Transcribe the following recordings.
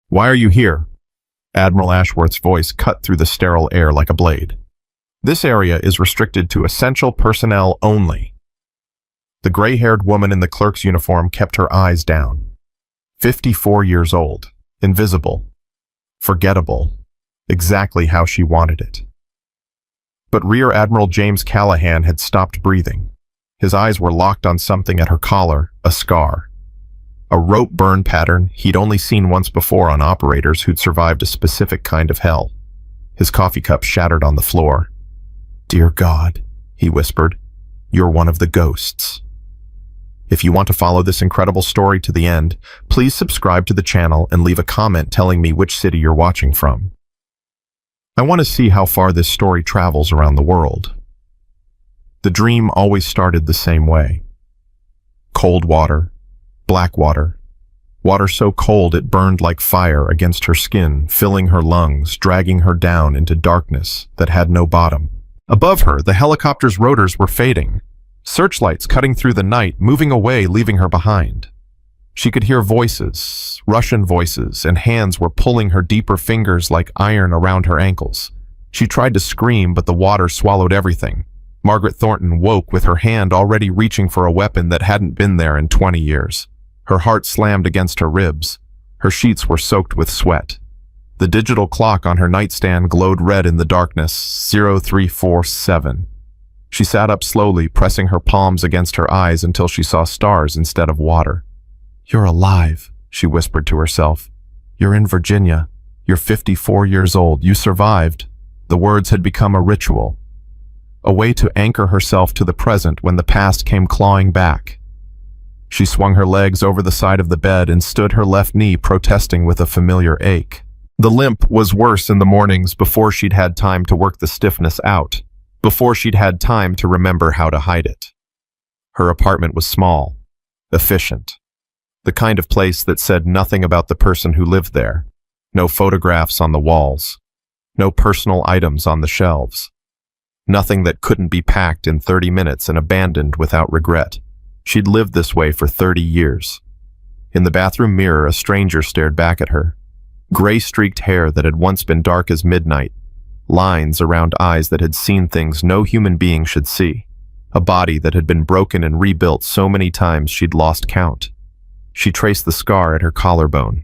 Why are you here? Admiral Ashworth's voice cut through the sterile air like a blade. This area is restricted to essential personnel only. The gray-haired woman in the clerk's uniform kept her eyes down. 54 years old, invisible, forgettable, exactly how she wanted it. But Rear Admiral James Callahan had stopped breathing. His eyes were locked on something at her collar, a scar. A rope burn pattern he'd only seen once before on operators who'd survived a specific kind of hell. His coffee cup shattered on the floor. "Dear God," he whispered, "you're one of the ghosts." If you want to follow this incredible story to the end, please subscribe to the channel and leave a comment telling me which city you're watching from. I want to see how far this story travels around the world. The dream always started the same way. Cold water, black water, water so cold it burned like fire against her skin, filling her lungs, dragging her down into darkness that had no bottom. Above her, the helicopter's rotors were fading, searchlights cutting through the night, moving away, leaving her behind. She could hear voices, Russian voices, and hands were pulling her deeper fingers like iron around her ankles. She tried to scream, but the water swallowed everything. Margaret Thornton woke with her hand already reaching for a weapon that hadn't been there in 20 years. Her heart slammed against her ribs. Her sheets were soaked with sweat. The digital clock on her nightstand glowed red in the darkness, 0347. She sat up slowly, pressing her palms against her eyes until she saw stars instead of water. "You're alive," she whispered to herself. "You're in Virginia. You're 54 years old. You survived." The words had become a ritual, a way to anchor herself to the present when the past came clawing back. She swung her legs over the side of the bed and stood her left knee protesting with a familiar ache. The limp was worse in the mornings before she'd had time to work the stiffness out, before she'd had time to remember how to hide it. Her apartment was small, efficient, the kind of place that said nothing about the person who lived there. No photographs on the walls, no personal items on the shelves. Nothing that couldn't be packed in 30 minutes and abandoned without regret. She'd lived this way for 30 years. In the bathroom mirror, a stranger stared back at her. Gray-streaked hair that had once been dark as midnight. Lines around eyes that had seen things no human being should see. A body that had been broken and rebuilt so many times she'd lost count. She traced the scar at her collarbone,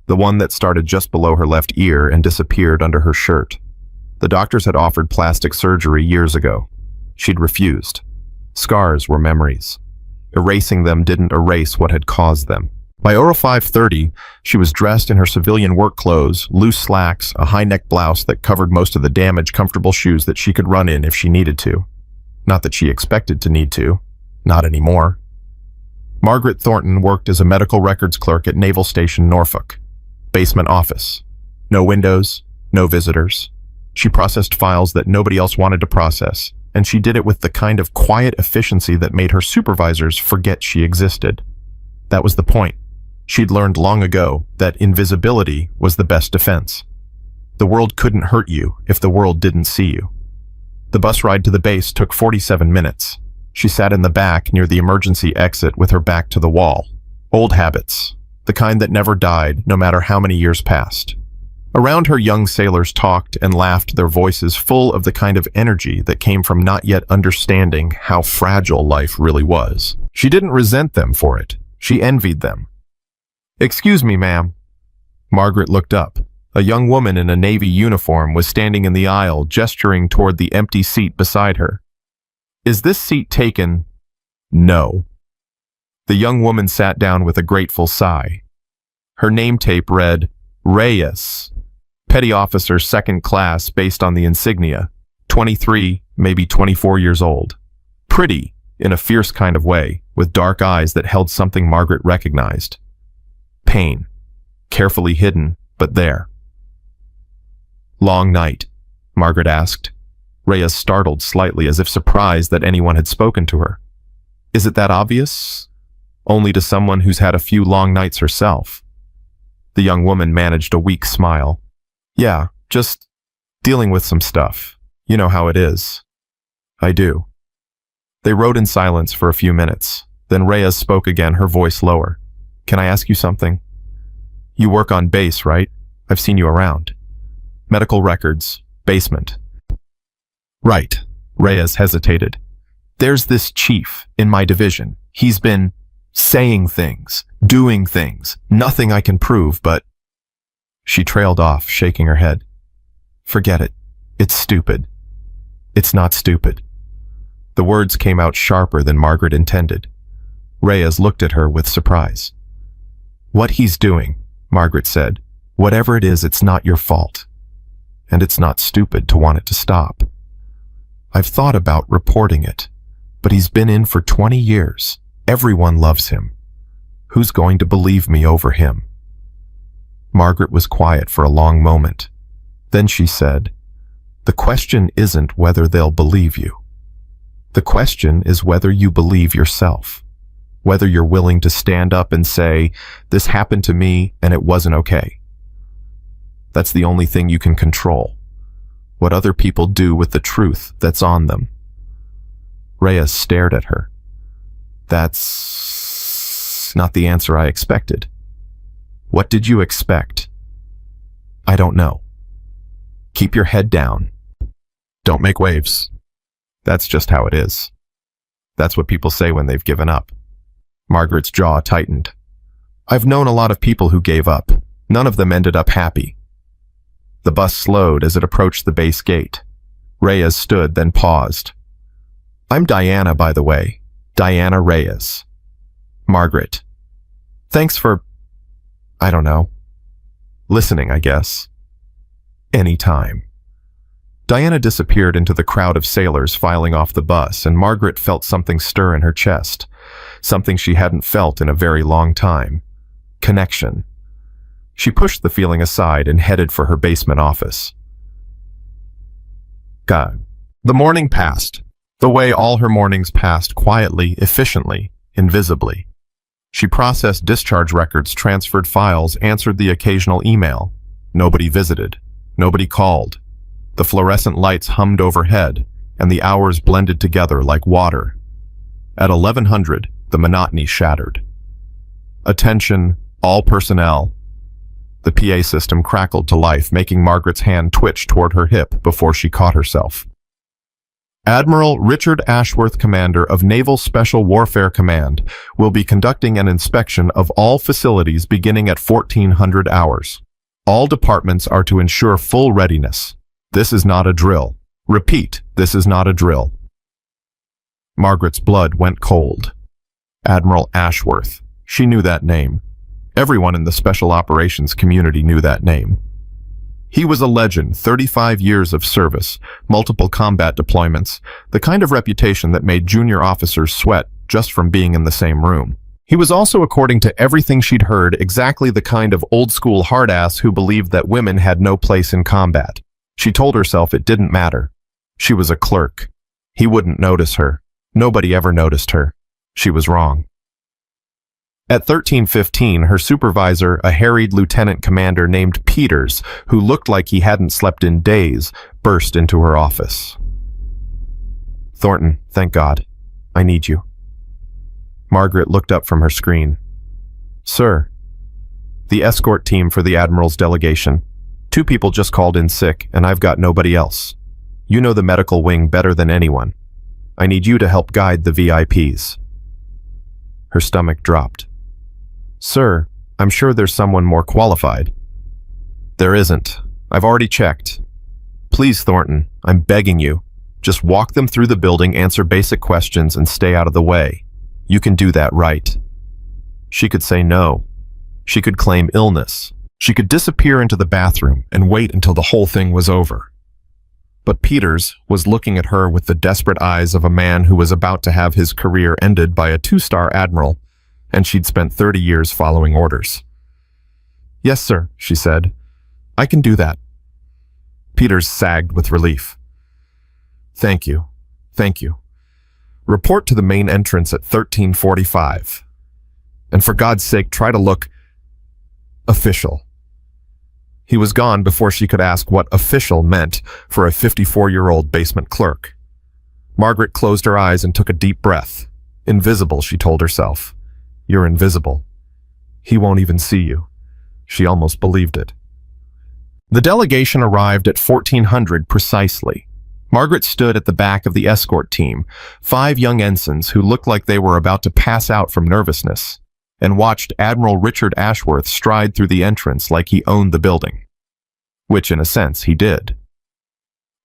the one that started just below her left ear and disappeared under her shirt. The doctors had offered plastic surgery years ago. She'd refused. Scars were memories. Erasing them didn't erase what had caused them. By 05:30, she was dressed in her civilian work clothes, loose slacks, a high-neck blouse that covered most of the damage, comfortable shoes that she could run in if she needed to. Not that she expected to need to. Not anymore. Margaret Thornton worked as a medical records clerk at Naval Station Norfolk. Basement office. No windows, no visitors. She processed files that nobody else wanted to process, and she did it with the kind of quiet efficiency that made her supervisors forget she existed. That was the point. She'd learned long ago that invisibility was the best defense. The world couldn't hurt you if the world didn't see you. The bus ride to the base took 47 minutes. She sat in the back near the emergency exit with her back to the wall. Old habits, the kind that never died no matter how many years passed. Around her, young sailors talked and laughed, their voices full of the kind of energy that came from not yet understanding how fragile life really was. She didn't resent them for it. She envied them. "Excuse me, ma'am." Margaret looked up. A young woman in a Navy uniform was standing in the aisle, gesturing toward the empty seat beside her. "Is this seat taken?" "No." The young woman sat down with a grateful sigh. Her name tape read, Reyes, Petty Officer 2nd Class based on the insignia, 23, maybe 24 years old. Pretty, in a fierce kind of way, with dark eyes that held something Margaret recognized. Pain, carefully hidden, but there. "Long night?" Margaret asked. Reyes startled slightly, as if surprised that anyone had spoken to her. "Is it that obvious?" "Only to someone who's had a few long nights herself." The young woman managed a weak smile. "Yeah, just dealing with some stuff. You know how it is." "I do." They rode in silence for a few minutes. Then Reyes spoke again, her voice lower. "Can I ask you something?" You work on base, right? I've seen you around. Medical records, basement. Right. Reyes hesitated. There's this chief in my division. He's been saying things, doing things, nothing I can prove, but... She trailed off, shaking her head. Forget it. It's stupid. It's not stupid. The words came out sharper than Margaret intended. Reyes looked at her with surprise. What he's doing, Margaret said, whatever it is, it's not your fault. And it's not stupid to want it to stop. I've thought about reporting it, but he's been in for 20 years. Everyone loves him. Who's going to believe me over him? Margaret was quiet for a long moment. Then she said, the question isn't whether they'll believe you. The question is whether you believe yourself. Whether you're willing to stand up and say, this happened to me and it wasn't okay. That's the only thing you can control. What other people do with the truth that's on them. Reyes stared at her. That's not the answer I expected. What did you expect? I don't know. Keep your head down. Don't make waves. That's just how it is. That's what people say when they've given up. Margaret's jaw tightened. I've known a lot of people who gave up. None of them ended up happy. The bus slowed as it approached the base gate. Reyes stood, then paused. I'm Diana, by the way. Diana Reyes. Margaret. Thanks for, I don't know, listening, I guess. Anytime. Diana disappeared into the crowd of sailors filing off the bus, and Margaret felt something stir in her chest, something she hadn't felt in a very long time. Connection. She pushed the feeling aside and headed for her basement office. God. The morning passed, the way all her mornings passed, quietly, efficiently, invisibly. She processed discharge records, transferred files, answered the occasional email. Nobody visited. Nobody called. The fluorescent lights hummed overhead, and the hours blended together like water. At 1100, the monotony shattered. Attention, all personnel. The PA system crackled to life, making Margaret's hand twitch toward her hip before she caught herself. Admiral Richard Ashworth, Commander of Naval Special Warfare Command, will be conducting an inspection of all facilities beginning at 1400 hours. All departments are to ensure full readiness. This is not a drill. Repeat, this is not a drill. Margaret's blood went cold. Admiral Ashworth. She knew that name. Everyone in the special operations community knew that name. He was a legend, 35 years of service, multiple combat deployments, the kind of reputation that made junior officers sweat just from being in the same room. He was also, according to everything she'd heard, exactly the kind of old-school hard-ass who believed that women had no place in combat. She told herself it didn't matter. She was a clerk. He wouldn't notice her. Nobody ever noticed her. She was wrong. At 1315, her supervisor, a harried lieutenant commander named Peters, who looked like he hadn't slept in days, burst into her office. Thornton, thank God. I need you. Margaret looked up from her screen. Sir, the escort team for the Admiral's delegation. 2 people just called in sick, and I've got nobody else. You know the medical wing better than anyone. I need you to help guide the VIPs. Her stomach dropped. Sir, I'm sure there's someone more qualified. There isn't. I've already checked. Please, Thornton, I'm begging you. Just walk them through the building, answer basic questions, and stay out of the way. You can do that, right? She could say no. She could claim illness. She could disappear into the bathroom and wait until the whole thing was over. But Peters was looking at her with the desperate eyes of a man who was about to have his career ended by a 2-star admiral, and she'd spent 30 years following orders. Yes, sir, she said. I can do that. Peters sagged with relief. Thank you. Thank you. Report to the main entrance at 1345. And for God's sake, try to look official. He was gone before she could ask what official meant for a 54-year-old basement clerk. Margaret closed her eyes and took a deep breath. Invisible, she told herself. You're invisible. He won't even see you. She almost believed it. The delegation arrived at 1400 precisely. Margaret stood at the back of the escort team, 5 young ensigns who looked like they were about to pass out from nervousness, and watched Admiral Richard Ashworth stride through the entrance like he owned the building. Which, in a sense, he did.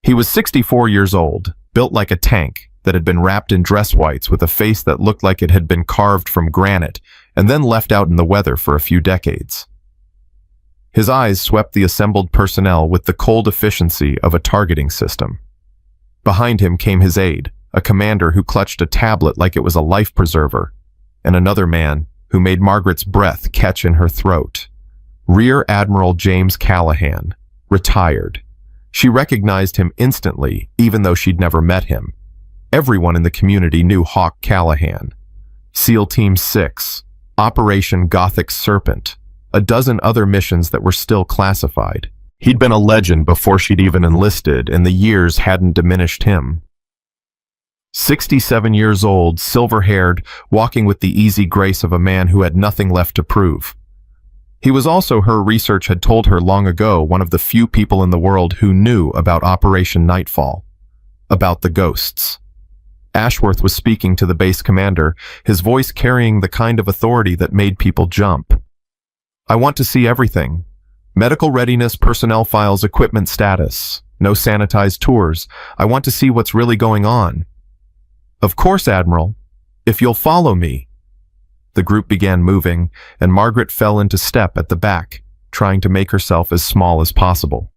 He was 64 years old, built like a tank that had been wrapped in dress whites with a face that looked like it had been carved from granite and then left out in the weather for a few decades. His eyes swept the assembled personnel with the cold efficiency of a targeting system. Behind him came his aide, a commander who clutched a tablet like it was a life preserver, and another man who made Margaret's breath catch in her throat. Rear Admiral James Callahan, retired. She recognized him instantly, even though she'd never met him. Everyone in the community knew Hawk Callahan. SEAL Team 6, Operation Gothic Serpent, a dozen other missions that were still classified. He'd been a legend before she'd even enlisted, and the years hadn't diminished him. 67 years old, silver-haired, walking with the easy grace of a man who had nothing left to prove. He was also, her research had told her long ago, one of the few people in the world who knew about Operation Nightfall, about the ghosts. Ashworth was speaking to the base commander, his voice carrying the kind of authority that made people jump. "I want to see everything. Medical readiness, personnel files, equipment status. No sanitized tours. I want to see what's really going on." "Of course, Admiral. If you'll follow me." The group began moving, and Margaret fell into step at the back, trying to make herself as small as possible.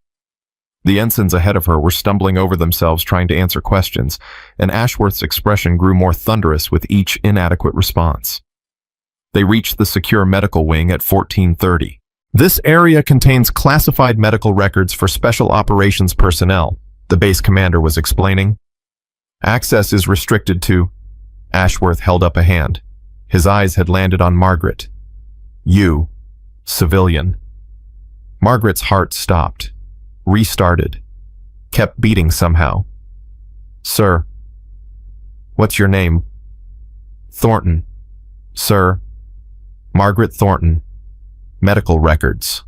The ensigns ahead of her were stumbling over themselves trying to answer questions, and Ashworth's expression grew more thunderous with each inadequate response. They reached the secure medical wing at 1430. "This area contains classified medical records for special operations personnel," the base commander was explaining. "Access is restricted to—" Ashworth held up a hand. His eyes had landed on Margaret. "You, civilian." Margaret's heart stopped, restarted, kept beating somehow. "Sir." "What's your name?" "Thornton." "Sir." "Margaret Thornton. Medical records."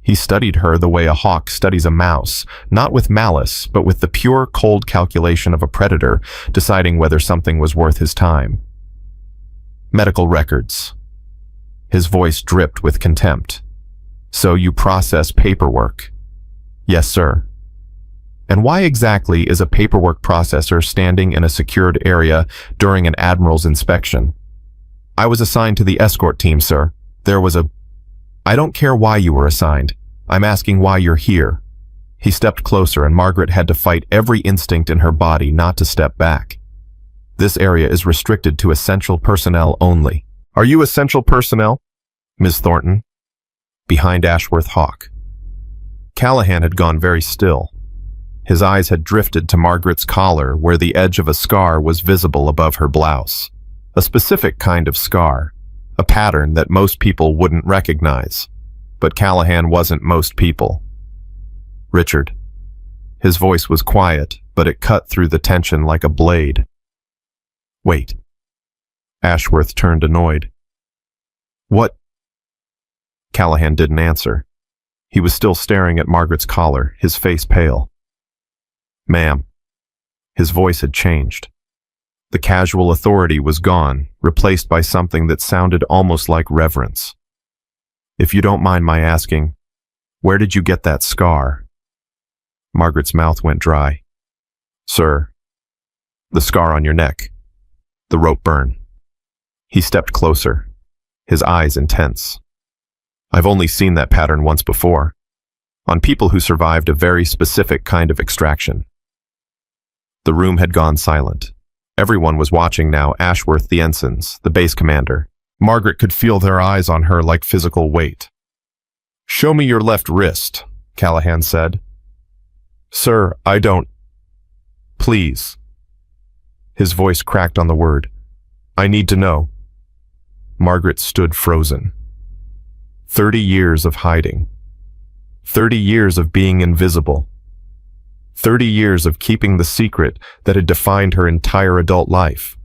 He studied her the way a hawk studies a mouse, not with malice, but with the pure, cold calculation of a predator deciding whether something was worth his time. "Medical records." His voice dripped with contempt. "So you process paperwork?" "Yes, sir." "And why exactly is a paperwork processor standing in a secured area during an admiral's inspection?" "I was assigned to the escort team, sir. There was a—" "I don't care why you were assigned. I'm asking why you're here." He stepped closer, and Margaret had to fight every instinct in her body not to step back. "This area is restricted to essential personnel only." "Are you essential personnel, Ms. Thornton?" Behind Ashworth Hawk. Callahan had gone very still. His eyes had drifted to Margaret's collar, where the edge of a scar was visible above her blouse. A specific kind of scar, a pattern that most people wouldn't recognize. But Callahan wasn't most people. "Richard." His voice was quiet, but it cut through the tension like a blade. "Wait." Ashworth turned annoyed. "What?" Callahan didn't answer. He was still staring at Margaret's collar, his face pale. "Ma'am." His voice had changed. The casual authority was gone, replaced by something that sounded almost like reverence. "If you don't mind my asking, where did you get that scar?" Margaret's mouth went dry. "Sir." "The scar on your neck. The rope burn." He stepped closer, his eyes intense. "I've only seen that pattern once before, on people who survived a very specific kind of extraction." The room had gone silent. Everyone was watching now, Ashworth, the ensigns, the base commander. Margaret could feel their eyes on her like physical weight. "Show me your left wrist," Callahan said. "Sir, I don't—" "Please." His voice cracked on the word. "I need to know." Margaret stood frozen. 30 years of hiding. 30 years of being invisible. 30 years of keeping the secret that had defined her entire adult life.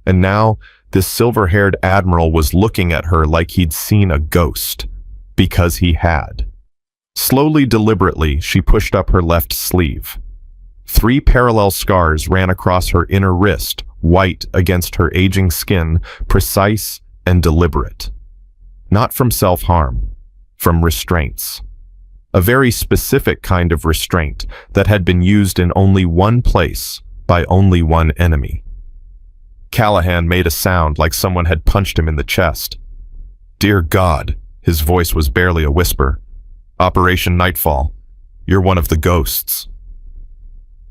And now, This silver-haired admiral was looking at her like he'd seen a ghost, because he had. Slowly, deliberately, she pushed up her left sleeve. 3 parallel scars ran across her inner wrist, white against her aging skin, precise and deliberate. Not from self-harm, from restraints. A very specific kind of restraint that had been used in only one place by only one enemy. Callahan made a sound like someone had punched him in the chest. "Dear God," his voice was barely a whisper. "Operation Nightfall. You're one of the ghosts."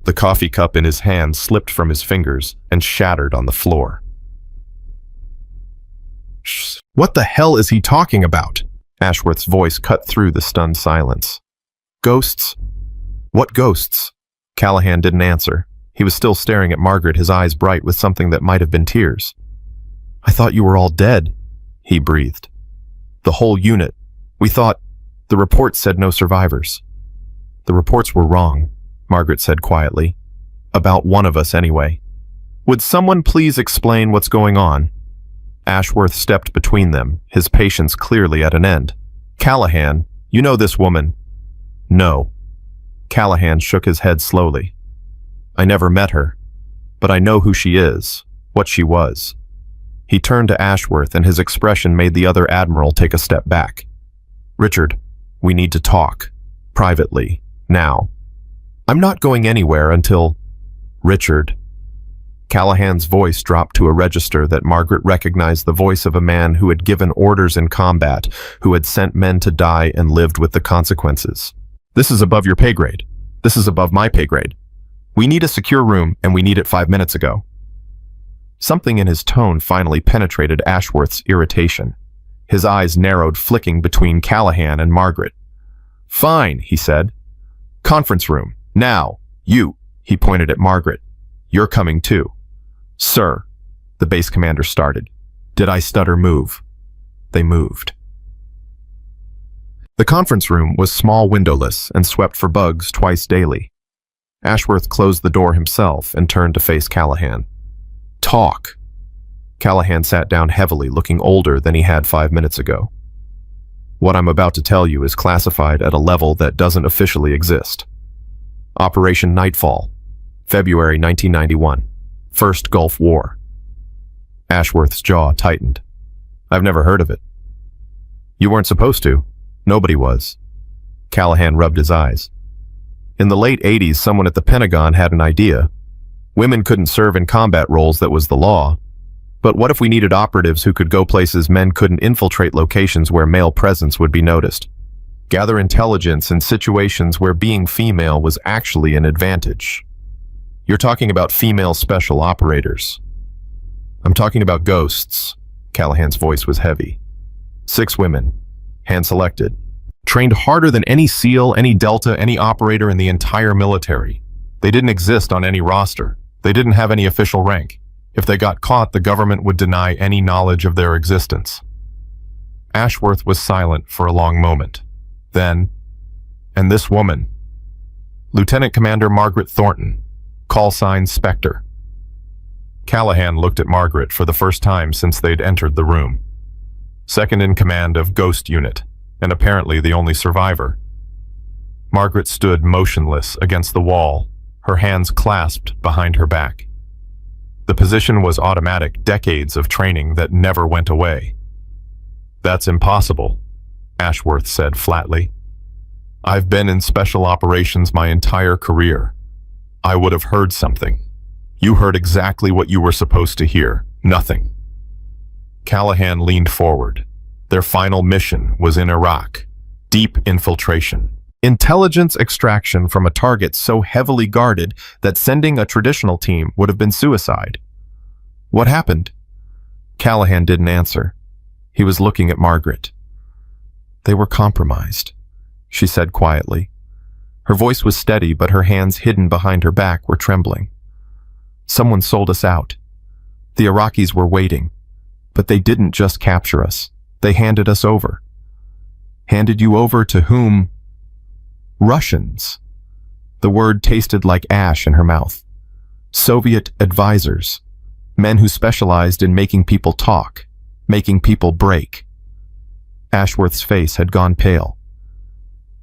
The coffee cup in his hand slipped from his fingers and shattered on the floor. "What the hell is he talking about?" Ashworth's voice cut through the stunned silence. "Ghosts? What ghosts?" Callahan didn't answer. He was still staring at Margaret, his eyes bright with something that might have been tears. "I thought you were all dead," he breathed. "The whole unit. We thought... The reports said no survivors." "The reports were wrong," Margaret said quietly. "About one of us, anyway. Would someone please explain what's going on?" Ashworth stepped between them, his patience clearly at an end. "Callahan, you know this woman?" "No." Callahan shook his head slowly. "I never met her, but I know who she is, what she was." He turned to Ashworth, and his expression made the other admiral take a step back. "Richard, we need to talk. Privately. Now. I'm not going anywhere until..." "Richard." Callahan's voice dropped to a register that Margaret recognized the voice of a man who had given orders in combat, who had sent men to die and lived with the consequences. "This is above your pay grade. This is above my pay grade. We need a secure room, and we need it 5 minutes ago." Something in his tone finally penetrated Ashworth's irritation. His eyes narrowed, flicking between Callahan and Margaret. "Fine," he said. "Conference room. Now. You." He pointed at Margaret. "You're coming too." "Sir," the base commander started. Did I stutter move? They moved. The conference room was small, windowless, and swept for bugs twice daily. Ashworth closed the door himself and turned to face Callahan. "Talk." Callahan sat down heavily, looking older than he had 5 minutes ago. "What I'm about to tell you is classified at a level that doesn't officially exist. Operation Nightfall, February 1991, First Gulf War." Ashworth's jaw tightened. "I've never heard of it." "You weren't supposed to. Nobody was." Callahan rubbed his eyes. "In the late 80s, someone at the Pentagon had an idea. Women couldn't serve in combat roles, that was the law. But what if we needed operatives who could go places men couldn't, infiltrate locations where male presence would be noticed, gather intelligence in situations where being female was actually an advantage? You're talking about female special operators." "I'm talking about ghosts." Callahan's voice was heavy. 6 women, hand-selected, trained harder than any SEAL, any Delta, any operator in the entire military. They didn't exist on any roster. They didn't have any official rank. If they got caught, the government would deny any knowledge of their existence. Ashworth was silent for a long moment. Then, "And this woman, Lieutenant Commander Margaret Thornton, call sign Spectre." Callahan looked at Margaret for the first time since they'd entered the room. Second in command of Ghost Unit, and apparently the only survivor. Margaret stood motionless against the wall, her hands clasped behind her back. The position was automatic, decades of training that never went away. "That's impossible," Ashworth said flatly. "I've been in special operations my entire career. I would have heard something. You heard exactly what you were supposed to hear. Nothing." Callahan leaned forward. Their final mission was in Iraq. Deep infiltration. Intelligence extraction from a target so heavily guarded that sending a traditional team would have been suicide. "What happened?" Callahan didn't answer. He was looking at Margaret. "They were compromised," she said quietly. Her voice was steady, but her hands hidden behind her back were trembling. "Someone sold us out. The Iraqis were waiting, but they didn't just capture us. They handed us over." "Handed you over to whom?" "Russians." The word tasted like ash in her mouth. "Soviet advisors. Men who specialized in making people talk, making people break. Ashworth's face had gone pale.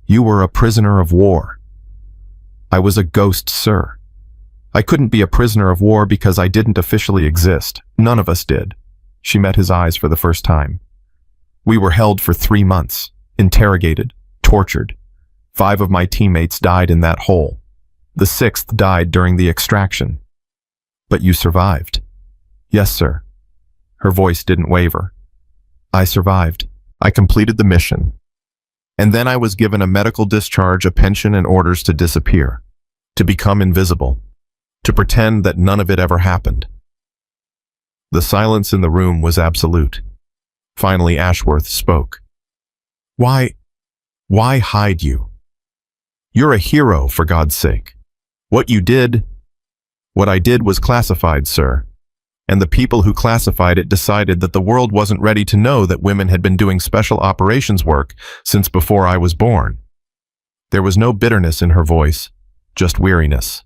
You were a prisoner of war. I was a ghost, sir. I couldn't be a prisoner of war because I didn't officially exist. None of us did. She met his eyes for the first time. We were held for 3 months, interrogated, tortured. 5 of my teammates died in that hole. The 6th died during the extraction. But you survived. Yes, sir. Her voice didn't waver. I survived. I completed the mission. And then I was given a medical discharge, a pension, and orders to disappear, to become invisible, to pretend that none of it ever happened. The silence in the room was absolute. Finally, Ashworth spoke. Why hide you? You're a hero, for God's sake. What I did was classified, sir. And the people who classified it decided that the world wasn't ready to know that women had been doing special operations work since before I was born. There was no bitterness in her voice, just weariness.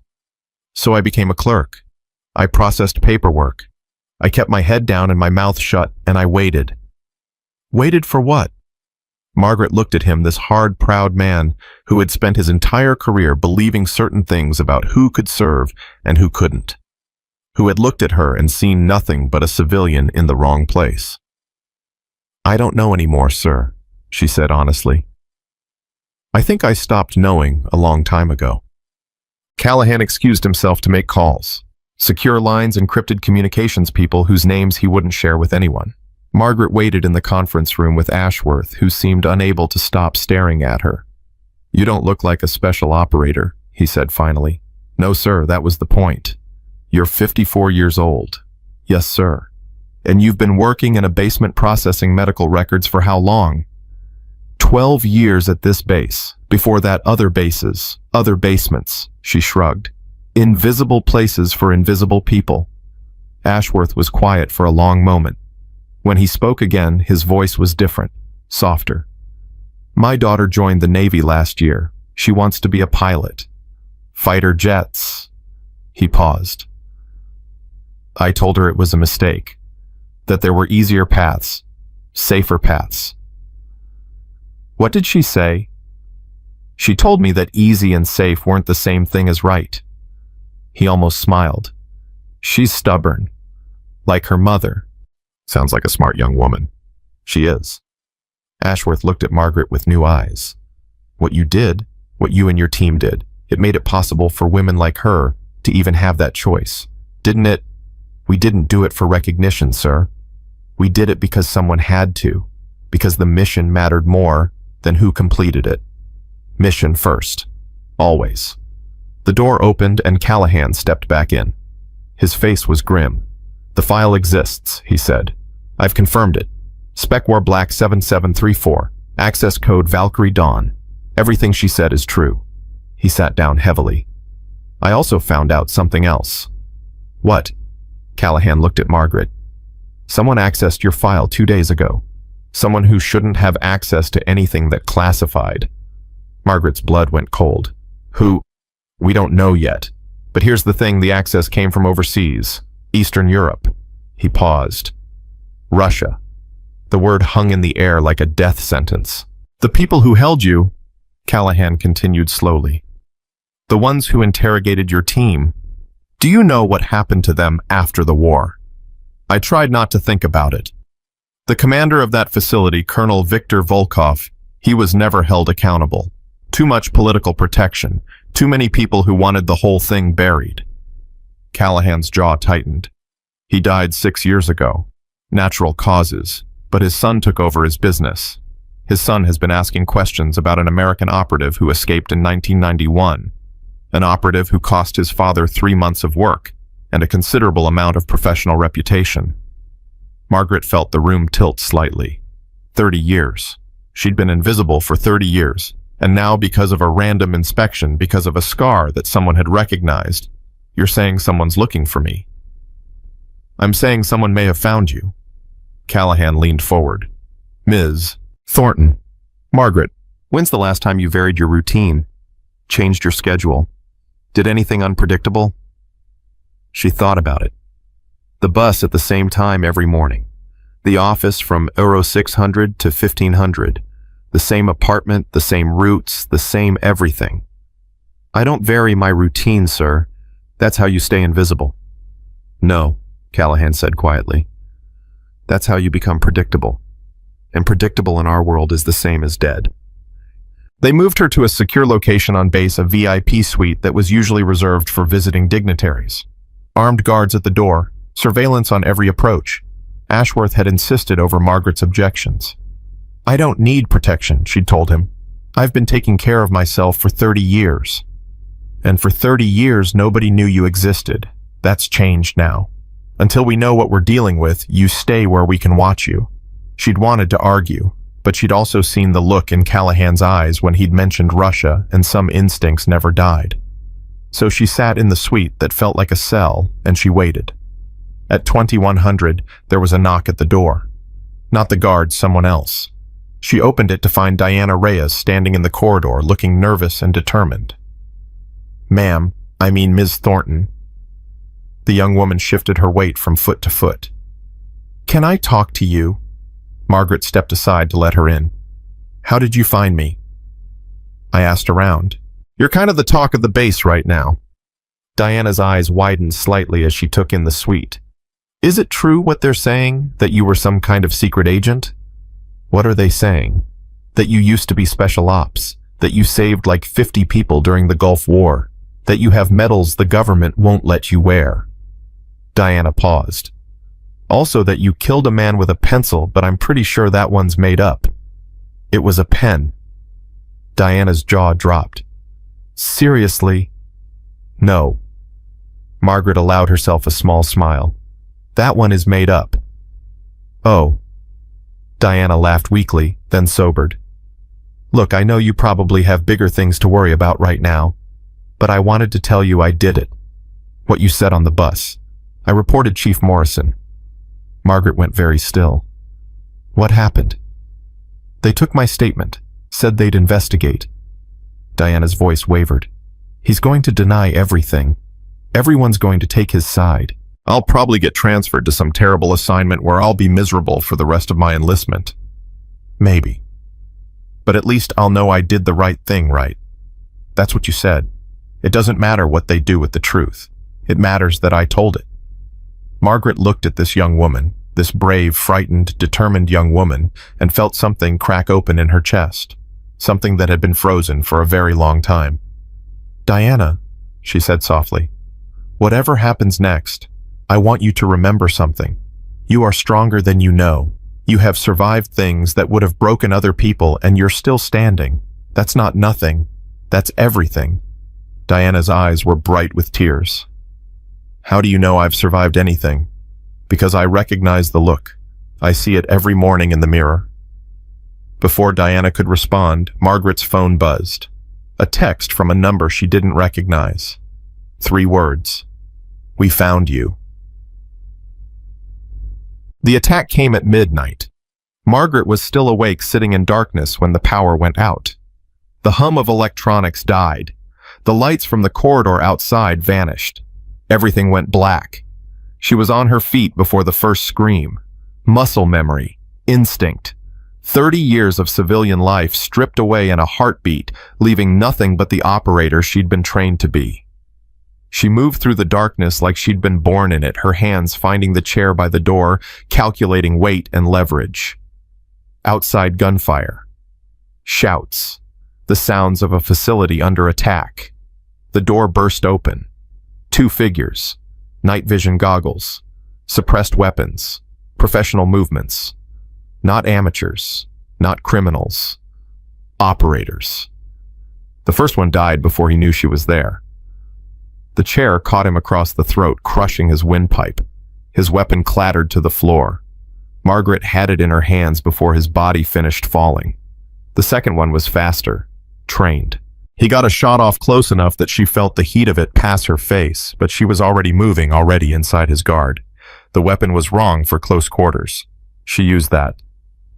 So I became a clerk. I processed paperwork. I kept my head down and my mouth shut, and I waited. Waited for what? Margaret looked at him, this hard, proud man who had spent his entire career believing certain things about who could serve and who couldn't, who had looked at her and seen nothing but a civilian in the wrong place. I don't know anymore, sir, she said honestly. I think I stopped knowing a long time ago. Callahan excused himself to make calls, secure lines, encrypted communications people whose names he wouldn't share with anyone. Margaret waited in the conference room with Ashworth, who seemed unable to stop staring at her. You don't look like a special operator, he said finally. No, sir, that was the point. You're 54 years old. Yes, sir. And you've been working in a basement processing medical records for how long? 12 years at this base. Before that, other bases, other basements, she shrugged. Invisible places for invisible people. Ashworth was quiet for a long moment. When he spoke again, his voice was different, softer. My daughter joined the Navy last year. She wants to be a pilot. Fighter jets. He paused. I told her it was a mistake, that there were easier paths, safer paths. What did she say? She told me that easy and safe weren't the same thing as right. He almost smiled. She's stubborn, like her mother. Sounds like a smart young woman. She is. Ashworth looked at Margaret with new eyes. What you did, what you and your team did, it made it possible for women like her to even have that choice. Didn't it? We didn't do it for recognition, sir. We did it because someone had to, because the mission mattered more than who completed it. Mission first. Always. The door opened and Callahan stepped back in. His face was grim. The file exists, he said. I've confirmed it. Spec War Black 7734. Access code Valkyrie Dawn. Everything she said is true. He sat down heavily. I also found out something else. What? Callahan looked at Margaret. Someone accessed your file 2 days ago. Someone who shouldn't have access to anything that classified. Margaret's blood went cold. Who? We don't know yet. But here's the thing, the access came from overseas. Eastern Europe. He paused. Russia. The word hung in the air like a death sentence. The people who held you, Callahan continued slowly. The ones who interrogated your team. Do you know what happened to them after the war? I tried not to think about it. The commander of that facility, Colonel Viktor Volkov, he was never held accountable. Too much political protection. Too many people who wanted the whole thing buried. Callahan's jaw tightened. He died 6 years ago. Natural causes, but his son took over his business. His son has been asking questions about an American operative who escaped in 1991. An operative who cost his father 3 months of work and a considerable amount of professional reputation. Margaret felt the room tilt slightly. 30 years. She'd been invisible for 30 years, and now because of a random inspection, because of a scar that someone had recognized, you're saying someone's looking for me. I'm saying someone may have found you. Callahan leaned forward. Ms. Thornton. Margaret, when's the last time you varied your routine? Changed your schedule? Did anything unpredictable? She thought about it. The bus at the same time every morning. The office from Euro 600 to 1500. The same apartment, the same routes, the same everything. I don't vary my routine, sir. That's how you stay invisible. No, Callahan said quietly. That's how you become predictable. And predictable in our world is the same as dead. They moved her to a secure location on base, a VIP suite that was usually reserved for visiting dignitaries. Armed guards at the door, surveillance on every approach. Ashworth had insisted over Margaret's objections. I don't need protection, she'd told him. I've been taking care of myself for 30 years. And for 30 years, nobody knew you existed. That's changed now. Until we know what we're dealing with, you stay where we can watch you. She'd wanted to argue, but she'd also seen the look in Callahan's eyes when he'd mentioned Russia, and some instincts never died. So she sat in the suite that felt like a cell, and she waited. At 2100, there was a knock at the door. Not the guard, someone else. She opened it to find Diana Reyes standing in the corridor, looking nervous and determined. Ma'am, I mean Ms. Thornton. The young woman shifted her weight from foot to foot. Can I talk to you? Margaret stepped aside to let her in. How did you find me? I asked around. You're kind of the talk of the base right now. Diana's eyes widened slightly as she took in the suite. Is it true what they're saying, that you were some kind of secret agent? What are they saying? That you used to be special ops, that you saved like 50 people during the Gulf War, that you have medals the government won't let you wear. Diana paused. Also that you killed a man with a pencil, but I'm pretty sure that one's made up. It was a pen. Diana's jaw dropped. Seriously? No. Margaret allowed herself a small smile. That one is made up. Oh. Diana laughed weakly, then sobered. Look, I know you probably have bigger things to worry about right now, but I wanted to tell you I did it. What you said on the bus. I reported Chief Morrison. Margaret went very still. What happened? They took my statement, said they'd investigate. Diana's voice wavered. He's going to deny everything. Everyone's going to take his side. I'll probably get transferred to some terrible assignment where I'll be miserable for the rest of my enlistment. Maybe. But at least I'll know I did the right thing, right? That's what you said. It doesn't matter what they do with the truth. It matters that I told it. Margaret looked at this young woman, this brave, frightened, determined young woman, and felt something crack open in her chest, something that had been frozen for a very long time. Diana, she said softly, whatever happens next, I want you to remember something. You are stronger than you know. You have survived things that would have broken other people, and you're still standing. That's not nothing. That's everything. Diana's eyes were bright with tears. How do you know I've survived anything? Because I recognize the look. I see it every morning in the mirror. Before Diana could respond, Margaret's phone buzzed. A text from a number she didn't recognize. 3 words. We found you. The attack came at midnight. Margaret was still awake, sitting in darkness when the power went out. The hum of electronics died. The lights from the corridor outside vanished. Everything went black. She was on her feet before the first scream. Muscle memory, instinct. 30 years of civilian life stripped away in a heartbeat, leaving nothing but the operator she'd been trained to be. She moved through the darkness like she'd been born in it, her hands finding the chair by the door, calculating weight and leverage. Outside gunfire. Shouts. The sounds of a facility under attack. The door burst open. 2 figures. Night vision goggles. Suppressed weapons. Professional movements. Not amateurs. Not criminals. Operators. The first one died before he knew she was there. The chair caught him across the throat, crushing his windpipe. His weapon clattered to the floor. Margaret had it in her hands before his body finished falling. The second one was faster, trained. He got a shot off close enough that she felt the heat of it pass her face, but she was already moving, already inside his guard. The weapon was wrong for close quarters. She used that.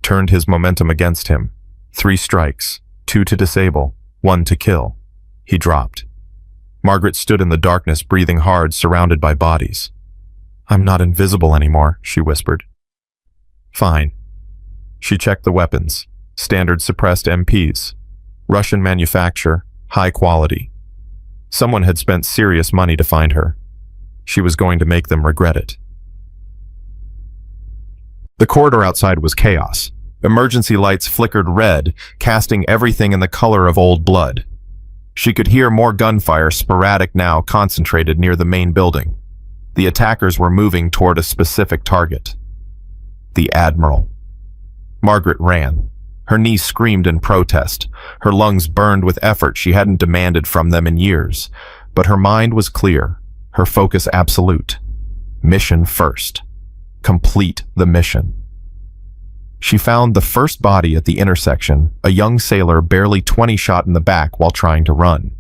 Turned his momentum against him. 3 strikes, 2 to disable, 1 to kill. He dropped. Margaret stood in the darkness, breathing hard, surrounded by bodies. I'm not invisible anymore, she whispered. Fine. She checked the weapons. Standard suppressed MPs. Russian manufacture, high quality. Someone had spent serious money to find her. She was going to make them regret it. The corridor outside was chaos. Emergency lights flickered red, casting everything in the color of old blood. She could hear more gunfire, sporadic now, concentrated near the main building. The attackers were moving toward a specific target. The Admiral. Margaret ran. Her knees screamed in protest. Her lungs burned with effort she hadn't demanded from them in years. But her mind was clear, her focus absolute. Mission first. Complete the mission. She found the first body at the intersection, a young sailor barely 20 shot in the back while trying to run.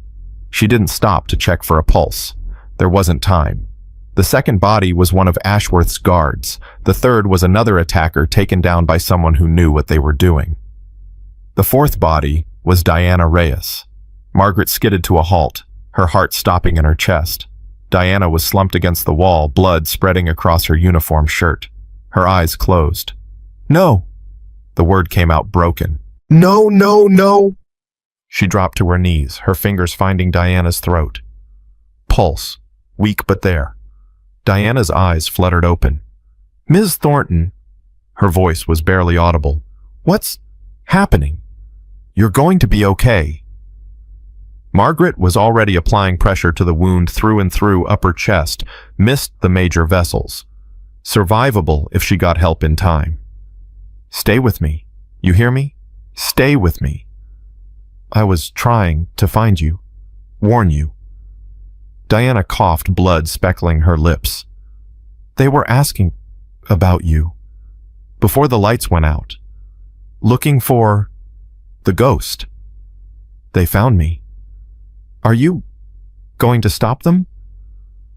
She didn't stop to check for a pulse. There wasn't time. The second body was one of Ashworth's guards. The third was another attacker taken down by someone who knew what they were doing. The fourth body was Diana Reyes. Margaret skidded to a halt, her heart stopping in her chest. Diana was slumped against the wall, blood spreading across her uniform shirt. Her eyes closed. No! The word came out broken. No, no, no! She dropped to her knees, her fingers finding Diana's throat. Pulse. Weak but there. Diana's eyes fluttered open. Ms. Thornton. Her voice was barely audible. What's happening? You're going to be okay. Margaret was already applying pressure to the wound through and through upper chest, missed the major vessels. Survivable if she got help in time. Stay with me. You hear me? Stay with me. I was trying to find you. Warn you. Diana coughed, blood speckling her lips. They were asking about you. Before the lights went out. Looking for the ghost. They found me. Are you going to stop them?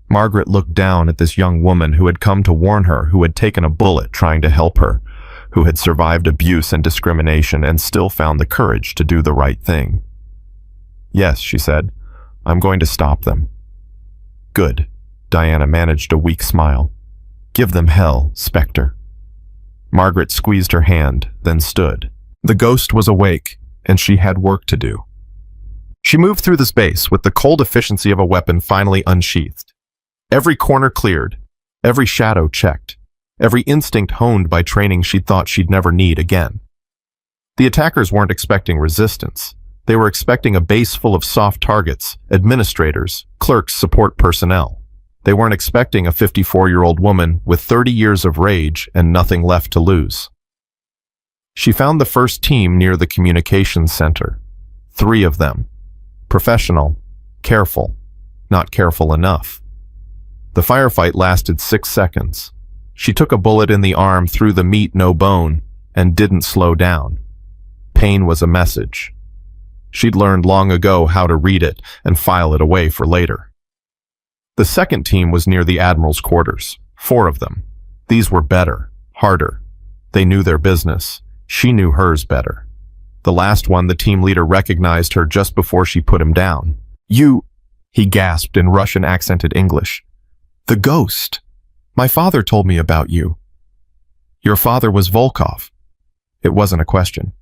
Margaret looked down at this young woman who had come to warn her, who had taken a bullet trying to help her, who had survived abuse and discrimination and still found the courage to do the right thing. Yes, she said, I'm going to stop them. Good. Diana managed a weak smile. Give them hell, Spectre. Margaret squeezed her hand, then stood. The ghost was awake, and she had work to do. She moved through the space with the cold efficiency of a weapon finally unsheathed. Every corner cleared, every shadow checked, every instinct honed by training she'd thought she'd never need again. The attackers weren't expecting resistance. They were expecting a base full of soft targets, administrators, clerks, support personnel. They weren't expecting a 54-year-old woman with 30 years of rage and nothing left to lose. She found the first team near the communications center. 3 of them. Professional, careful, not careful enough. The firefight lasted 6 seconds. She took a bullet in the arm through the meat, no bone, and didn't slow down. Pain was a message. She'd learned long ago how to read it and file it away for later. The second team was near the Admiral's quarters. 4 of them. These were better, harder. They knew their business. She knew hers better. The last one, the team leader recognized her just before she put him down. You, he gasped in Russian-accented English. The ghost. My father told me about you. Your father was Volkov. It wasn't a question.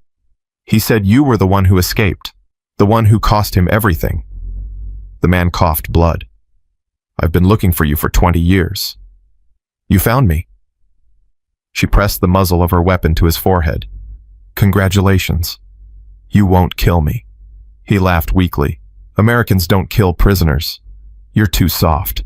He said you were the one who escaped, the one who cost him everything. The man coughed blood. I've been looking for you for 20 years. You found me. She pressed the muzzle of her weapon to his forehead. Congratulations. You won't kill me. He laughed weakly. Americans don't kill prisoners. You're too soft.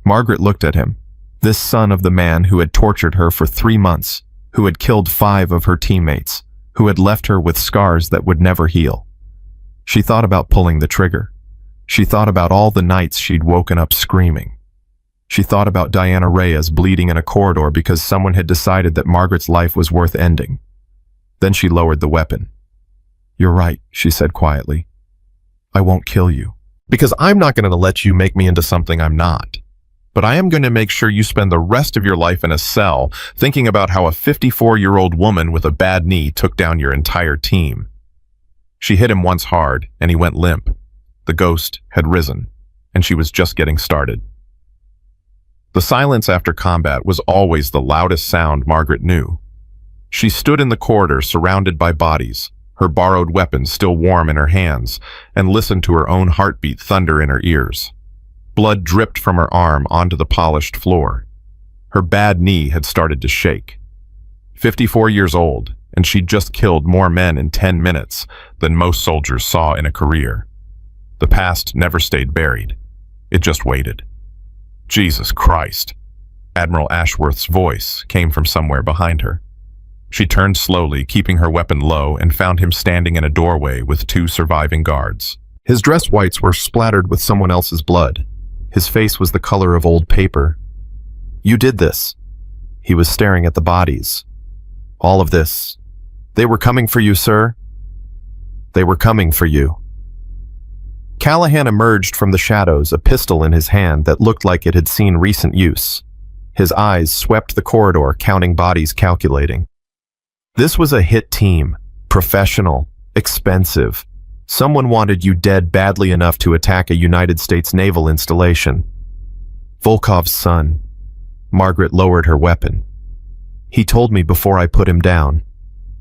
Margaret looked at him, this son of the man who had tortured her for 3 months, who had killed 5 of her teammates, who had left her with scars that would never heal. She thought about pulling the trigger. She thought about all the nights she'd woken up screaming. She thought about Diana Reyes bleeding in a corridor because someone had decided that Margaret's life was worth ending. Then she lowered the weapon. You're right, she said quietly. I won't kill you. Because I'm not going to let you make me into something I'm not. But I am going to make sure you spend the rest of your life in a cell thinking about how a 54-year-old woman with a bad knee took down your entire team. She hit him once hard, and he went limp. The ghost had risen, and she was just getting started. The silence after combat was always the loudest sound Margaret knew. She stood in the corridor surrounded by bodies, her borrowed weapons still warm in her hands, and listened to her own heartbeat thunder in her ears. Blood dripped from her arm onto the polished floor. Her bad knee had started to shake. 54 years old, and she'd just killed more men in 10 minutes than most soldiers saw in a career. The past never stayed buried. It just waited. Jesus Christ! Admiral Ashworth's voice came from somewhere behind her. She turned slowly, keeping her weapon low, and found him standing in a doorway with 2 surviving guards. His dress whites were splattered with someone else's blood. His face was the color of old paper. "You did this." He was staring at the bodies. "All of this. They were coming for you, sir. They were coming for you." Callahan emerged from the shadows, a pistol in his hand that looked like it had seen recent use. His eyes swept the corridor, counting bodies, calculating. This was a hit team, professional, expensive. Someone wanted you dead badly enough to attack a United States naval installation. Volkov's son. Margaret lowered her weapon. "He told me before I put him down.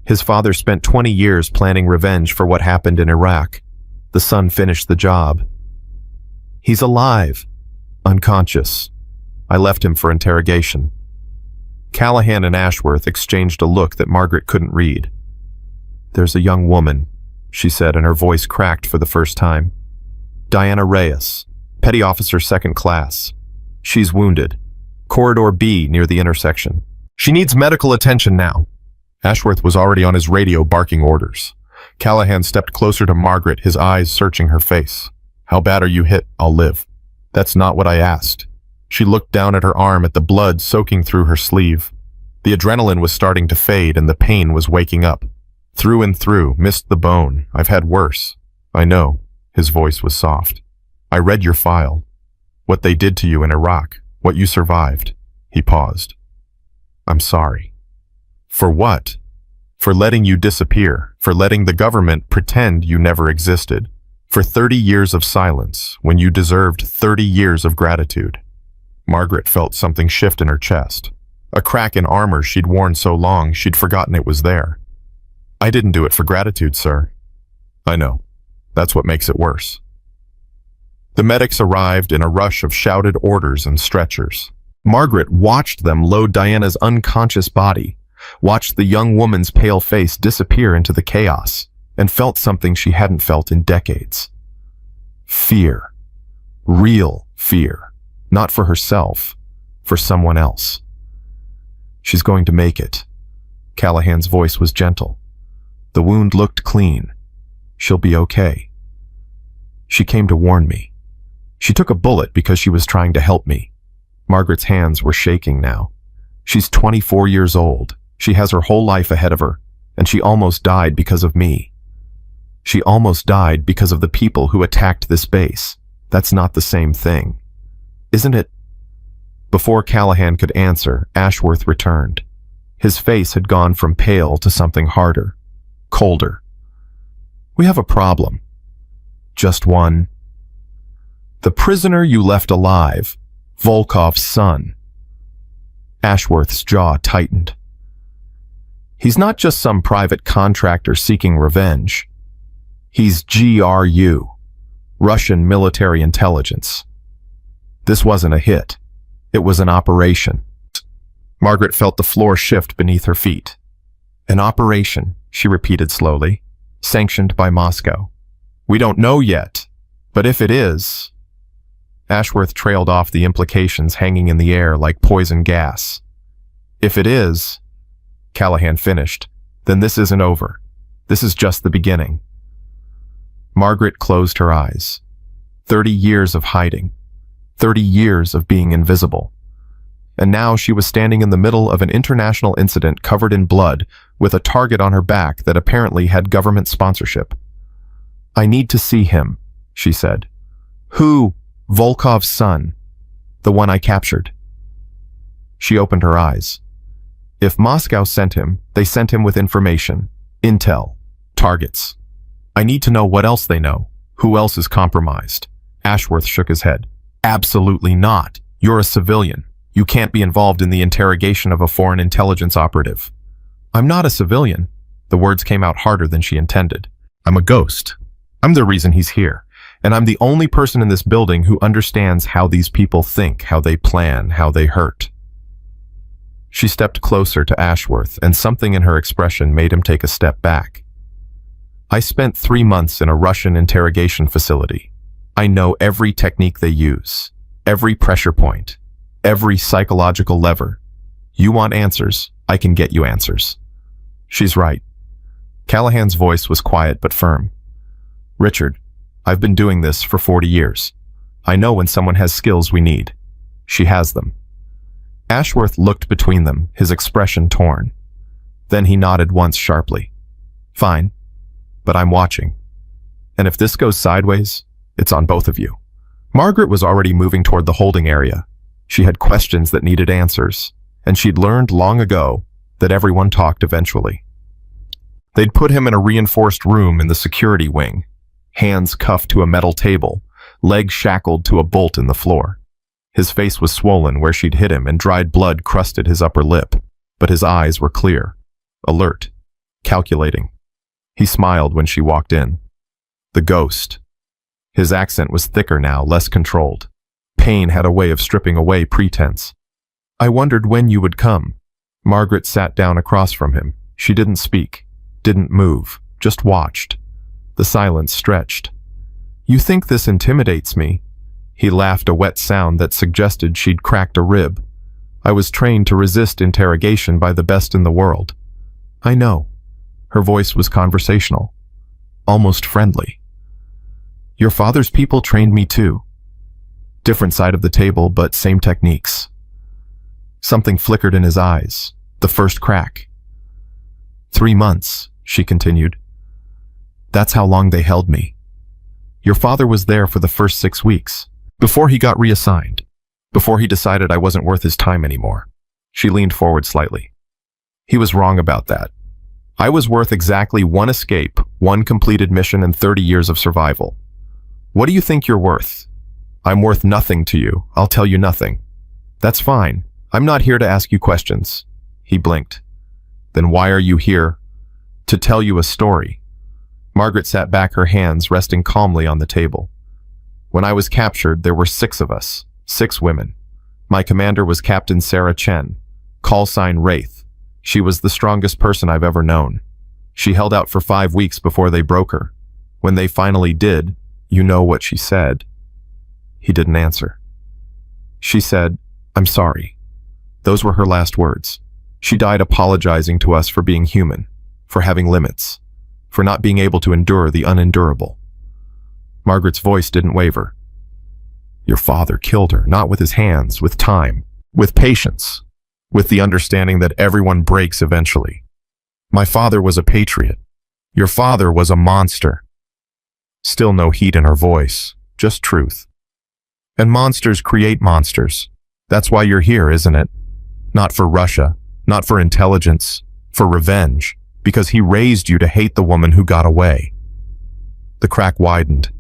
His father spent 20 years planning revenge for what happened in Iraq. The son finished the job. He's alive, unconscious. I left him for interrogation." Callahan and Ashworth exchanged a look that Margaret couldn't read. "There's a young woman," she said, and her voice cracked for the first time. "Diana Reyes, Petty Officer 2nd Class. She's wounded. Corridor B near the intersection. She needs medical attention now." Ashworth was already on his radio barking orders. Callahan stepped closer to Margaret, his eyes searching her face. "How bad are you hit? I'll live." "That's not what I asked." She looked down at her arm, at the blood soaking through her sleeve. The adrenaline was starting to fade and the pain was waking up. "Through and through, missed the bone. I've had worse." "I know." His voice was soft. "I read your file. What they did to you in Iraq, what you survived." He paused. "I'm sorry." "For what?" "For letting you disappear, for letting the government pretend you never existed, for 30 years of silence when you deserved 30 years of gratitude." Margaret felt something shift in her chest. A crack in armor she'd worn so long she'd forgotten it was there. "I didn't do it for gratitude, sir." "I know. That's what makes it worse." The medics arrived in a rush of shouted orders and stretchers. Margaret watched them load Diana's unconscious body, watched the young woman's pale face disappear into the chaos, and felt something she hadn't felt in decades. Fear. Real fear. Not for herself, for someone else. "She's going to make it." Callahan's voice was gentle. "The wound looked clean. She'll be okay. She came to warn me. She took a bullet because she was trying to help me." Margaret's hands were shaking now. "She's 24 years old. She has her whole life ahead of her, and she almost died because of me. She almost died because of the people who attacked this base. That's not the same thing. Isn't it?" Before Callahan could answer, Ashworth returned. His face had gone from pale to something harder, colder. "We have a problem." "Just one." "The prisoner you left alive, Volkov's son." Ashworth's jaw tightened. "He's not just some private contractor seeking revenge. He's GRU, Russian military intelligence. This wasn't a hit. It was an operation." Margaret felt the floor shift beneath her feet. "An operation," she repeated slowly, "sanctioned by Moscow. We don't know yet, but if it is..." Ashworth trailed off, the implications hanging in the air like poison gas. "If it is," Callahan finished, "then this isn't over. This is just the beginning." Margaret closed her eyes. 30 years of hiding. 30 years of being invisible. And now she was standing in the middle of an international incident covered in blood, with a target on her back that apparently had government sponsorship. "I need to see him," she said. "Who?" "Volkov's son. The one I captured." She opened her eyes. "If Moscow sent him, they sent him with information, intel, targets. I need to know what else they know, who else is compromised." Ashworth shook his head. "Absolutely not. You're a civilian. You can't be involved in the interrogation of a foreign intelligence operative. I'm not a civilian. The words came out harder than she intended. I'm a ghost. I'm the reason he's here. And I'm the only person in this building who understands how these people think, how they plan, how they hurt. She stepped closer to Ashworth, and something in her expression made him take a step back. I spent 3 months in a Russian interrogation facility. I know every technique they use, every pressure point, every psychological lever. You want answers, I can get you answers. She's right. Callahan's voice was quiet but firm. Richard, I've been doing this for 40 years. I know when someone has skills we need. She has them. Ashworth looked between them, his expression torn. Then he nodded once sharply. Fine, but I'm watching. And if this goes sideways, it's on both of you. Margaret was already moving toward the holding area. She had questions that needed answers, and she'd learned long ago that everyone talked eventually. They'd put him in a reinforced room in the security wing, hands cuffed to a metal table, legs shackled to a bolt in the floor. His face was swollen where she'd hit him, and dried blood crusted his upper lip, but his eyes were clear, alert, calculating. He smiled when she walked in. The ghost. His accent was thicker now, less controlled. Pain had a way of stripping away pretense. I wondered when you would come. Margaret sat down across from him. She didn't speak, didn't move, just watched. The silence stretched. You think this intimidates me? He laughed, a wet sound that suggested she'd cracked a rib. I was trained to resist interrogation by the best in the world. I know. Her voice was conversational, almost friendly. Your father's people trained me too. Different side of the table, but same techniques. Something flickered in his eyes, the first crack. 3 months, she continued. That's how long they held me. Your father was there for the first 6 weeks, before he got reassigned, before he decided I wasn't worth his time anymore. She leaned forward slightly. He was wrong about that. I was worth exactly 1 escape, 1 completed mission, and 30 years of survival. What do you think you're worth? I'm worth nothing to you. I'll tell you nothing. That's fine. I'm not here to ask you questions. He blinked. Then why are you here? To tell you a story. Margaret sat back, her hands resting calmly on the table. When I was captured, there were 6 of us, 6 women. My commander was Captain Sarah Chen, call sign Wraith. She was the strongest person I've ever known. She held out for 5 weeks before they broke her. When they finally did, you know what she said. He didn't answer. She said, I'm sorry. Those were her last words. She died apologizing to us for being human, for having limits, for not being able to endure the unendurable. Margaret's voice didn't waver. Your father killed her, not with his hands, with time, with patience, with the understanding that everyone breaks eventually. My father was a patriot. Your father was a monster. Still no heat in her voice, just truth. And monsters create monsters. That's why you're here, isn't it? Not for Russia, not for intelligence, for revenge, because he raised you to hate the woman who got away. The crack widened.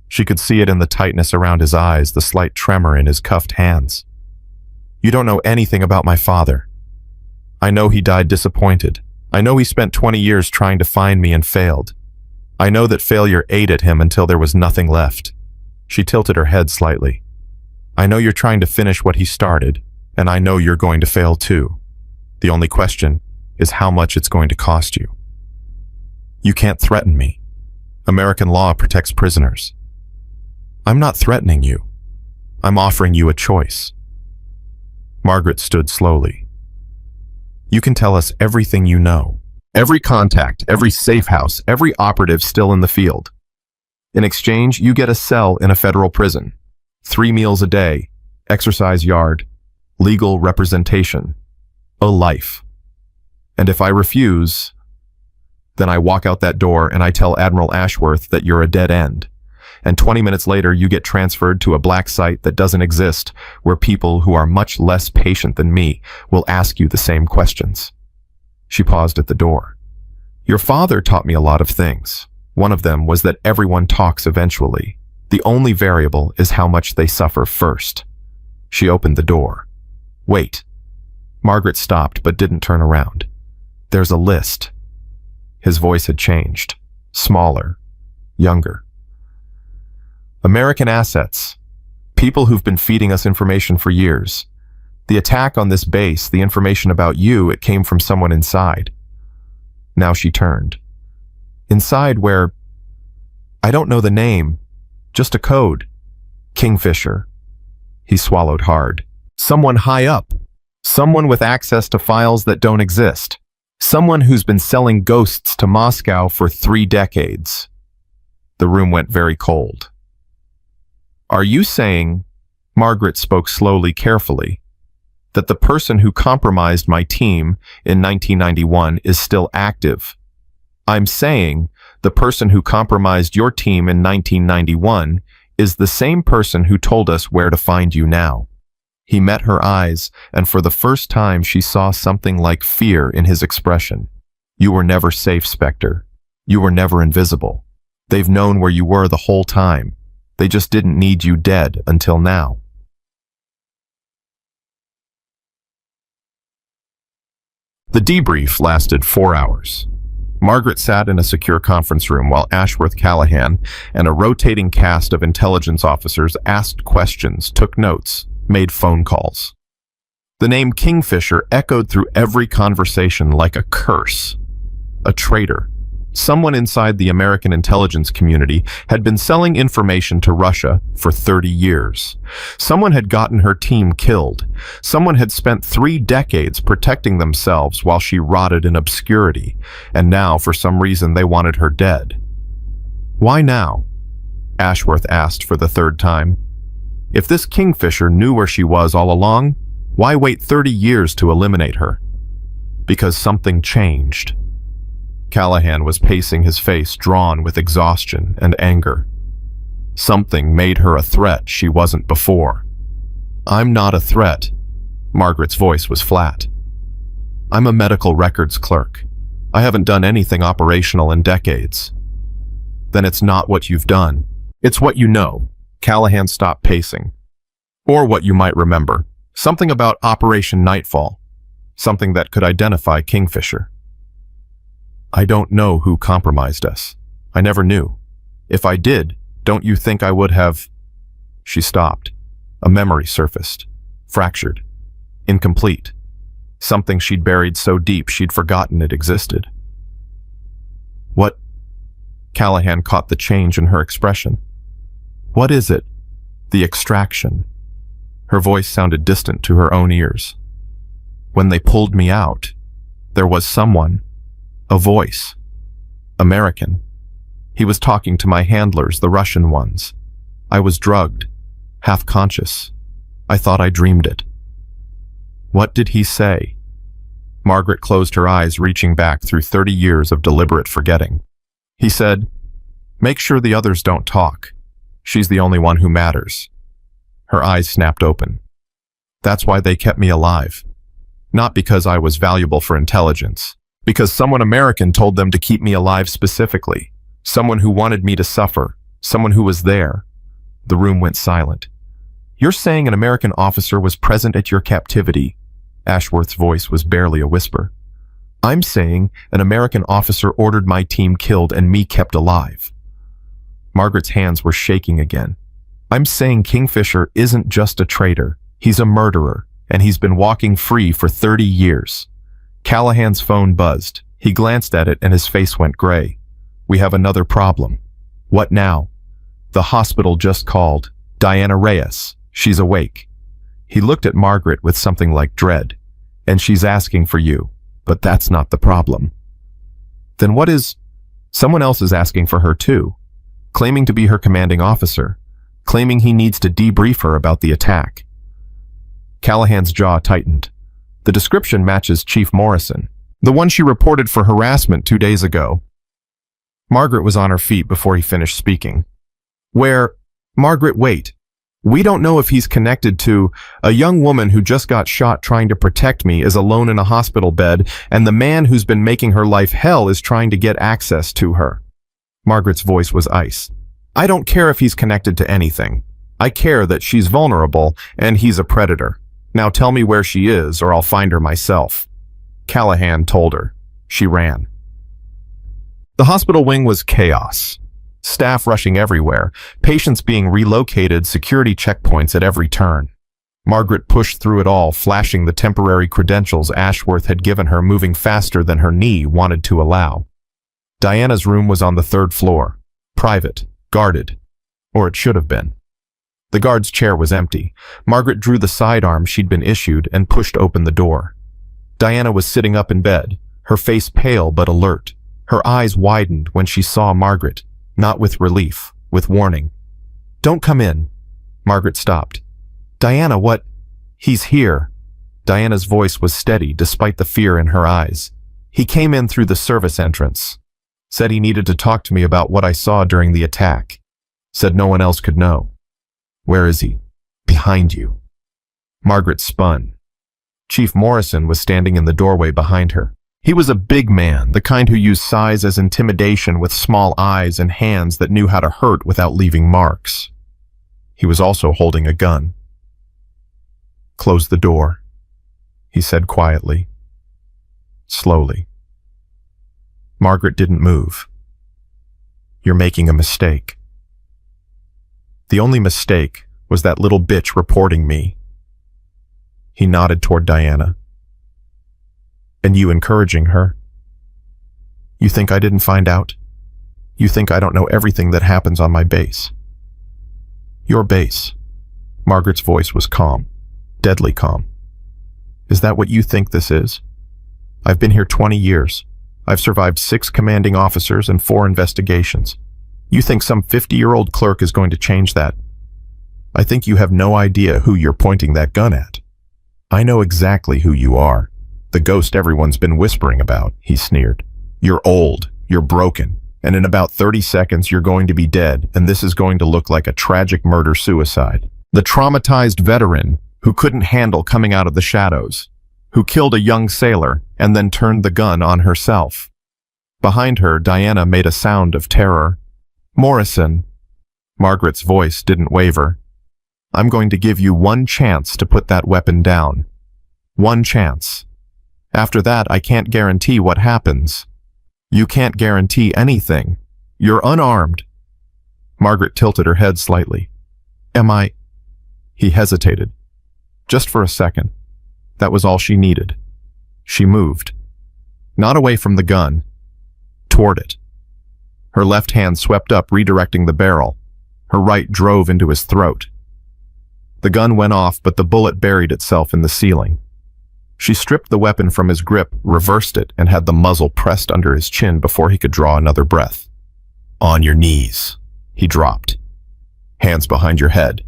She could see it in the tightness around his eyes, the slight tremor in his cuffed hands. You don't know anything about my father. I know he died disappointed. I know he spent 20 years trying to find me and failed. I know that failure ate at him until there was nothing left. She tilted her head slightly. I know you're trying to finish what he started, and I know you're going to fail too. The only question is how much it's going to cost you. You can't threaten me. American law protects prisoners. I'm not threatening you. I'm offering you a choice. Margaret stood slowly. You can tell us everything you know. Every contact, every safe house, every operative still in the field. In exchange, you get a cell in a federal prison. 3 meals a day, exercise yard, legal representation, a life. And if I refuse, then I walk out that door and I tell Admiral Ashworth that you're a dead end. And 20 minutes later, you get transferred to a black site that doesn't exist, where people who are much less patient than me will ask you the same questions. She paused at the door. Your father taught me a lot of things. One of them was that everyone talks eventually. The only variable is how much they suffer first. She opened the door. Wait. Margaret stopped but didn't turn around. There's a list. His voice had changed. Smaller. Younger. American assets. People who've been feeding us information for years. The attack on this base, the information about you, it came from someone inside. Now she turned. Inside where... I don't know the name. Just a code. Kingfisher. He swallowed hard. Someone high up. Someone with access to files that don't exist. Someone who's been selling ghosts to Moscow for 3 decades. The room went very cold. Are you saying, Margaret spoke slowly, carefully, that the person who compromised my team in 1991 is still active? I'm saying the person who compromised your team in 1991 is the same person who told us where to find you now. He met her eyes, and for the first time she saw something like fear in his expression. You were never safe, Spectre. You were never invisible. They've known where you were the whole time. They just didn't need you dead until now. The debrief lasted 4 hours. Margaret sat in a secure conference room while Ashworth Callahan and a rotating cast of intelligence officers asked questions, took notes, made phone calls. The name Kingfisher echoed through every conversation like a curse. A traitor. Someone inside the American intelligence community had been selling information to Russia for 30 years. Someone had gotten her team killed. Someone had spent 3 decades protecting themselves while she rotted in obscurity, and now, for some reason, they wanted her dead. Why now? Ashworth asked for the 3rd time. If this Kingfisher knew where she was all along, why wait 30 years to eliminate her? Because something changed. Callahan was pacing, his face drawn with exhaustion and anger. Something made her a threat she wasn't before. I'm not a threat. Margaret's voice was flat. I'm a medical records clerk. I haven't done anything operational in decades. Then it's not what you've done. It's what you know. Callahan stopped pacing. Or what you might remember. Something about Operation Nightfall. Something that could identify Kingfisher. I don't know who compromised us. I never knew. If I did, don't you think I would have... She stopped. A memory surfaced. Fractured. Incomplete. Something she'd buried so deep she'd forgotten it existed. What? Callahan caught the change in her expression. What is it? The extraction. Her voice sounded distant to her own ears. When they pulled me out, there was someone... A voice. American. He was talking to my handlers, the Russian ones. I was drugged, half conscious. I thought I dreamed it. What did he say? Margaret closed her eyes, reaching back through 30 years of deliberate forgetting. He said, "Make sure the others don't talk. She's the only one who matters." Her eyes snapped open. That's why they kept me alive. Not because I was valuable for intelligence. Because someone American told them to keep me alive specifically. Someone who wanted me to suffer. Someone who was there. The room went silent. You're saying an American officer was present at your captivity? Ashworth's voice was barely a whisper. I'm saying an American officer ordered my team killed and me kept alive. Margaret's hands were shaking again. I'm saying Kingfisher isn't just a traitor. He's a murderer, and he's been walking free for 30 years. Callahan's phone buzzed. He glanced at it and his face went gray. We have another problem. What now? The hospital just called. Diana Reyes. She's awake. He looked at Margaret with something like dread. And she's asking for you. But that's not the problem. Then what is... Someone else is asking for her too. Claiming to be her commanding officer. Claiming he needs to debrief her about the attack. Callahan's jaw tightened. The description matches Chief Morrison, the one she reported for harassment 2 days ago. Margaret was on her feet before he finished speaking. Margaret, wait. We don't know if he's connected to... A young woman who just got shot trying to protect me is alone in a hospital bed, and the man who's been making her life hell is trying to get access to her. Margaret's voice was ice. I don't care if he's connected to anything. I care that she's vulnerable, and he's a predator. Now tell me where she is, or I'll find her myself. Callahan told her. She ran. The hospital wing was chaos. Staff rushing everywhere, patients being relocated, security checkpoints at every turn. Margaret pushed through it all, flashing the temporary credentials Ashworth had given her, moving faster than her knee wanted to allow. Diana's room was on the 3rd floor, private, guarded, or it should have been. The guard's chair was empty. Margaret drew the sidearm she'd been issued and pushed open the door. Diana was sitting up in bed, her face pale but alert. Her eyes widened when she saw Margaret, not with relief, with warning. "Don't come in." Margaret stopped. "Diana, what?" "He's here." Diana's voice was steady despite the fear in her eyes. "He came in through the service entrance. Said he needed to talk to me about what I saw during the attack. Said no one else could know." "Where is he?" "Behind you." Margaret spun. Chief Morrison was standing in the doorway behind her. He was a big man, the kind who used size as intimidation, with small eyes and hands that knew how to hurt without leaving marks. He was also holding a gun. "Close the door," he said quietly, slowly. Margaret didn't move. "You're making a mistake." The only mistake was that little bitch reporting me. He nodded toward Diana. "And you encouraging her? You think I didn't find out? You think I don't know everything that happens on my base?" "Your base." Margaret's voice was calm, deadly calm. "Is that what you think this is? I've been here 20 years. I've survived 6 commanding officers and 4 investigations. You think some 50-year-old clerk is going to change that? I think you have no idea who you're pointing that gun at. I know exactly who you are. The ghost everyone's been whispering about," he sneered. "You're old, you're broken, and in about 30 seconds you're going to be dead, and this is going to look like a tragic murder-suicide. The traumatized veteran who couldn't handle coming out of the shadows, who killed a young sailor and then turned the gun on herself." Behind her, Diana made a sound of terror. "Morrison." Margaret's voice didn't waver. "I'm going to give you one chance to put that weapon down. One chance. After that, I can't guarantee what happens. You can't guarantee anything. You're unarmed." Margaret tilted her head slightly. "Am I?" He hesitated. Just for a second. That was all she needed. She moved. Not away from the gun. Toward it. Her left hand swept up, redirecting the barrel. Her right drove into his throat. The gun went off, but the bullet buried itself in the ceiling. She stripped the weapon from his grip, reversed it, and had the muzzle pressed under his chin before he could draw another breath. "On your knees," he dropped. "Hands behind your head."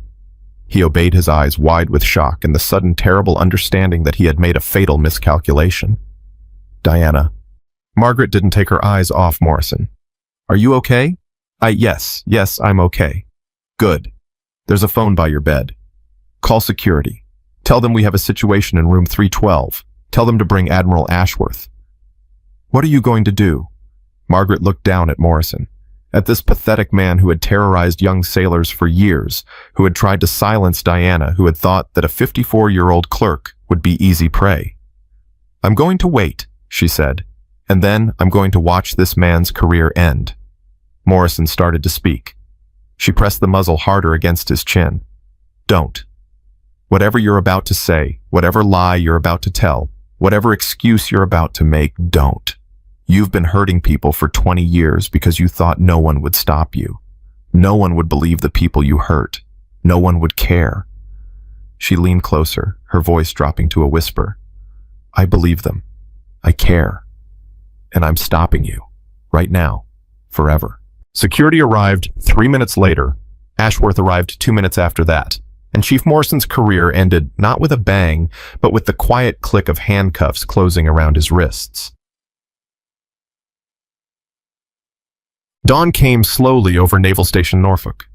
He obeyed, his eyes wide with shock and the sudden terrible understanding that he had made a fatal miscalculation. "Diana." Margaret didn't take her eyes off Morrison. "Are you okay?" Yes, I'm okay." "Good. There's a phone by your bed. Call security. Tell them we have a situation in room 312. Tell them to bring Admiral Ashworth." "What are you going to do?" Margaret looked down at Morrison, at this pathetic man who had terrorized young sailors for years, who had tried to silence Diana, who had thought that a 54-year-old clerk would be easy prey. "I'm going to wait," she said, "and then I'm going to watch this man's career end." Morrison started to speak. She pressed the muzzle harder against his chin. "Don't. Whatever you're about to say, whatever lie you're about to tell, whatever excuse you're about to make, don't. You've been hurting people for 20 years because you thought no one would stop you. No one would believe the people you hurt. No one would care." She leaned closer, her voice dropping to a whisper. "I believe them. I care. And I'm stopping you. Right now. Forever." Security arrived 3 minutes later. Ashworth arrived 2 minutes after that. And Chief Morrison's career ended not with a bang, but with the quiet click of handcuffs closing around his wrists. Dawn came slowly over Naval Station Norfolk.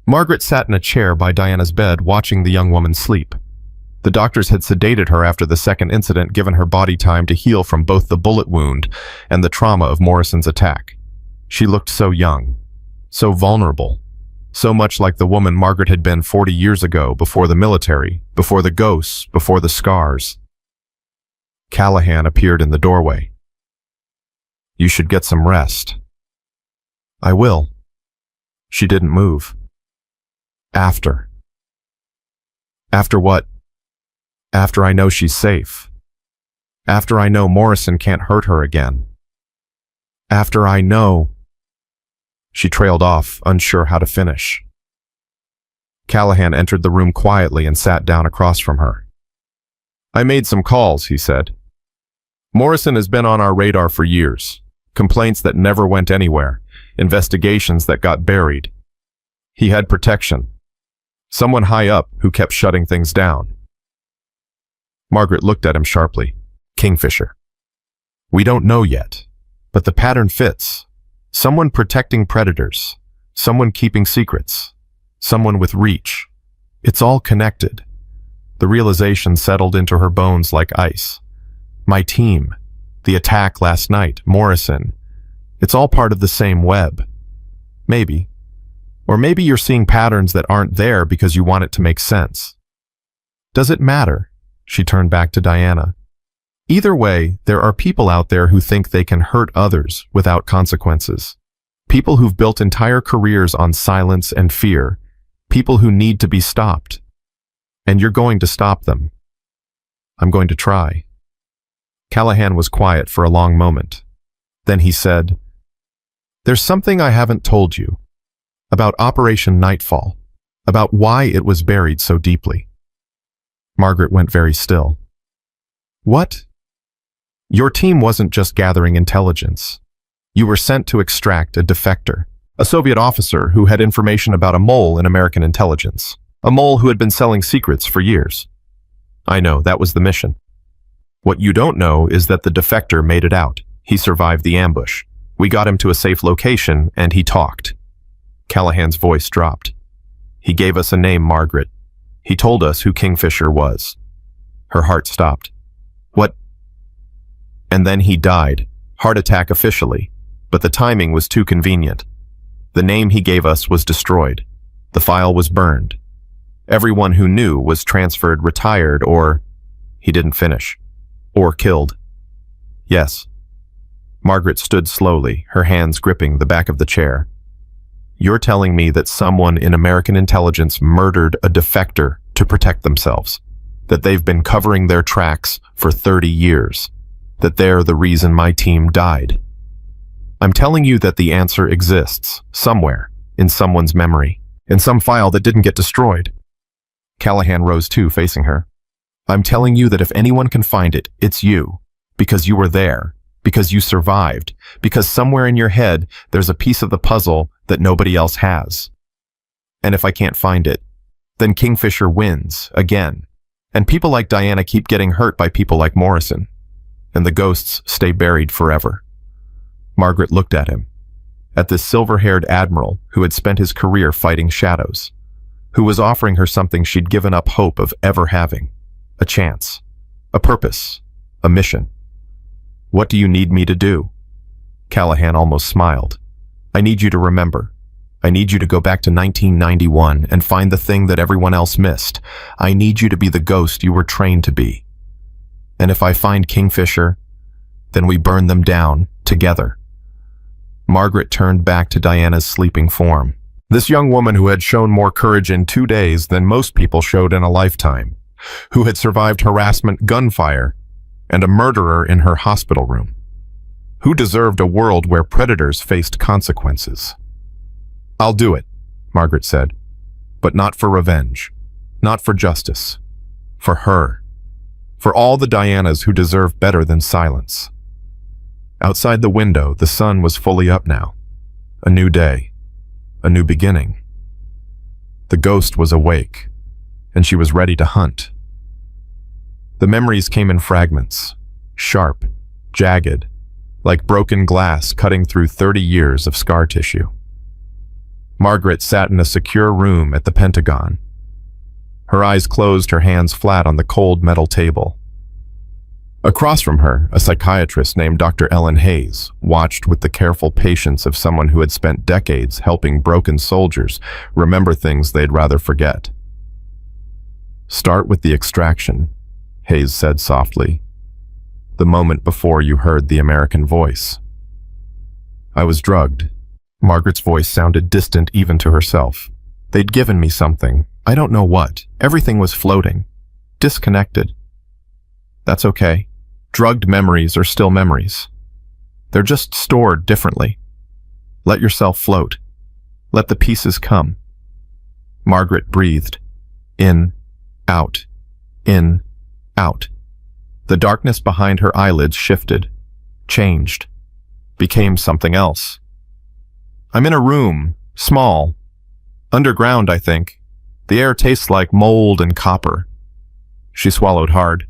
Margaret sat in a chair by Diana's bed, watching the young woman sleep. The doctors had sedated her after the second incident, given her body time to heal from both the bullet wound and the trauma of Morrison's attack. She looked so young, so vulnerable, so much like the woman Margaret had been 40 years ago, before the military, before the ghosts, before the scars. Callahan appeared in the doorway. "You should get some rest." "I will." She didn't move. After. After what? After I know she's safe. After I know Morrison can't hurt her again. After I know. She trailed off, unsure how to finish. Callahan entered the room quietly and sat down across from her. "I made some calls," he said. "Morrison has been on our radar for years. Complaints that never went anywhere. Investigations that got buried. He had protection. Someone high up who kept shutting things down." Margaret looked at him sharply. "Kingfisher. We don't know yet, but the pattern fits. Someone protecting predators. Someone keeping secrets. Someone with reach. It's all connected." The realization settled into her bones like ice. My team. The attack last night. Morrison. It's all part of the same web. Maybe. Or maybe you're seeing patterns that aren't there because you want it to make sense. Does it matter? She turned back to Diana. Either way, there are people out there who think they can hurt others without consequences. People who've built entire careers on silence and fear. People who need to be stopped. And you're going to stop them. I'm going to try. Callahan was quiet for a long moment. Then he said, "There's something I haven't told you. About Operation Nightfall. About why it was buried so deeply." Margaret went very still. "What?" "Your team wasn't just gathering intelligence. You were sent to extract a defector, a Soviet officer who had information about a mole in American intelligence, a mole who had been selling secrets for years. I know, that was the mission. What you don't know is that the defector made it out. He survived the ambush. We got him to a safe location, and he talked." Callahan's voice dropped. "He gave us a name, Margaret. He told us who Kingfisher was." Her heart stopped. "What?" "And then he died. Heart attack officially. But the timing was too convenient. The name he gave us was destroyed. The file was burned. Everyone who knew was transferred, retired, or..." He didn't finish. "Or killed." "Yes." Margaret stood slowly, her hands gripping the back of the chair. "You're telling me that someone in American intelligence murdered a defector to protect themselves? That they've been covering their tracks for 30 years? That they're the reason my team died? I'm telling you that the answer exists, somewhere, in someone's memory, in some file that didn't get destroyed." Callahan rose too, facing her. "I'm telling you that if anyone can find it, it's you. Because you were there. Because you survived. Because somewhere in your head, there's a piece of the puzzle that nobody else has. And if I can't find it, then Kingfisher wins, again. And people like Diana keep getting hurt by people like Morrison. And the ghosts stay buried forever." Margaret looked at him. At this silver-haired admiral who had spent his career fighting shadows. Who was offering her something she'd given up hope of ever having. A chance. A purpose. A mission. "What do you need me to do?" Callahan almost smiled. "I need you to remember. I need you to go back to 1991 and find the thing that everyone else missed. I need you to be the ghost you were trained to be. And if I find Kingfisher, then we burn them down, together." Margaret turned back to Diana's sleeping form. This young woman who had shown more courage in 2 days than most people showed in a lifetime. Who had survived harassment, gunfire, and a murderer in her hospital room. Who deserved a world where predators faced consequences. "I'll do it," Margaret said. "But not for revenge. Not for justice. For her. For all the Dianas who deserve better than silence." Outside the window, the sun was fully up now. A new day. A new beginning. The ghost was awake, and she was ready to hunt. The memories came in fragments, sharp, jagged, like broken glass cutting through 30 years of scar tissue. Margaret sat in a secure room at the Pentagon. Her eyes closed, her hands flat on the cold metal table. Across from her, a psychiatrist named Dr. Ellen Hayes watched with the careful patience of someone who had spent decades helping broken soldiers remember things they'd rather forget. "Start with the extraction," Hayes said softly, "the moment before you heard the American voice." "I was drugged." Margaret's voice sounded distant even to herself. "They'd given me something. I don't know what. Everything was floating. Disconnected. That's okay. Drugged memories are still memories. They're just stored differently. Let yourself float. Let the pieces come." Margaret breathed. In, out, in, out. The darkness behind her eyelids shifted, changed, became something else. "I'm in a room, small. Underground, I think. The air tastes like mold and copper." She swallowed hard.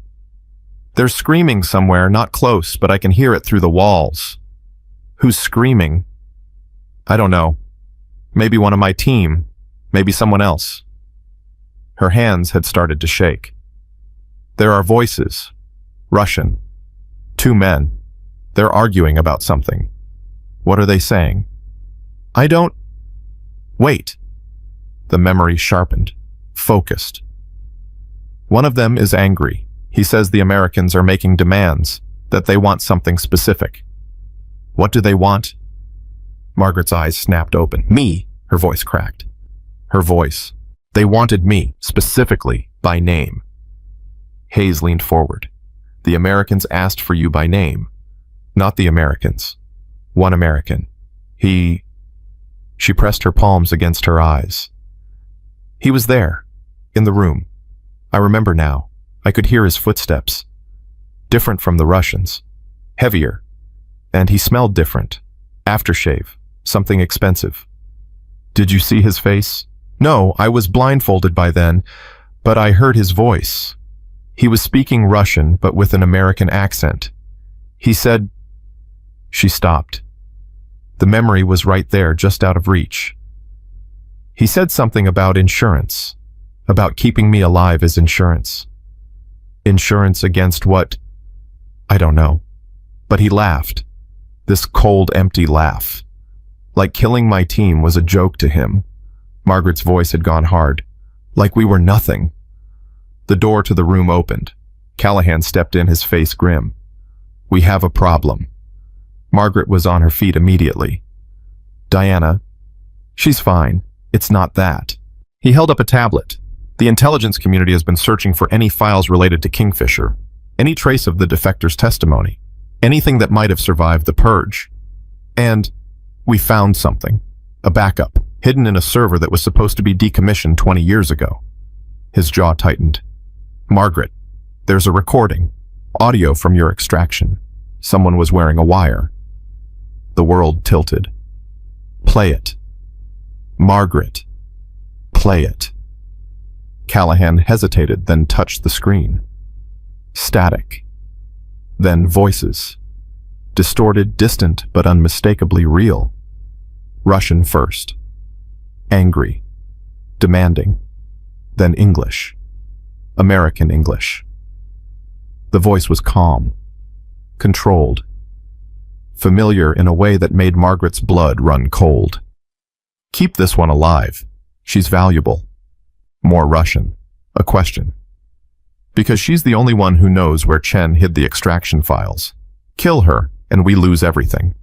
"There's screaming somewhere, not close, but I can hear it through the walls." "Who's screaming?" "I don't know. Maybe one of my team. Maybe someone else." Her hands had started to shake. "There are voices. Russian. 2 men. They're arguing about something. What are they saying?" "I don't..." "Wait." The memory sharpened, focused. "One of them is angry. He says the Americans are making demands, that they want something specific." "What do they want?" Margaret's eyes snapped open. "Me," her voice cracked. Her voice. "They wanted me, specifically, by name." Hayes leaned forward. "The Americans asked for you by name." "Not the Americans. One American. He..." She pressed her palms against her eyes. "He was there, in the room. I remember now. I could hear his footsteps. Different from the Russians. Heavier. And he smelled different. Aftershave. Something expensive." "Did you see his face?" "No, I was blindfolded by then, but I heard his voice. He was speaking Russian, but with an American accent. He said..." She stopped. The memory was right there, just out of reach. "He said something about insurance, about keeping me alive as insurance." "Insurance against what?" "I don't know." But he laughed. This cold, empty laugh. Like killing my team was a joke to him. Margaret's voice had gone hard. Like we were nothing. The door to the room opened. Callahan stepped in, his face grim. "We have a problem." Margaret was on her feet immediately. "Diana." "She's fine. It's not that." He held up a tablet. "The intelligence community has been searching for any files related to Kingfisher, any trace of the defector's testimony, anything that might have survived the purge. And we found something, a backup, hidden in a server that was supposed to be decommissioned 20 years ago." His jaw tightened. "Margaret, there's a recording, audio from your extraction. Someone was wearing a wire." The world tilted. "Play it." "Margaret, play it." Callahan hesitated, then touched the screen. Static. Then voices. Distorted, distant, but unmistakably real. Russian first. Angry. Demanding. Then English. American English. The voice was calm. Controlled. Familiar in a way that made Margaret's blood run cold. "Keep this one alive. She's valuable." More Russian. A question. "Because she's the only one who knows where Chen hid the extraction files. Kill her, and we lose everything."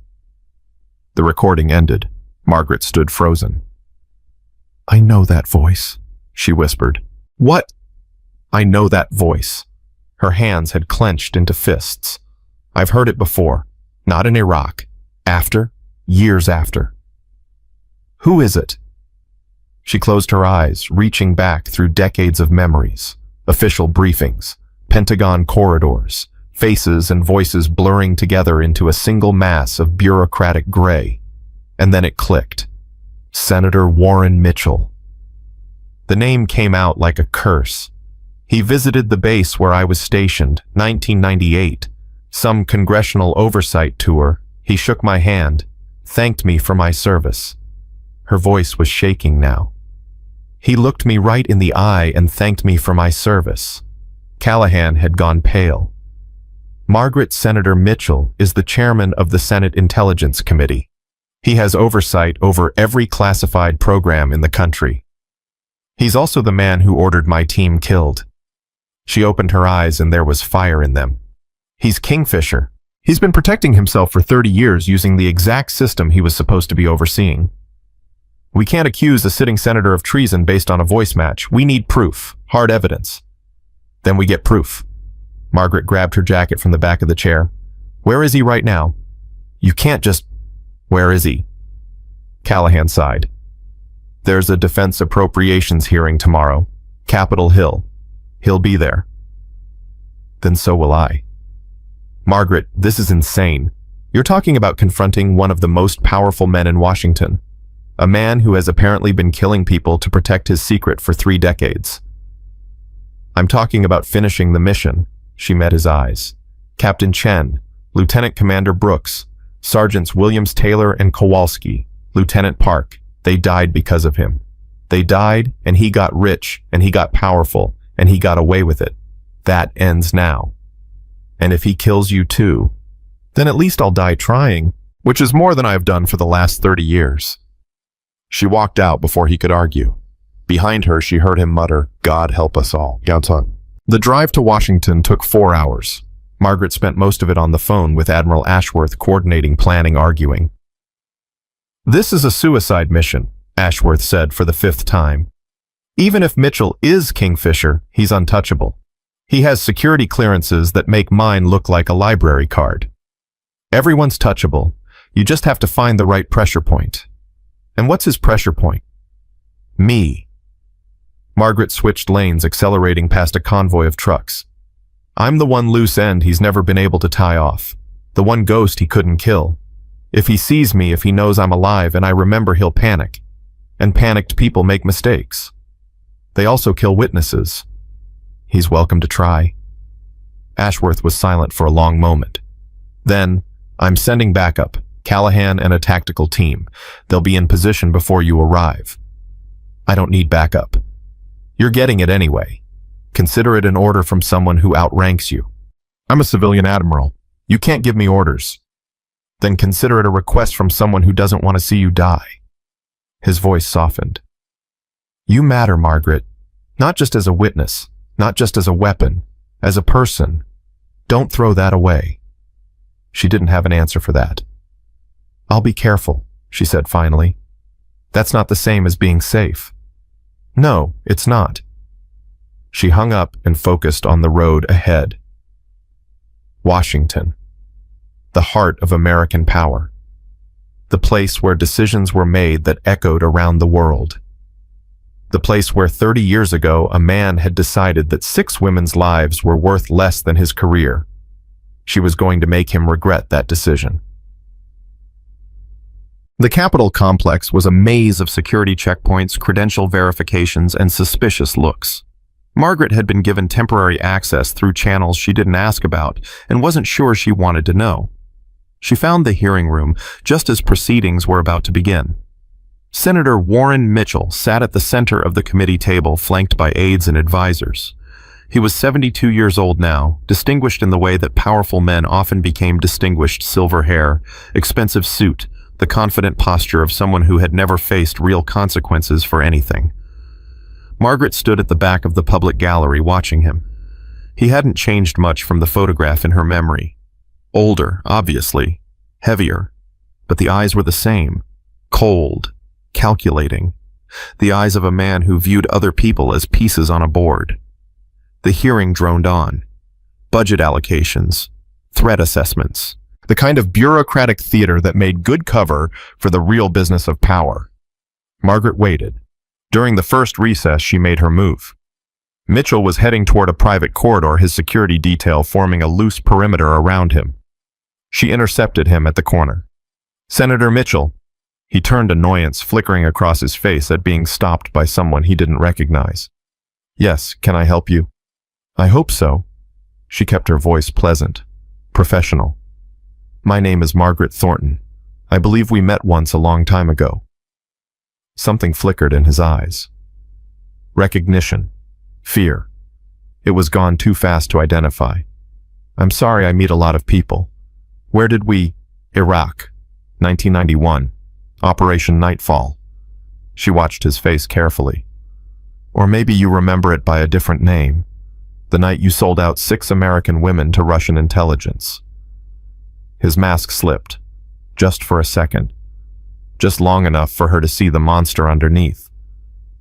The recording ended. Margaret stood frozen. "I know that voice," she whispered. "What?" "I know that voice." Her hands had clenched into fists. "I've heard it before. Not in Iraq. After. Years after." "Who is it?" She closed her eyes, reaching back through decades of memories, official briefings, Pentagon corridors, faces and voices blurring together into a single mass of bureaucratic gray. And then it clicked. Senator Warren Mitchell. The name came out like a curse. He visited the base where I was stationed, 1998, some congressional oversight tour. He shook my hand, thanked me for my service. Her voice was shaking now. He looked me right in the eye and thanked me for my service. Callahan had gone pale. Senator Mitchell is the chairman of the Senate Intelligence Committee. He has oversight over every classified program in the country. He's also the man who ordered my team killed. She opened her eyes and there was fire in them. He's Kingfisher. He's been protecting himself for 30 years using the exact system he was supposed to be overseeing. We can't accuse a sitting senator of treason based on a voice match. We need proof, hard evidence. Then we get proof. Margaret grabbed her jacket from the back of the chair. Where is he right now? You can't just... Where is he? Callahan sighed. There's a defense appropriations hearing tomorrow. Capitol Hill. He'll be there. Then so will I. Margaret, this is insane. You're talking about confronting one of the most powerful men in Washington. A man who has apparently been killing people to protect his secret for 3 decades. I'm talking about finishing the mission. She met his eyes. Captain Chen, Lieutenant Commander Brooks, Sergeants Williams Taylor and Kowalski, Lieutenant Park, they died because of him. They died, and he got rich, and he got powerful, and he got away with it. That ends now. And if he kills you too, then at least I'll die trying, which is more than I've done for the last 30 years. She walked out before he could argue. Behind her, she heard him mutter, God help us all. The drive to Washington took 4 hours. Margaret spent most of it on the phone with Admiral Ashworth coordinating, planning, arguing. This is a suicide mission, Ashworth said for the 5th time. Even if Mitchell is Kingfisher, he's untouchable. He has security clearances that make mine look like a library card. Everyone's touchable. You just have to find the right pressure point. And what's his pressure point? Me. Margaret switched lanes, accelerating past a convoy of trucks. I'm the one loose end he's never been able to tie off. The one ghost he couldn't kill. If he sees me, if he knows I'm alive and I remember, he'll panic. And panicked people make mistakes. They also kill witnesses. He's welcome to try. Ashworth was silent for a long moment. Then, I'm sending backup, Callahan and a tactical team. They'll be in position before you arrive. I don't need backup. You're getting it anyway. Consider it an order from someone who outranks you. I'm a civilian admiral. You can't give me orders. Then consider it a request from someone who doesn't want to see you die. His voice softened. You matter, Margaret. Not just as a witness, not just as a weapon, as a person. Don't throw that away. She didn't have an answer for that. I'll be careful, she said finally. That's not the same as being safe. No, it's not. She hung up and focused on the road ahead. Washington. The heart of American power. The place where decisions were made that echoed around the world. The place where 30 years ago a man had decided that 6 women's lives were worth less than his career. She was going to make him regret that decision. The Capitol complex was a maze of security checkpoints, credential verifications, and suspicious looks. Margaret had been given temporary access through channels she didn't ask about and wasn't sure she wanted to know. She found the hearing room just as proceedings were about to begin. Senator Warren Mitchell sat at the center of the committee table, flanked by aides and advisors. He was 72 years old now, distinguished in the way that powerful men often became distinguished: silver hair, expensive suit, the confident posture of someone who had never faced real consequences for anything. Margaret stood at the back of the public gallery watching him. He hadn't changed much from the photograph in her memory. Older, obviously, heavier, but the eyes were the same, cold, calculating, the eyes of a man who viewed other people as pieces on a board. The hearing droned on. Budget allocations, threat assessments, the kind of bureaucratic theater that made good cover for the real business of power. Margaret waited. During the first recess, she made her move. Mitchell was heading toward a private corridor, his security detail forming a loose perimeter around him. She intercepted him at the corner. Senator Mitchell. He turned, annoyance flickering across his face at being stopped by someone he didn't recognize. Yes, can I help you? I hope so. She kept her voice pleasant, professional. My name is Margaret Thornton. I believe we met once a long time ago. Something flickered in his eyes. Recognition. Fear. It was gone too fast to identify. I'm sorry I meet a lot of people. Where did we? Iraq, 1991. Operation Nightfall. She watched his face carefully. Or maybe you remember it by a different name. The night you sold out 6 American women to Russian intelligence. His mask slipped, just for a second. Just long enough for her to see the monster underneath.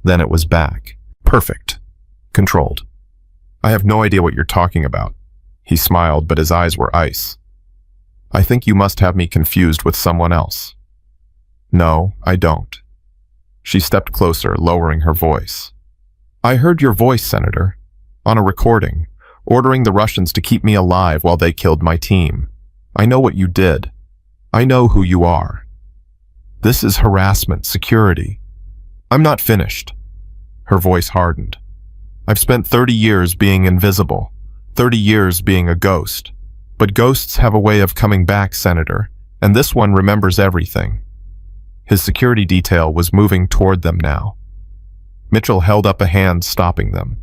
Then it was back. Perfect. Controlled. I have no idea what you're talking about. He smiled, but his eyes were ice. I think you must have me confused with someone else. No, I don't. She stepped closer, lowering her voice. I heard your voice, Senator, on a recording, ordering the Russians to keep me alive while they killed my team. I know what you did. I know who you are. This is harassment, security. I'm not finished. Her voice hardened. I've spent 30 years being invisible, 30 years being a ghost. But ghosts have a way of coming back, Senator, and this one remembers everything. His security detail was moving toward them now. Mitchell held up a hand, stopping them.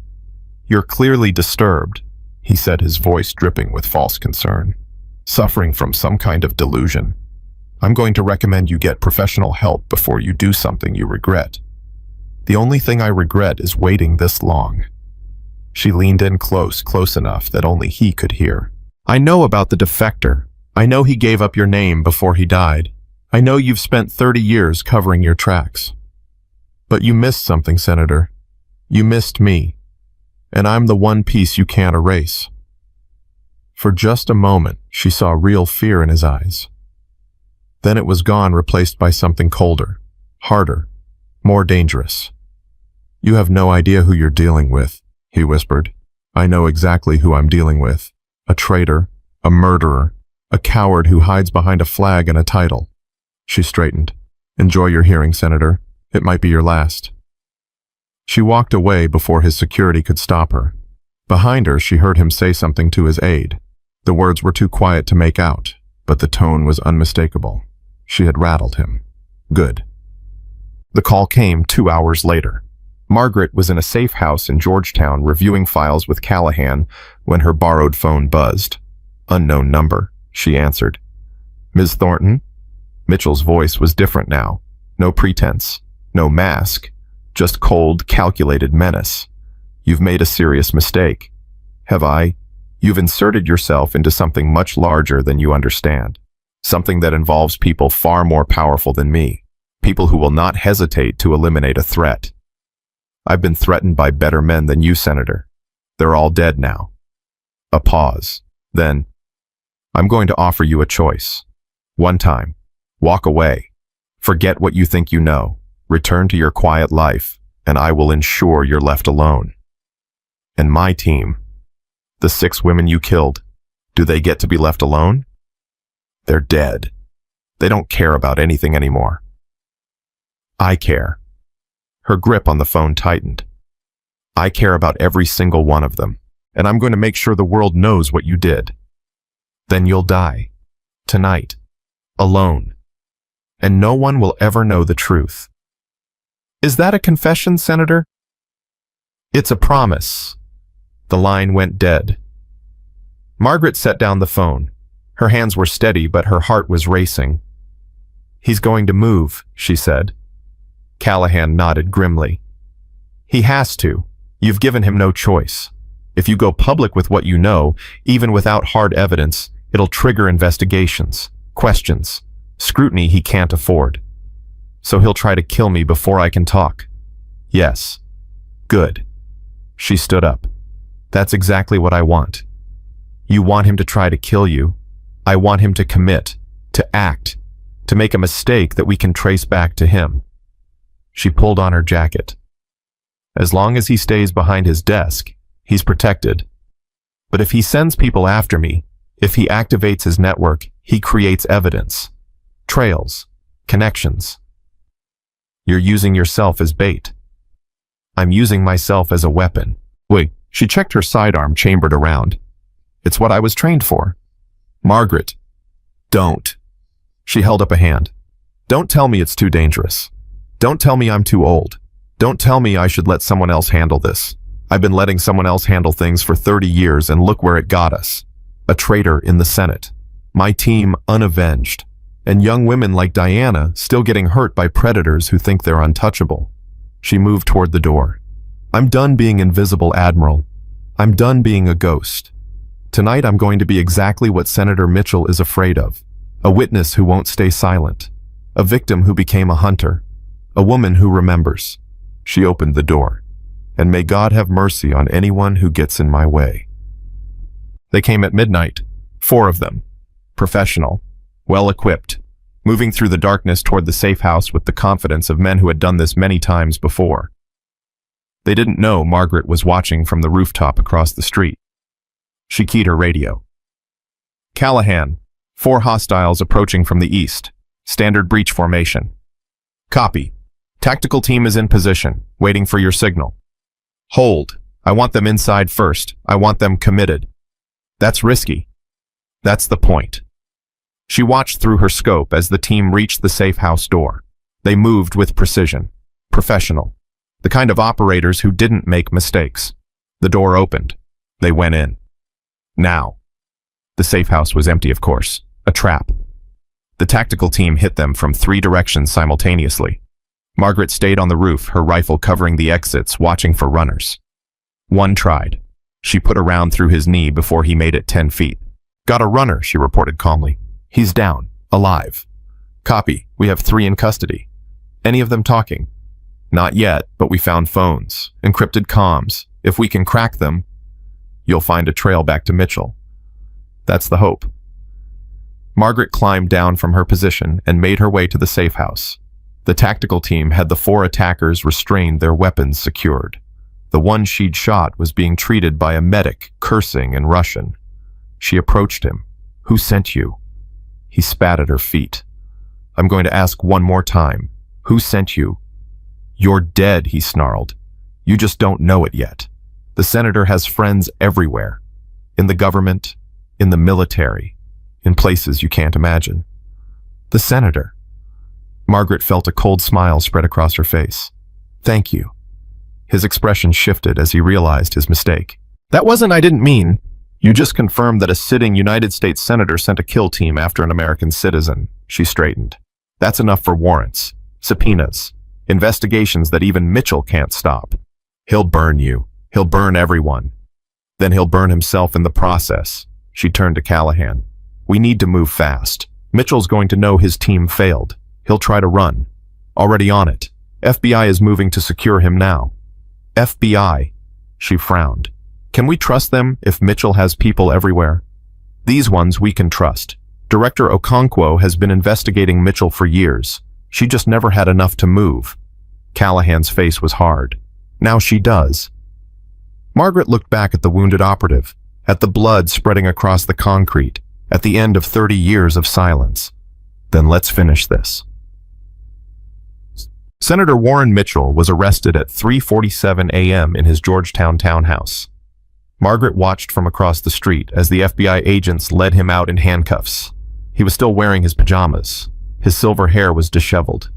You're clearly disturbed, he said, his voice dripping with false concern. Suffering from some kind of delusion. I'm going to recommend you get professional help before you do something you regret. The only thing I regret is waiting this long. She leaned in close enough that only he could hear. I know about the defector. I know he gave up your name before he died. I know you've spent 30 years covering your tracks. But you missed something, Senator. You missed me. And I'm the one piece you can't erase. For just a moment, she saw real fear in his eyes. Then it was gone, replaced by something colder, harder, more dangerous. You have no idea who you're dealing with, he whispered. I know exactly who I'm dealing with. A traitor, a murderer, a coward who hides behind a flag and a title. She straightened. Enjoy your hearing, Senator. It might be your last. She walked away before his security could stop her. Behind her, she heard him say something to his aide. The words were too quiet to make out, but the tone was unmistakable. She had rattled him. Good. The call came 2 hours later. Margaret was in a safe house in Georgetown reviewing files with Callahan when her borrowed phone buzzed. Unknown number, she answered. Ms. Thornton? Mitchell's voice was different now. No pretense, no mask, just cold, calculated menace. You've made a serious mistake. Have I? You've inserted yourself into something much larger than you understand. Something that involves people far more powerful than me. People who will not hesitate to eliminate a threat. I've been threatened by better men than you, Senator. They're all dead now. A pause. Then, I'm going to offer you a choice. One time. Walk away. Forget what you think you know. Return to your quiet life, and I will ensure you're left alone. And my team, the 6 women you killed, do they get to be left alone? They're dead. They don't care about anything anymore. I care. Her grip on the phone tightened. I care about every single one of them, and I'm going to make sure the world knows what you did. Then you'll die. Tonight. Alone. And no one will ever know the truth. Is that a confession, Senator? It's a promise. The line went dead. Margaret set down the phone. Her hands were steady, but her heart was racing. He's going to move, she said. Callahan nodded grimly. He has to. You've given him no choice. If you go public with what you know, even without hard evidence, it'll trigger investigations, questions, scrutiny he can't afford. So he'll try to kill me before I can talk. Yes. Good. She stood up. That's exactly what I want. You want him to try to kill you. I want him to commit, to act, to make a mistake that we can trace back to him. She pulled on her jacket. As long as he stays behind his desk, he's protected. But if he sends people after me, if he activates his network, he creates evidence, trails, connections. You're using yourself as bait. I'm using myself as a weapon. Wait, she checked her sidearm chambered around. It's what I was trained for. Margaret, don't. She held up a hand. Don't tell me it's too dangerous. Don't tell me I'm too old. Don't tell me I should let someone else handle this. I've been letting someone else handle things for 30 years and look where it got us. a traitor in the Senate, my team unavenged, and young women like Diana still getting hurt by predators who think they're untouchable. She moved toward the door. I'm done being invisible, Admiral. I'm done being a ghost. Tonight I'm going to be exactly what Senator Mitchell is afraid of. A witness who won't stay silent. A victim who became a hunter. A woman who remembers. She opened the door. And may God have mercy on anyone who gets in my way. They came at midnight, 4 of them. Professional, well-equipped, moving through the darkness toward the safe house with the confidence of men who had done this many times before. They didn't know Margaret was watching from the rooftop across the street. She keyed her radio. Callahan, 4 hostiles approaching from the east. Standard breach formation. Copy. Tactical team is in position, waiting for your signal. Hold. I want them inside first. I want them committed. That's risky. That's the point. She watched through her scope as the team reached the safe house door. They moved with precision. Professional. The kind of operators who didn't make mistakes. The door opened. They went in. Now. The safe house was empty, of course. A trap. The tactical team hit them from 3 directions simultaneously. Margaret stayed on the roof, her rifle covering the exits, watching for runners. One tried. She put a round through his knee before he made it 10 feet. Got a runner, she reported calmly. He's down, alive. Copy, we have 3 in custody. Any of them talking? Not yet, but we found phones, encrypted comms. If we can crack them, you'll find a trail back to Mitchell. That's the hope. Margaret climbed down from her position and made her way to the safe house. The tactical team had the 4 attackers restrained, their weapons secured. The one she'd shot was being treated by a medic, cursing in Russian. She approached him. Who sent you? He spat at her feet. I'm going to ask one more time. Who sent you? You're dead, he snarled. You just don't know it yet. The senator has friends everywhere. In the government, in the military, in places you can't imagine. The senator. Margaret felt a cold smile spread across her face. Thank you. His expression shifted as he realized his mistake. That wasn't I didn't mean. You just confirmed that a sitting United States senator sent a kill team after an American citizen. She straightened. That's enough for warrants, subpoenas, investigations that even Mitchell can't stop. He'll burn you. He'll burn everyone. Then he'll burn himself in the process. She turned to Callahan. We need to move fast. Mitchell's going to know his team failed. He'll try to run. Already on it. FBI is moving to secure him now. FBI? She frowned. Can we trust them if Mitchell has people everywhere? These ones we can trust. Director Okonkwo has been investigating Mitchell for years. She just never had enough to move. Callahan's face was hard. Now she does. Margaret looked back at the wounded operative, at the blood spreading across the concrete, at the end of 30 years of silence. Then let's finish this. Senator Warren Mitchell was arrested at 3:47 a.m. in his Georgetown townhouse. Margaret watched from across the street as the FBI agents led him out in handcuffs. He was still wearing his pajamas. His silver hair was disheveled.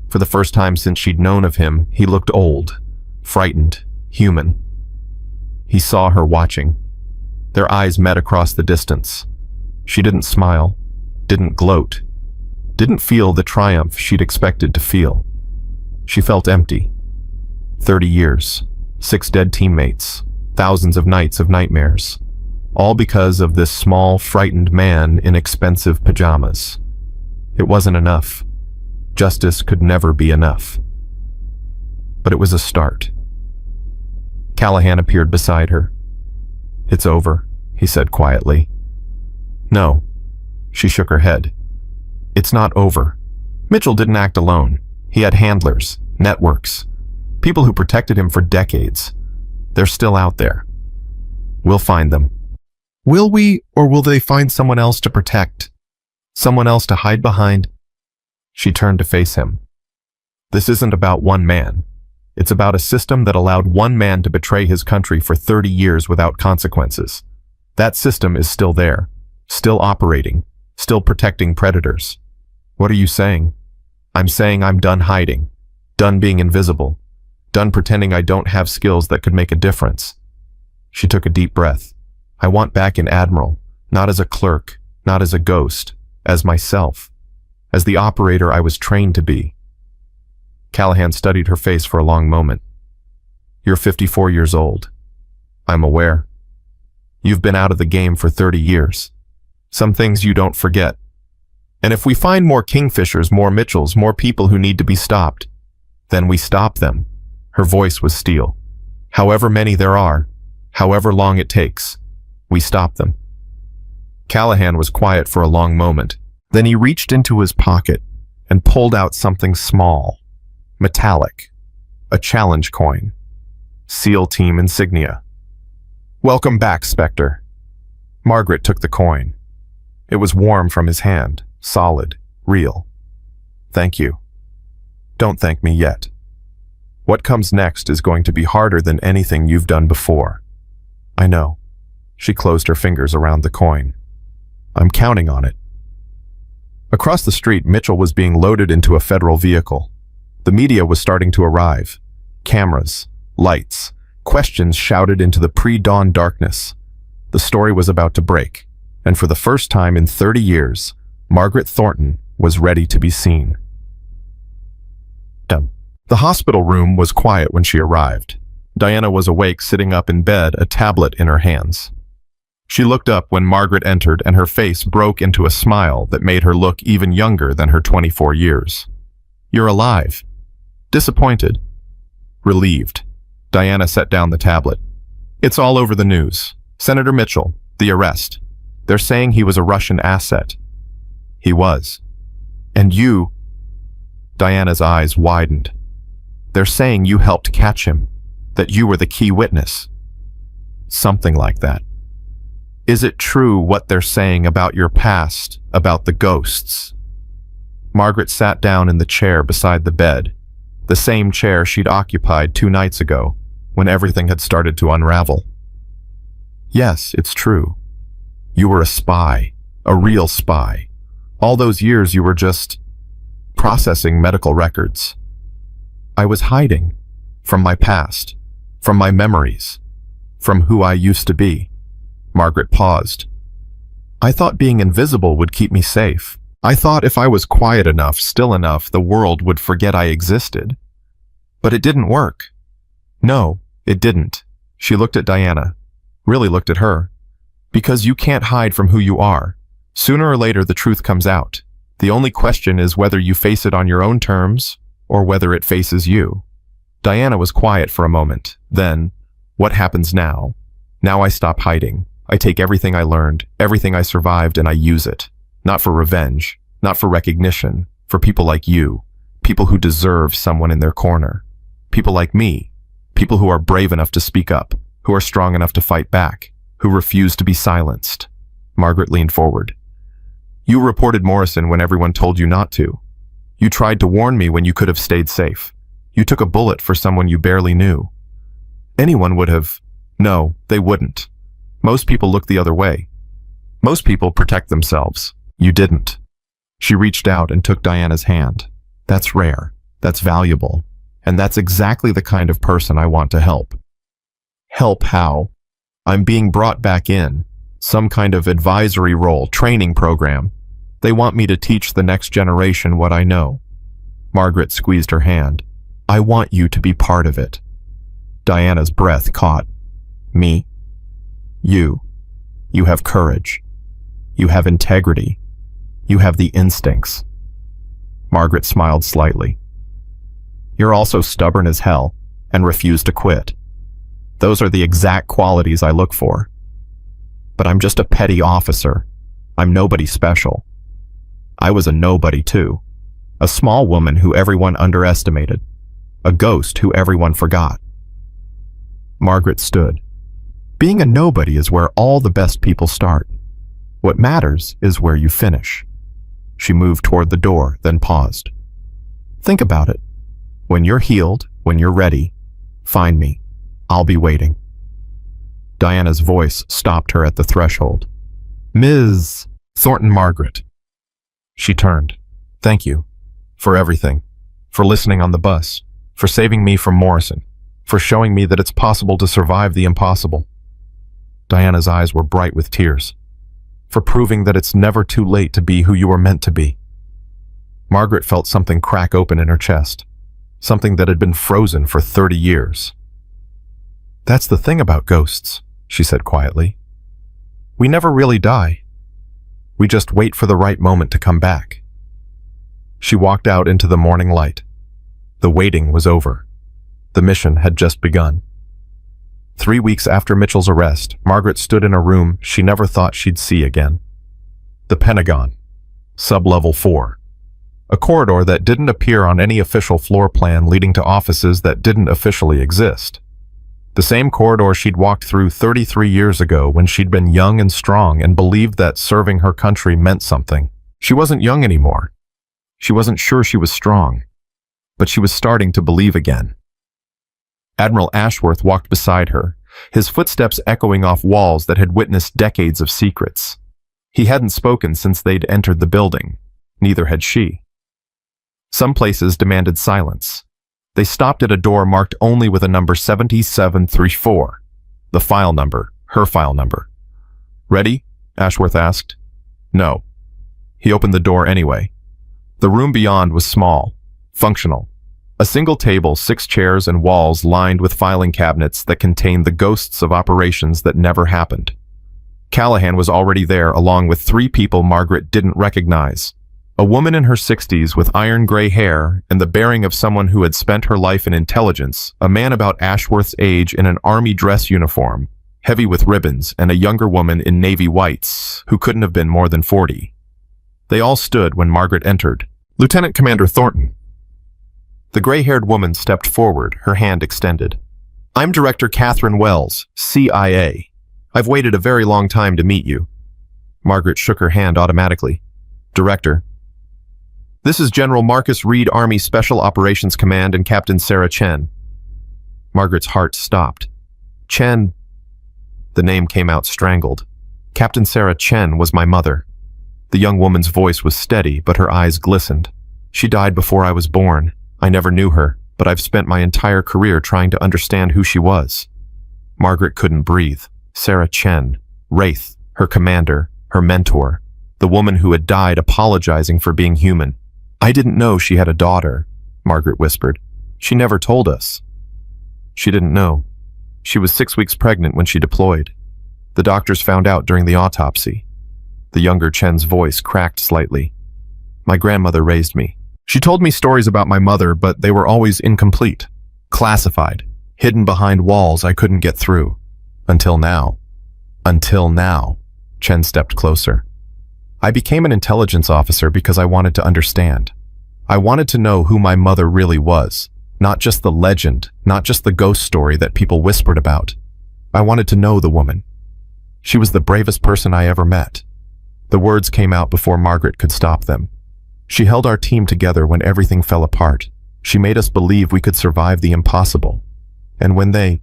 For the first time since she'd known of him, he looked old, frightened, human. He saw her watching. Their eyes met across the distance. She didn't smile, didn't gloat, didn't feel the triumph she'd expected to feel. She felt empty. 30 years, 6 dead teammates, thousands of nights of nightmares, all because of this small, frightened man in expensive pajamas. It wasn't enough. Justice could never be enough. But it was a start. Callahan appeared beside her. It's over, he said quietly. No. She shook her head. It's not over. Mitchell didn't act alone. He had handlers, networks, people who protected him for decades. They're still out there. We'll find them. Will we, or will they find someone else to protect? Someone else to hide behind? She turned to face him. This isn't about one man. It's about a system that allowed one man to betray his country for 30 years without consequences. That system is still there, still operating, still protecting predators. What are you saying? I'm saying I'm done hiding, done being invisible, done pretending I don't have skills that could make a difference. She took a deep breath. I want back in Admiral, Not as a clerk, not as a ghost, as myself, as the operator I was trained to be. Callahan studied her face for a long moment. You're 54 years old. I'm aware. You've been out of the game for 30 years. Some things you don't forget. And if we find more Kingfishers, more Mitchells, more people who need to be stopped, then we stop them. Her voice was steel. However many there are, however long it takes, we stop them. Callahan was quiet for a long moment. Then he reached into his pocket and pulled out something small, metallic, a challenge coin. SEAL Team insignia. Welcome back, Spectre. Margaret took the coin. It was warm from his hand, solid, real. Thank you. Don't thank me yet. What comes next is going to be harder than anything you've done before. I know. She closed her fingers around the coin. I'm counting on it. Across the street, Mitchell was being loaded into a federal vehicle. The media was starting to arrive. Cameras, lights, questions shouted into the pre-dawn darkness. The story was about to break, and for the first time in 30 years, Margaret Thornton was ready to be seen. The hospital room was quiet when she arrived. Diana was awake, sitting up in bed, a tablet in her hands. She looked up when Margaret entered, and her face broke into a smile that made her look even younger than her 24 years. You're alive. Disappointed. Relieved. Diana set down the tablet. It's all over the news. Senator Mitchell, the arrest. They're saying he was a Russian asset. He was. And you... Diana's eyes widened. They're saying you helped catch him, that you were the key witness. Something like that. Is it true what they're saying about your past, about the ghosts? Margaret sat down in the chair beside the bed, the same chair she'd occupied 2 nights ago, when everything had started to unravel. Yes, it's true. You were a spy, a real spy. All those years you were just processing medical records. I was hiding from my past, from my memories, from who I used to be. Margaret paused. I thought being invisible would keep me safe. I thought if I was quiet enough, still enough, the world would forget I existed. But it didn't work. No, it didn't. She looked at Diana, really looked at her. Because you can't hide from who you are. Sooner or later, the truth comes out. The only question is whether you face it on your own terms or whether it faces you. Diana was quiet for a moment. Then, what happens now? Now I stop hiding. I take everything I learned, everything I survived, and I use it. Not for revenge, not for recognition, for people like you, people who deserve someone in their corner. People like me, people who are brave enough to speak up, who are strong enough to fight back, who refuse to be silenced. Margaret leaned forward. You reported Morrison when everyone told you not to. You tried to warn me when you could have stayed safe. You took a bullet for someone you barely knew. Anyone would have. No, they wouldn't. Most people look the other way. Most people protect themselves. You didn't. She reached out and took Diana's hand. That's rare. That's valuable. And that's exactly the kind of person I want to help. Help how? I'm being brought back in. Some kind of advisory role, training program. They want me to teach the next generation what I know. Margaret squeezed her hand. I want you to be part of it. Diana's breath caught. Me? You. You have courage. You have integrity. You have the instincts. Margaret smiled slightly. You're also stubborn as hell and refuse to quit. Those are the exact qualities I look for. But I'm just a petty officer. I'm nobody special. I was a nobody too. A small woman who everyone underestimated. A ghost who everyone forgot. Margaret stood. Being a nobody is where all the best people start. What matters is where you finish. She moved toward the door, then paused. Think about it. When you're healed, when you're ready, find me. I'll be waiting. Diana's voice stopped her at the threshold. Ms. Thornton Margaret. She turned. Thank you. For everything. For listening on the bus. For saving me from Morrison. For showing me that it's possible to survive the impossible. Diana's eyes were bright with tears. for proving that it's never too late to be who you were meant to be. Margaret felt something crack open in her chest, something that had been frozen for 30 years. "That's the thing about ghosts," she said quietly. "We never really die. We just wait for the right moment to come back." She walked out into the morning light. The waiting was over. The mission had just begun. 3 weeks after Mitchell's arrest, Margaret stood in a room she never thought she'd see again. The Pentagon, Sublevel 4. A corridor that didn't appear on any official floor plan leading to offices that didn't officially exist. The same corridor she'd walked through 33 years ago when she'd been young and strong and believed that serving her country meant something. She wasn't young anymore. She wasn't sure she was strong, but she was starting to believe again. Admiral Ashworth walked beside her, his footsteps echoing off walls that had witnessed decades of secrets. He hadn't spoken since they'd entered the building. Neither had she. Some places demanded silence. They stopped at a door marked only with a number 7734. The file number, her file number. "Ready?" Ashworth asked. No. He opened the door anyway. The room beyond was small, functional. A single table, 6 chairs, and walls lined with filing cabinets that contained the ghosts of operations that never happened. Callahan was already there, along with 3 people Margaret didn't recognize. A woman in her 60s with iron gray hair and the bearing of someone who had spent her life in intelligence, a man about Ashworth's age in an army dress uniform, heavy with ribbons, and a younger woman in navy whites, who couldn't have been more than 40. They all stood when Margaret entered. "Lieutenant Commander Thornton." The gray-haired woman stepped forward, her hand extended. "I'm Director Catherine Wells, CIA. I've waited a very long time to meet you." Margaret shook her hand automatically. "Director." "This is General Marcus Reed, Army Special Operations Command, and Captain Sarah Chen." Margaret's heart stopped. "Chen." The name came out strangled. "Captain Sarah Chen was my mother." The young woman's voice was steady, but her eyes glistened. "She died before I was born. I never knew her, but I've spent my entire career trying to understand who she was." Margaret couldn't breathe. Sarah Chen, Wraith, her commander, her mentor, the woman who had died apologizing for being human. "I didn't know she had a daughter," Margaret whispered. "She never told us." She didn't know. She was 6 weeks pregnant when she deployed. The doctors found out during the autopsy. The younger Chen's voice cracked slightly. "My grandmother raised me. She told me stories about my mother, but they were always incomplete, classified, hidden behind walls I couldn't get through. Until now." "Until now," Chen stepped closer. "I became an intelligence officer because I wanted to understand. I wanted to know who my mother really was, not just the legend, not just the ghost story that people whispered about. I wanted to know the woman. She was the bravest person I ever met." The words came out before Margaret could stop them. "She held our team together when everything fell apart. She made us believe we could survive the impossible. And when they..."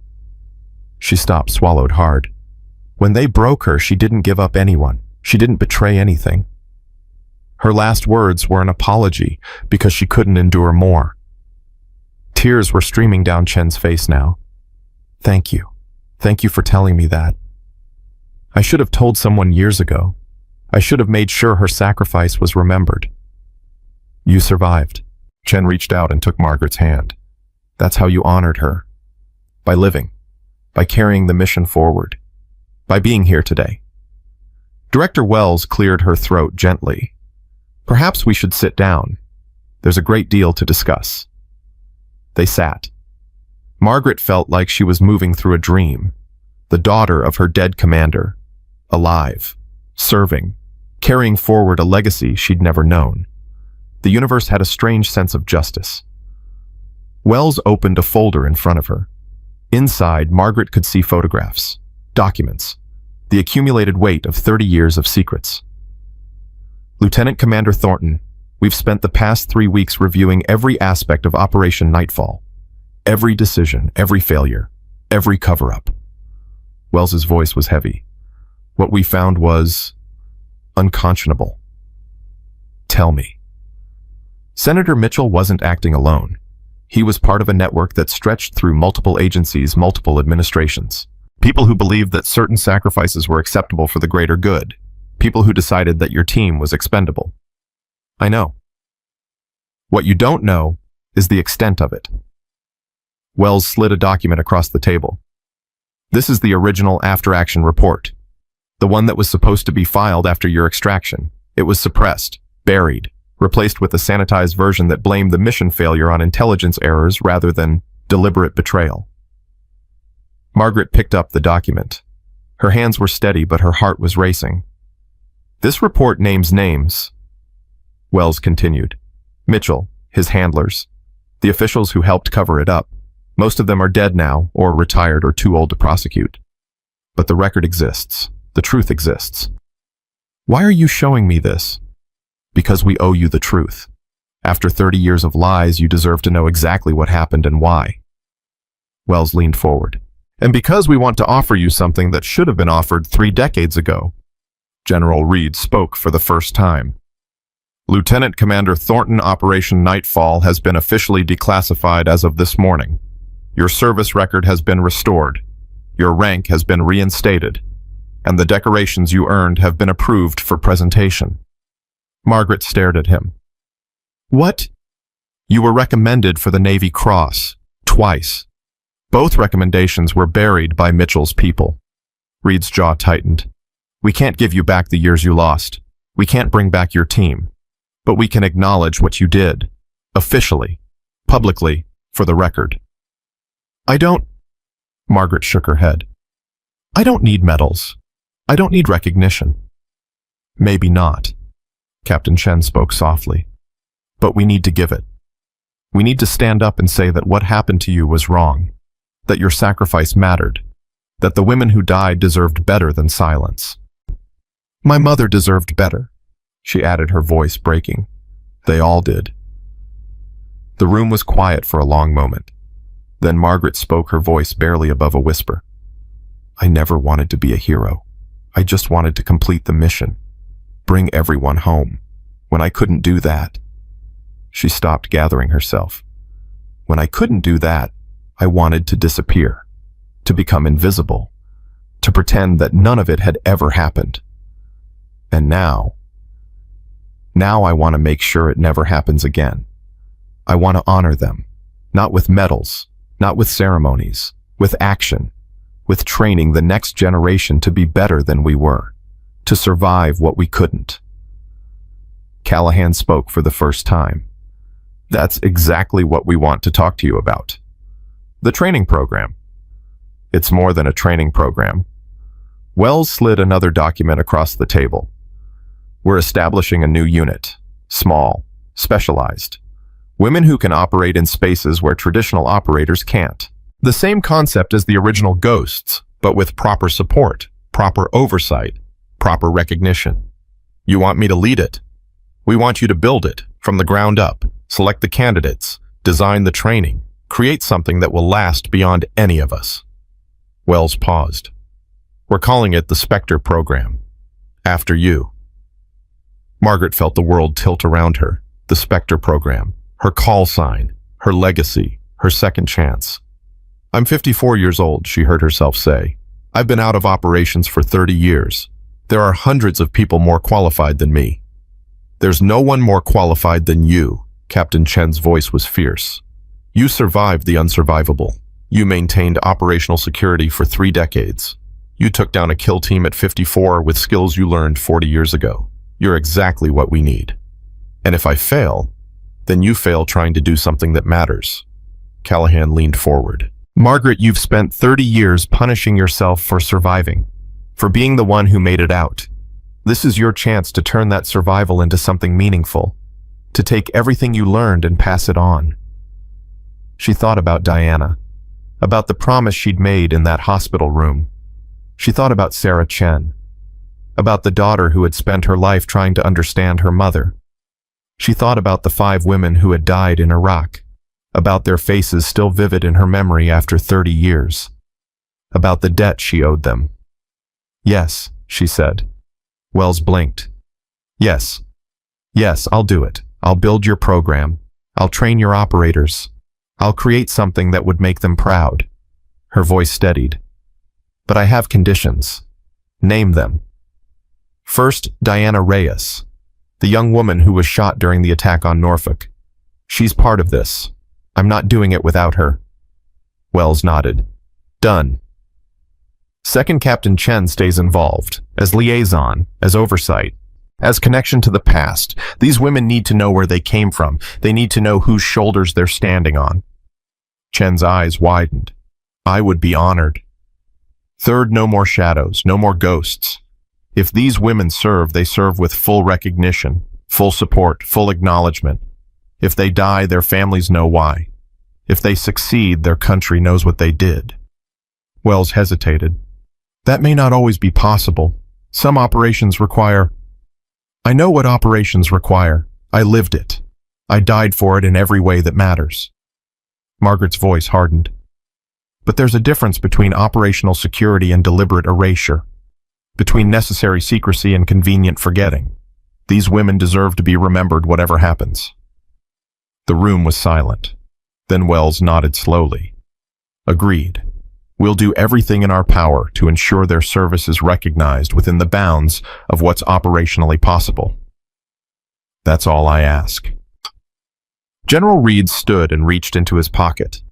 She stopped, swallowed hard. "When they broke her, she didn't give up anyone. She didn't betray anything. Her last words were an apology because she couldn't endure more." Tears were streaming down Chen's face now. "Thank you. Thank you for telling me that. I should have told someone years ago. I should have made sure her sacrifice was remembered." "You survived." Chen reached out and took Margaret's hand. "That's how you honored her. By living. By carrying the mission forward. By being here today." Director Wells cleared her throat gently. "Perhaps we should sit down. There's a great deal to discuss." They sat. Margaret felt like she was moving through a dream. The daughter of her dead commander. Alive. Serving. Carrying forward a legacy she'd never known. The universe had a strange sense of justice. Wells opened a folder in front of her. Inside, Margaret could see photographs, documents, the accumulated weight of 30 years of secrets. "Lieutenant Commander Thornton, we've spent the past 3 weeks reviewing every aspect of Operation Nightfall. Every decision, every failure, every cover-up." Wells's voice was heavy. "What we found was unconscionable." "Tell me." Senator Mitchell wasn't acting alone. He was part of a network that stretched through multiple agencies, multiple administrations. People who believed that certain sacrifices were acceptable for the greater good. People who decided that your team was expendable. I know. What you don't know is the extent of it. Wells slid a document across the table. This is the original after-action report. The one that was supposed to be filed after your extraction. It was suppressed, buried, replaced with a sanitized version that blamed the mission failure on intelligence errors rather than deliberate betrayal. Margaret picked up the document. Her hands were steady, but her heart was racing. This report names names. Wells continued. Mitchell, his handlers, the officials who helped cover it up. Most of them are dead now, or retired or too old to prosecute. But the record exists. The truth exists. Why are you showing me this? Because we owe you the truth. After 30 years of lies, you deserve to know exactly what happened and why. Wells leaned forward. And because we want to offer you something that should have been offered 3 decades ago. General Reed spoke for the first time. Lieutenant Commander Thornton, Operation Nightfall has been officially declassified as of this morning. Your service record has been restored. Your rank has been reinstated. And the decorations you earned have been approved for presentation. Margaret stared at him. What? You were recommended for the Navy Cross, twice. Both recommendations were buried by Mitchell's people. Reed's jaw tightened. We can't give you back the years you lost. We can't bring back your team. But we can acknowledge what you did. Officially. Publicly. For the record. I don't... Margaret shook her head. I don't need medals. I don't need recognition. Maybe not. Captain Chen spoke softly. But we need to give it. We need to stand up and say that what happened to you was wrong. That your sacrifice mattered. That the women who died deserved better than silence. My mother deserved better, she added, her voice breaking. They all did. The room was quiet for a long moment. Then Margaret spoke, her voice barely above a whisper. I never wanted to be a hero. I just wanted to complete the mission. Bring everyone home. When I couldn't do that. She stopped, gathering herself. When I couldn't do that, I wanted to disappear. To become invisible. To pretend that none of it had ever happened. And now I want to make sure it never happens again. I want to honor them. Not with medals, not with ceremonies, with action, with training the next generation to be better than we were, to survive what we couldn't. Callahan spoke for the first time. That's exactly what we want to talk to you about. The training program. It's more than a training program. Wells slid another document across the table. We're establishing a new unit. Small, specialized. Women who can operate in spaces where traditional operators can't. The same concept as the original Ghosts, but with proper support, proper oversight, proper recognition. You want me to lead it? We want you to build it, from the ground up, select the candidates, design the training, create something that will last beyond any of us. Wells paused. We're calling it the Spectre program. After you. Margaret felt the world tilt around her. The Spectre program. Her call sign. Her legacy. Her second chance. I'm 54 years old, she heard herself say. I've been out of operations for 30 years. There are hundreds of people more qualified than me. There's no one more qualified than you. Captain Chen's voice was fierce. You survived the unsurvivable. You maintained operational security for 3 decades. You took down a kill team at 54 with skills you learned 40 years ago. You're exactly what we need. And if I fail, then you fail trying to do something that matters. Callahan leaned forward. Margaret, you've spent 30 years punishing yourself for surviving, for being the one who made it out. This is your chance to turn that survival into something meaningful, to take everything you learned and pass it on. She thought about Diana, about the promise she'd made in that hospital room. She thought about Sarah Chen, about the daughter who had spent her life trying to understand her mother. She thought about the 5 women who had died in Iraq, about their faces still vivid in her memory after 30 years, about the debt she owed them. Yes, she said. Wells blinked. Yes, I'll do it. I'll build your program. I'll train your operators. I'll create something that would make them proud. Her voice steadied. But I have conditions. Name them. First, Diana Reyes, the young woman who was shot during the attack on Norfolk. She's part of this. I'm not doing it without her. Wells nodded. Done. Second, Captain Chen stays involved, as liaison, as oversight, as connection to the past. These women need to know where they came from. They need to know whose shoulders they're standing on. Chen's eyes widened. I would be honored. Third, no more shadows, no more ghosts. If these women serve, they serve with full recognition, full support, full acknowledgement. If they die, their families know why. If they succeed, their country knows what they did. Wells hesitated. That may not always be possible. Some operations require... I know what operations require. I lived it. I died for it in every way that matters. Margaret's voice hardened. But there's a difference between operational security and deliberate erasure, between necessary secrecy and convenient forgetting. These women deserve to be remembered whatever happens. The room was silent. Then Wells nodded slowly. Agreed. We'll do everything in our power to ensure their service is recognized within the bounds of what's operationally possible. That's all I ask. General Reed stood and reached into his pocket.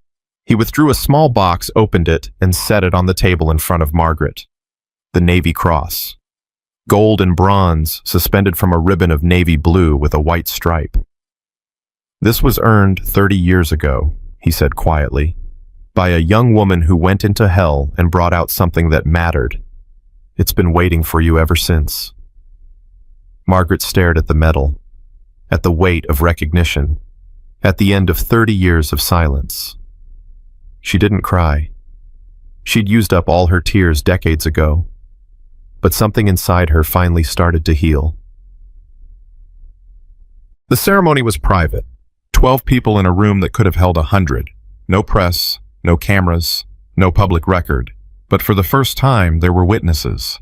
He withdrew a small box, opened it, and set it on the table in front of Margaret. The Navy Cross. Gold and bronze suspended from a ribbon of navy blue with a white stripe. This was earned 30 years ago, he said quietly, by a young woman who went into hell and brought out something that mattered. It's been waiting for you ever since. Margaret stared at the medal, at the weight of recognition, at the end of 30 years of silence. She didn't cry. She'd used up all her tears decades ago, but something inside her finally started to heal. The ceremony was private. 12 people in a room that could have held 100. No press, no cameras, no public record. But for the first time, there were witnesses.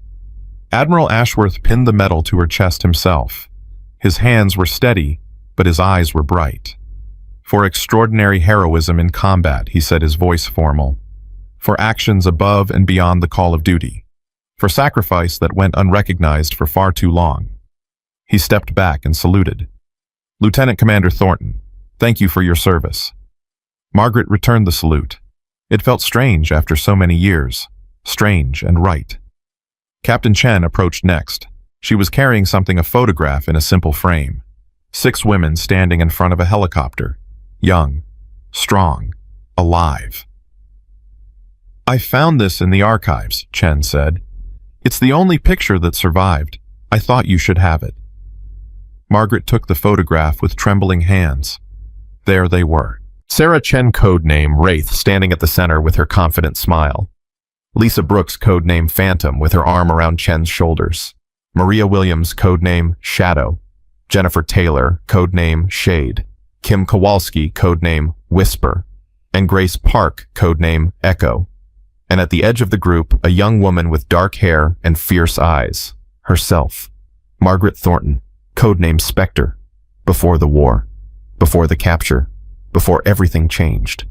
Admiral Ashworth pinned the medal to her chest himself. His hands were steady, but his eyes were bright. For extraordinary heroism in combat, he said, his voice formal. For actions above and beyond the call of duty. For sacrifice that went unrecognized for far too long. He stepped back and saluted. Lieutenant Commander Thornton, thank you for your service. Margaret returned the salute. It felt strange after so many years. Strange and right. Captain Chen approached next. She was carrying something, a photograph in a simple frame. 6 women standing in front of a helicopter. Young, strong, alive. I found this in the archives, Chen said. It's the only picture that survived. I thought you should have it. Margaret took the photograph with trembling hands. There they were. Sarah Chen, codename Wraith, standing at the center with her confident smile. Lisa Brooks, codename Phantom, with her arm around Chen's shoulders. Maria Williams, codename Shadow. Jennifer Taylor, codename Shade. Kim Kowalski, codename Whisper. And Grace Park, codename Echo. And at the edge of the group, a young woman with dark hair and fierce eyes. Herself. Margaret Thornton, codename Spectre. Before the war. Before the capture. Before everything changed.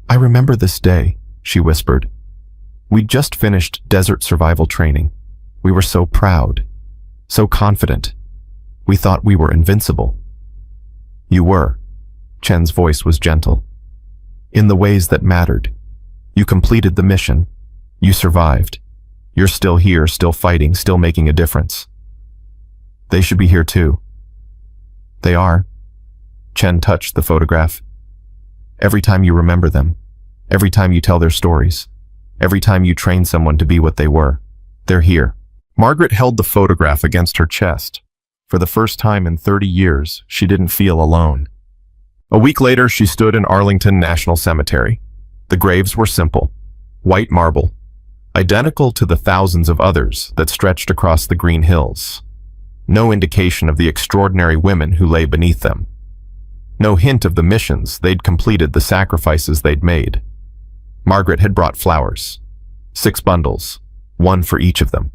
I remember this day, she whispered. We'd just finished desert survival training. We were so proud, so confident. We thought we were invincible. You were. Chen's voice was gentle. In the ways that mattered. You completed the mission. You survived. You're still here, still fighting, still making a difference. They should be here too. They are. Chen touched the photograph. Every time you remember them, every time you tell their stories, every time you train someone to be what they were, they're here. Margaret held the photograph against her chest. For the first time in 30 years, she didn't feel alone. A week later, she stood in Arlington National Cemetery. The graves were simple, white marble, identical to the thousands of others that stretched across the green hills. No indication of the extraordinary women who lay beneath them. No hint of the missions they'd completed, the sacrifices they'd made. Margaret had brought flowers. 6 bundles, 1 for each of them.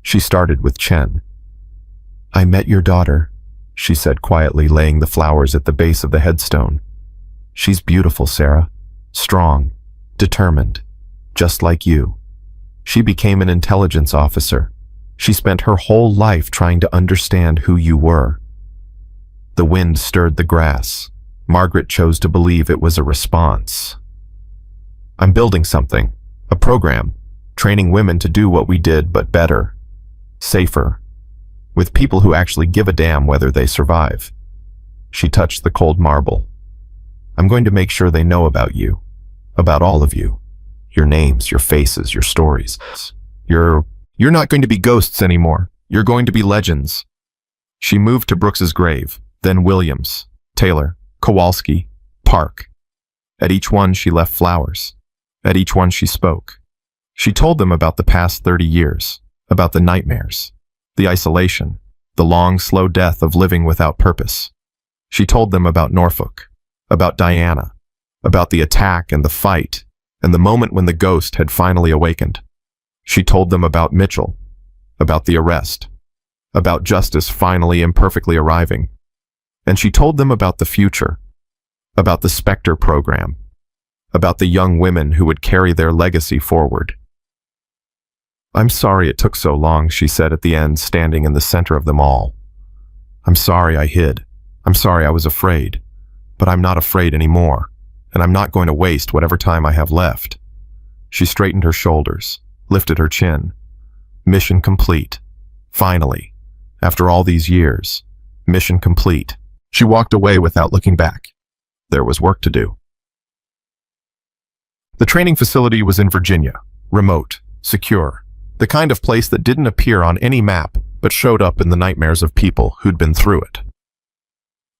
She started with Chen. I met your daughter, she said quietly, laying the flowers at the base of the headstone. She's beautiful, Sarah. Strong, determined, just like you. She became an intelligence officer. She spent her whole life trying to understand who you were. The wind stirred the grass. Margaret chose to believe it was a response. I'm building something, a program, training women to do what we did, but better, safer, with people who actually give a damn whether they survive. She touched the cold marble. I'm going to make sure they know about you, about all of you, your names, your faces, your stories. You're not going to be ghosts anymore. You're going to be legends. She moved to Brooks's grave, then Williams, Taylor, Kowalski, Park. At each one she left flowers. At each one she spoke. She told them about the past 30 years, about the nightmares, the isolation, the long, slow death of living without purpose. She told them about Norfolk, about Diana, about the attack and the fight, and the moment when the ghost had finally awakened. She told them about Mitchell, about the arrest, about justice finally imperfectly arriving. And she told them about the future, about the Spectre program, about the young women who would carry their legacy forward. I'm sorry it took so long, she said at the end, standing in the center of them all. I'm sorry I hid. I'm sorry I was afraid. But I'm not afraid anymore, and I'm not going to waste whatever time I have left. She straightened her shoulders, lifted her chin. Mission complete. Finally. After all these years. Mission complete. She walked away without looking back. There was work to do. The training facility was in Virginia. Remote. Secure. The kind of place that didn't appear on any map, but showed up in the nightmares of people who'd been through it.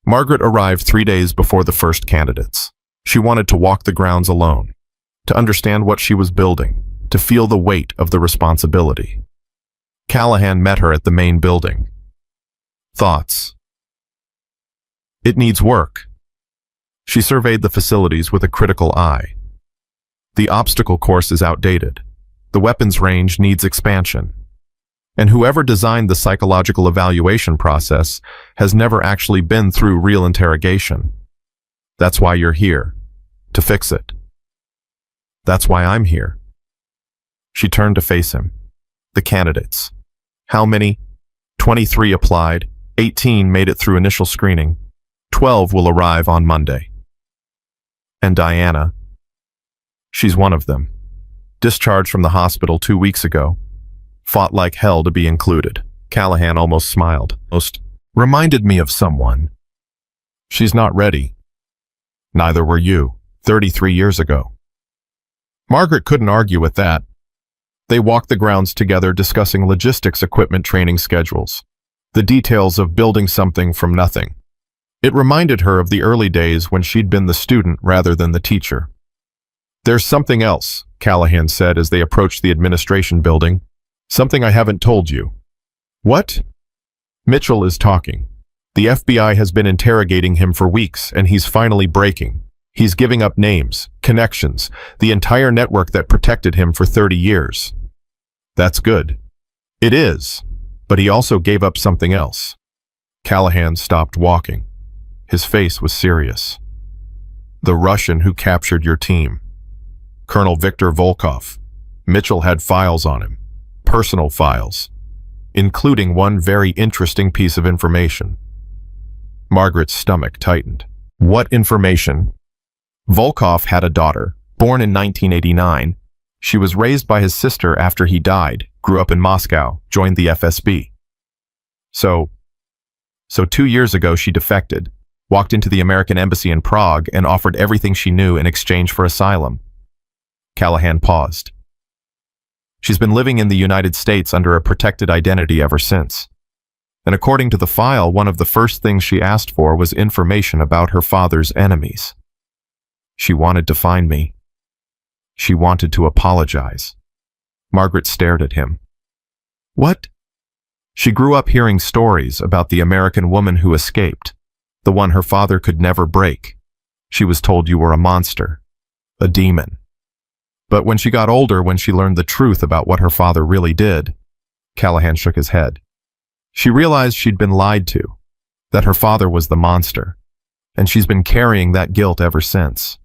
Margaret arrived 3 days before the first candidates. She wanted to walk the grounds alone, to understand what she was building, to feel the weight of the responsibility. Callahan met her at the main building. Thoughts. It needs work. She surveyed the facilities with a critical eye. The obstacle course is outdated. The weapons range needs expansion. And whoever designed the psychological evaluation process has never actually been through real interrogation. That's why you're here, to fix it. That's why I'm here. She turned to face him. The candidates. How many? 23 applied, 18 made it through initial screening, 12 will arrive on Monday. And Diana? She's one of them. Discharged from the hospital 2 weeks ago. Fought like hell to be included. Callahan almost smiled. Reminded me of someone. She's not ready. Neither were you, 33 years ago. Margaret couldn't argue with that. They walked the grounds together, discussing logistics, equipment, training schedules, the details of building something from nothing. It reminded her of the early days when she'd been the student rather than the teacher. There's something else, Callahan said as they approached the administration building. Something I haven't told you. What? Mitchell is talking. The FBI has been interrogating him for weeks, and he's finally breaking. He's giving up names, connections, the entire network that protected him for 30 years. That's good. It is, but he also gave up something else. Callahan stopped walking. His face was serious. The Russian who captured your team. Colonel Viktor Volkov. Mitchell had files on him. Personal files, including one very interesting piece of information. Margaret's stomach tightened. What information? Volkov had a daughter, born in 1989. She was raised by his sister after he died, grew up in Moscow, joined the FSB. So 2 years ago she defected, walked into the American embassy in Prague and offered everything she knew in exchange for asylum. Callahan paused. She's been living in the United States under a protected identity ever since. And according to the file, one of the first things she asked for was information about her father's enemies. She wanted to find me. She wanted to apologize. Margaret stared at him. What? She grew up hearing stories about the American woman who escaped, the one her father could never break. She was told you were a monster, a demon. But when she got older, when she learned the truth about what her father really did, Callahan shook his head. She realized she'd been lied to, that her father was the monster, and she's been carrying that guilt ever since.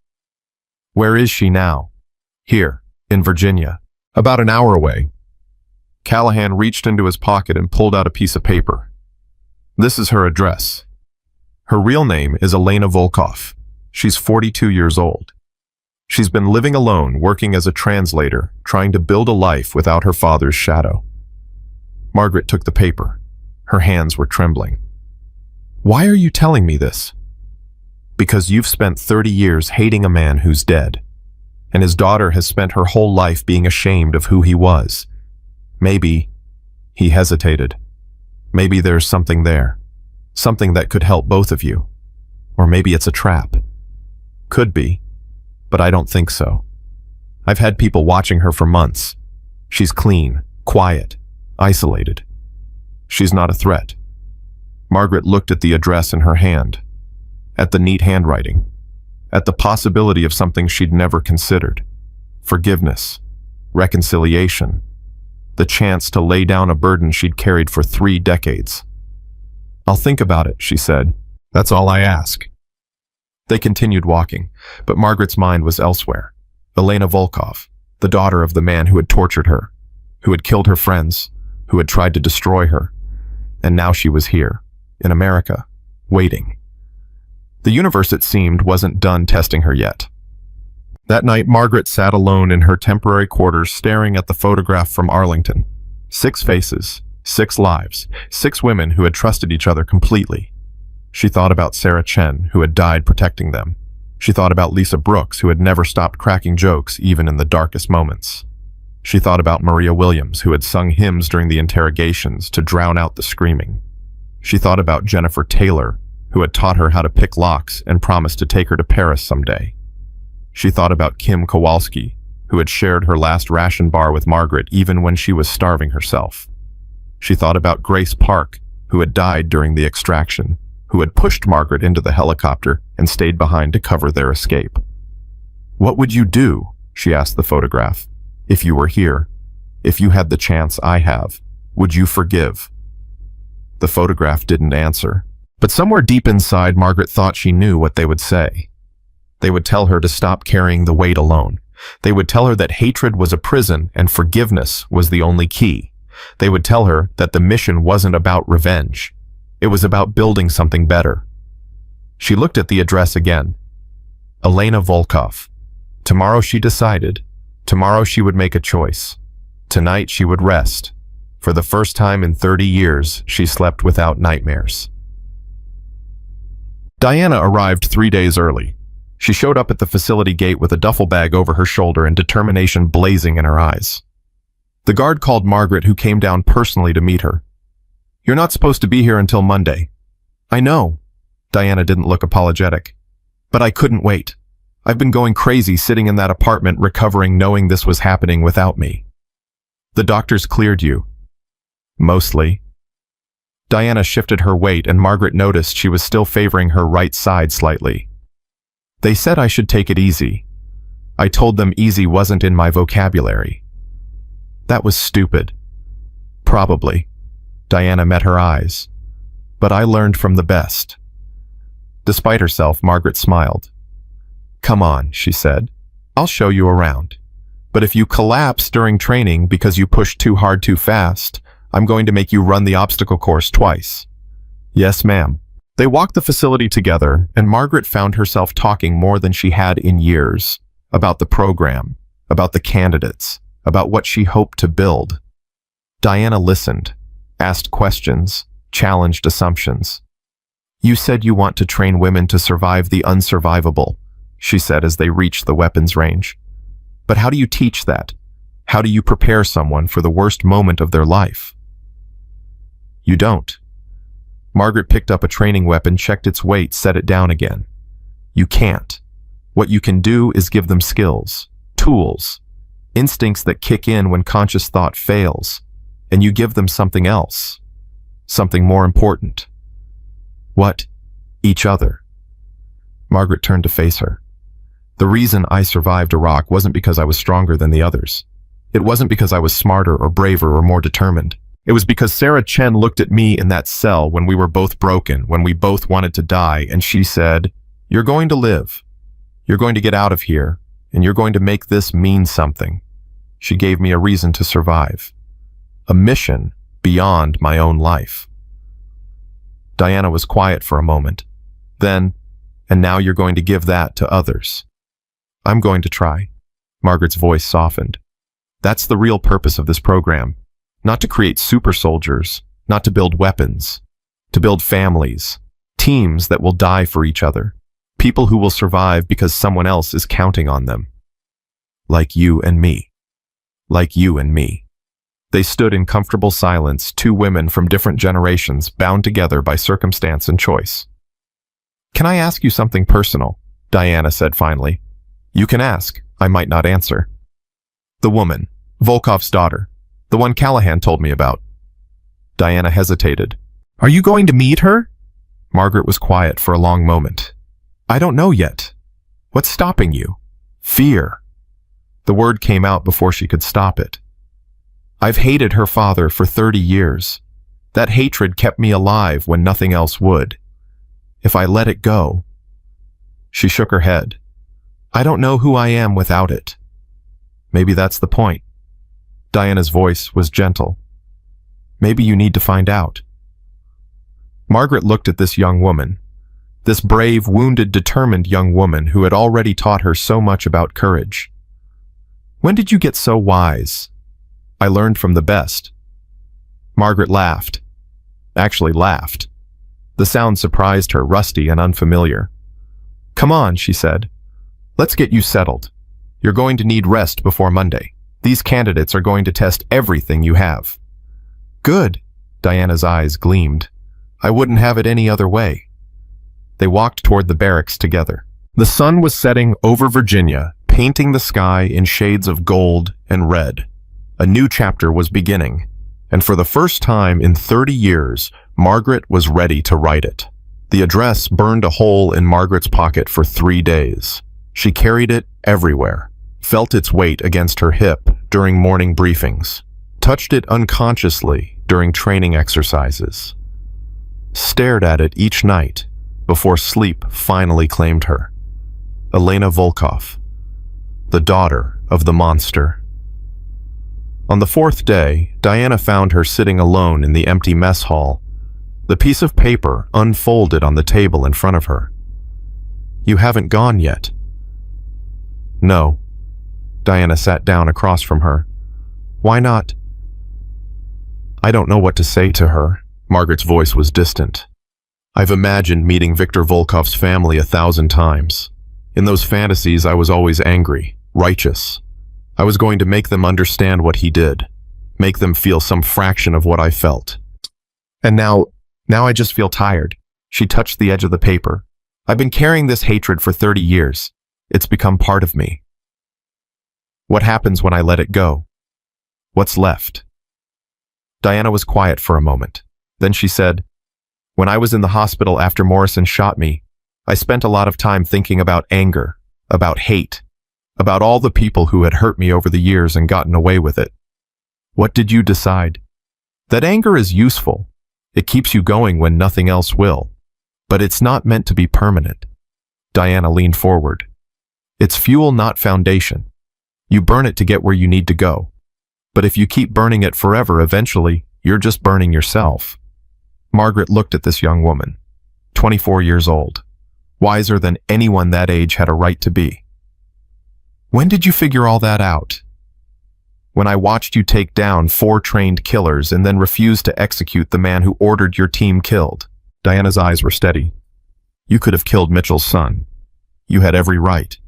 Where is she now? Here, in Virginia, about an hour away. Callahan reached into his pocket and pulled out a piece of paper. This is her address. Her real name is Elena Volkov. She's 42 years old. She's been living alone, working as a translator, trying to build a life without her father's shadow. Margaret took the paper. Her hands were trembling. Why are you telling me this? Because you've spent 30 years hating a man who's dead, and his daughter has spent her whole life being ashamed of who he was. Maybe, he hesitated, maybe there's something there, something that could help both of you. Or maybe it's a trap. Could be, but I don't think so. I've had people watching her for months. She's clean, quiet, isolated. She's not a threat. Margaret looked at the address in her hand, at the neat handwriting, at the possibility of something she'd never considered. Forgiveness, reconciliation, the chance to lay down a burden she'd carried for 3 decades. I'll think about it, she said. That's all I ask. They continued walking, but Margaret's mind was elsewhere. Elena Volkov, the daughter of the man who had tortured her, who had killed her friends, who had tried to destroy her. And now she was here, in America, waiting. The universe, it seemed, wasn't done testing her yet. That night, Margaret sat alone in her temporary quarters staring at the photograph from Arlington. 6 faces, 6 lives, 6 women who had trusted each other completely. She thought about Sarah Chen, who had died protecting them. She thought about Lisa Brooks, who had never stopped cracking jokes even in the darkest moments. She thought about Maria Williams, who had sung hymns during the interrogations to drown out the screaming. She thought about Jennifer Taylor, who had taught her how to pick locks and promised to take her to Paris someday. She thought about Kim Kowalski, who had shared her last ration bar with Margaret even when she was starving herself. She thought about Grace Park, who had died during the extraction, who had pushed Margaret into the helicopter and stayed behind to cover their escape. What would you do, she asked the photograph, if you were here? If you had the chance I have, would you forgive? The photograph didn't answer, but somewhere deep inside, Margaret thought she knew what they would say. They would tell her to stop carrying the weight alone. They would tell her that hatred was a prison and forgiveness was the only key. They would tell her that the mission wasn't about revenge. It was about building something better. She looked at the address again. Elena Volkov. Tomorrow, she decided. Tomorrow she would make a choice. Tonight she would rest. For the first time in 30 years, she slept without nightmares. Diana arrived 3 days early. She showed up at the facility gate with a duffel bag over her shoulder and determination blazing in her eyes. The guard called Margaret, who came down personally to meet her. You're not supposed to be here until Monday. I know. Diana didn't look apologetic. But I couldn't wait. I've been going crazy sitting in that apartment recovering knowing this was happening without me. The doctors cleared you. Mostly. Diana shifted her weight and Margaret noticed she was still favoring her right side slightly. They said I should take it easy. I told them easy wasn't in my vocabulary. That was stupid. Probably. Diana met her eyes. But I learned from the best. Despite herself, Margaret smiled. Come on, she said. I'll show you around. But if you collapse during training because you pushed too hard too fast, I'm going to make you run the obstacle course twice. Yes, ma'am. They walked the facility together, and Margaret found herself talking more than she had in years, about the program, about the candidates, about what she hoped to build. Diana listened, asked questions, challenged assumptions. You said you want to train women to survive the unsurvivable, she said as they reached the weapons range. But how do you teach that? How do you prepare someone for the worst moment of their life? You don't. Margaret picked up a training weapon, checked its weight, set it down again. You can't. What you can do is give them skills, tools, instincts that kick in when conscious thought fails, and you give them something else, something more important. What? Each other. Margaret turned to face her. The reason I survived Iraq wasn't because I was stronger than the others. It wasn't because I was smarter or braver or more determined. It was because Sarah Chen looked at me in that cell when we were both broken, when we both wanted to die, and she said, "You're going to live. You're going to get out of here, and you're going to make this mean something." She gave me a reason to survive. a mission beyond my own life. Diana was quiet for a moment. Then, and now you're going to give that to others. I'm going to try. Margaret's voice softened. That's the real purpose of this program. Not to create super soldiers, not to build weapons, to build families, teams that will die for each other, people who will survive because someone else is counting on them. Like you and me. Like you and me. They stood in comfortable silence, two women from different generations, bound together by circumstance and choice. Can I ask you something personal? Diana said finally. You can ask. I might not answer. The woman, Volkov's daughter, the one Callahan told me about. Diana hesitated. Are you going to meet her? Margaret was quiet for a long moment. I don't know yet. What's stopping you? Fear. The word came out before she could stop it. I've hated her father for 30 years. That hatred kept me alive when nothing else would. If I let it go... She shook her head. I don't know who I am without it. Maybe that's the point. Diana's voice was gentle. Maybe you need to find out. Margaret looked at this young woman, this brave, wounded, determined young woman who had already taught her so much about courage. When did you get so wise? I learned from the best. Margaret laughed. Actually laughed. The sound surprised her, rusty and unfamiliar. Come on, she said. Let's get you settled. You're going to need rest before Monday. These candidates are going to test everything you have. Good. Diana's eyes gleamed. I wouldn't have it any other way. They walked toward the barracks together. The sun was setting over Virginia, painting the sky in shades of gold and red. A new chapter was beginning, and for the first time in 30 years, Margaret was ready to write it. The address burned a hole in Margaret's pocket for 3 days. She carried it everywhere, felt its weight against her hip during morning briefings, touched it unconsciously during training exercises, stared at it each night before sleep finally claimed her. Elena Volkov, the daughter of the monster. On the 4th day, Diana found her sitting alone in the empty mess hall, the piece of paper unfolded on the table in front of her. You haven't gone yet. No. Diana sat down across from her. Why not? I don't know what to say to her. Margaret's voice was distant. I've imagined meeting Viktor Volkov's family 1,000 times. In those fantasies, I was always angry, righteous. I was going to make them understand what he did, make them feel some fraction of what I felt. And now I just feel tired. She touched the edge of the paper. I've been carrying this hatred for 30 years. It's become part of me. What happens when I let it go? What's left? Diana was quiet for a moment. Then she said, when I was in the hospital after Morrison shot me, I spent a lot of time thinking about anger, about hate, about all the people who had hurt me over the years and gotten away with it. What did you decide? That anger is useful. It keeps you going when nothing else will. But it's not meant to be permanent. Diana leaned forward. It's fuel, not foundation. You burn it to get where you need to go. But if you keep burning it forever, eventually, you're just burning yourself. Margaret looked at this young woman, 24 years old, wiser than anyone that age had a right to be. When did you figure all that out? When I watched you take down 4 trained killers and then refuse to execute the man who ordered your team killed. Diana's eyes were steady. You could have killed Mitchell's son. You had every right.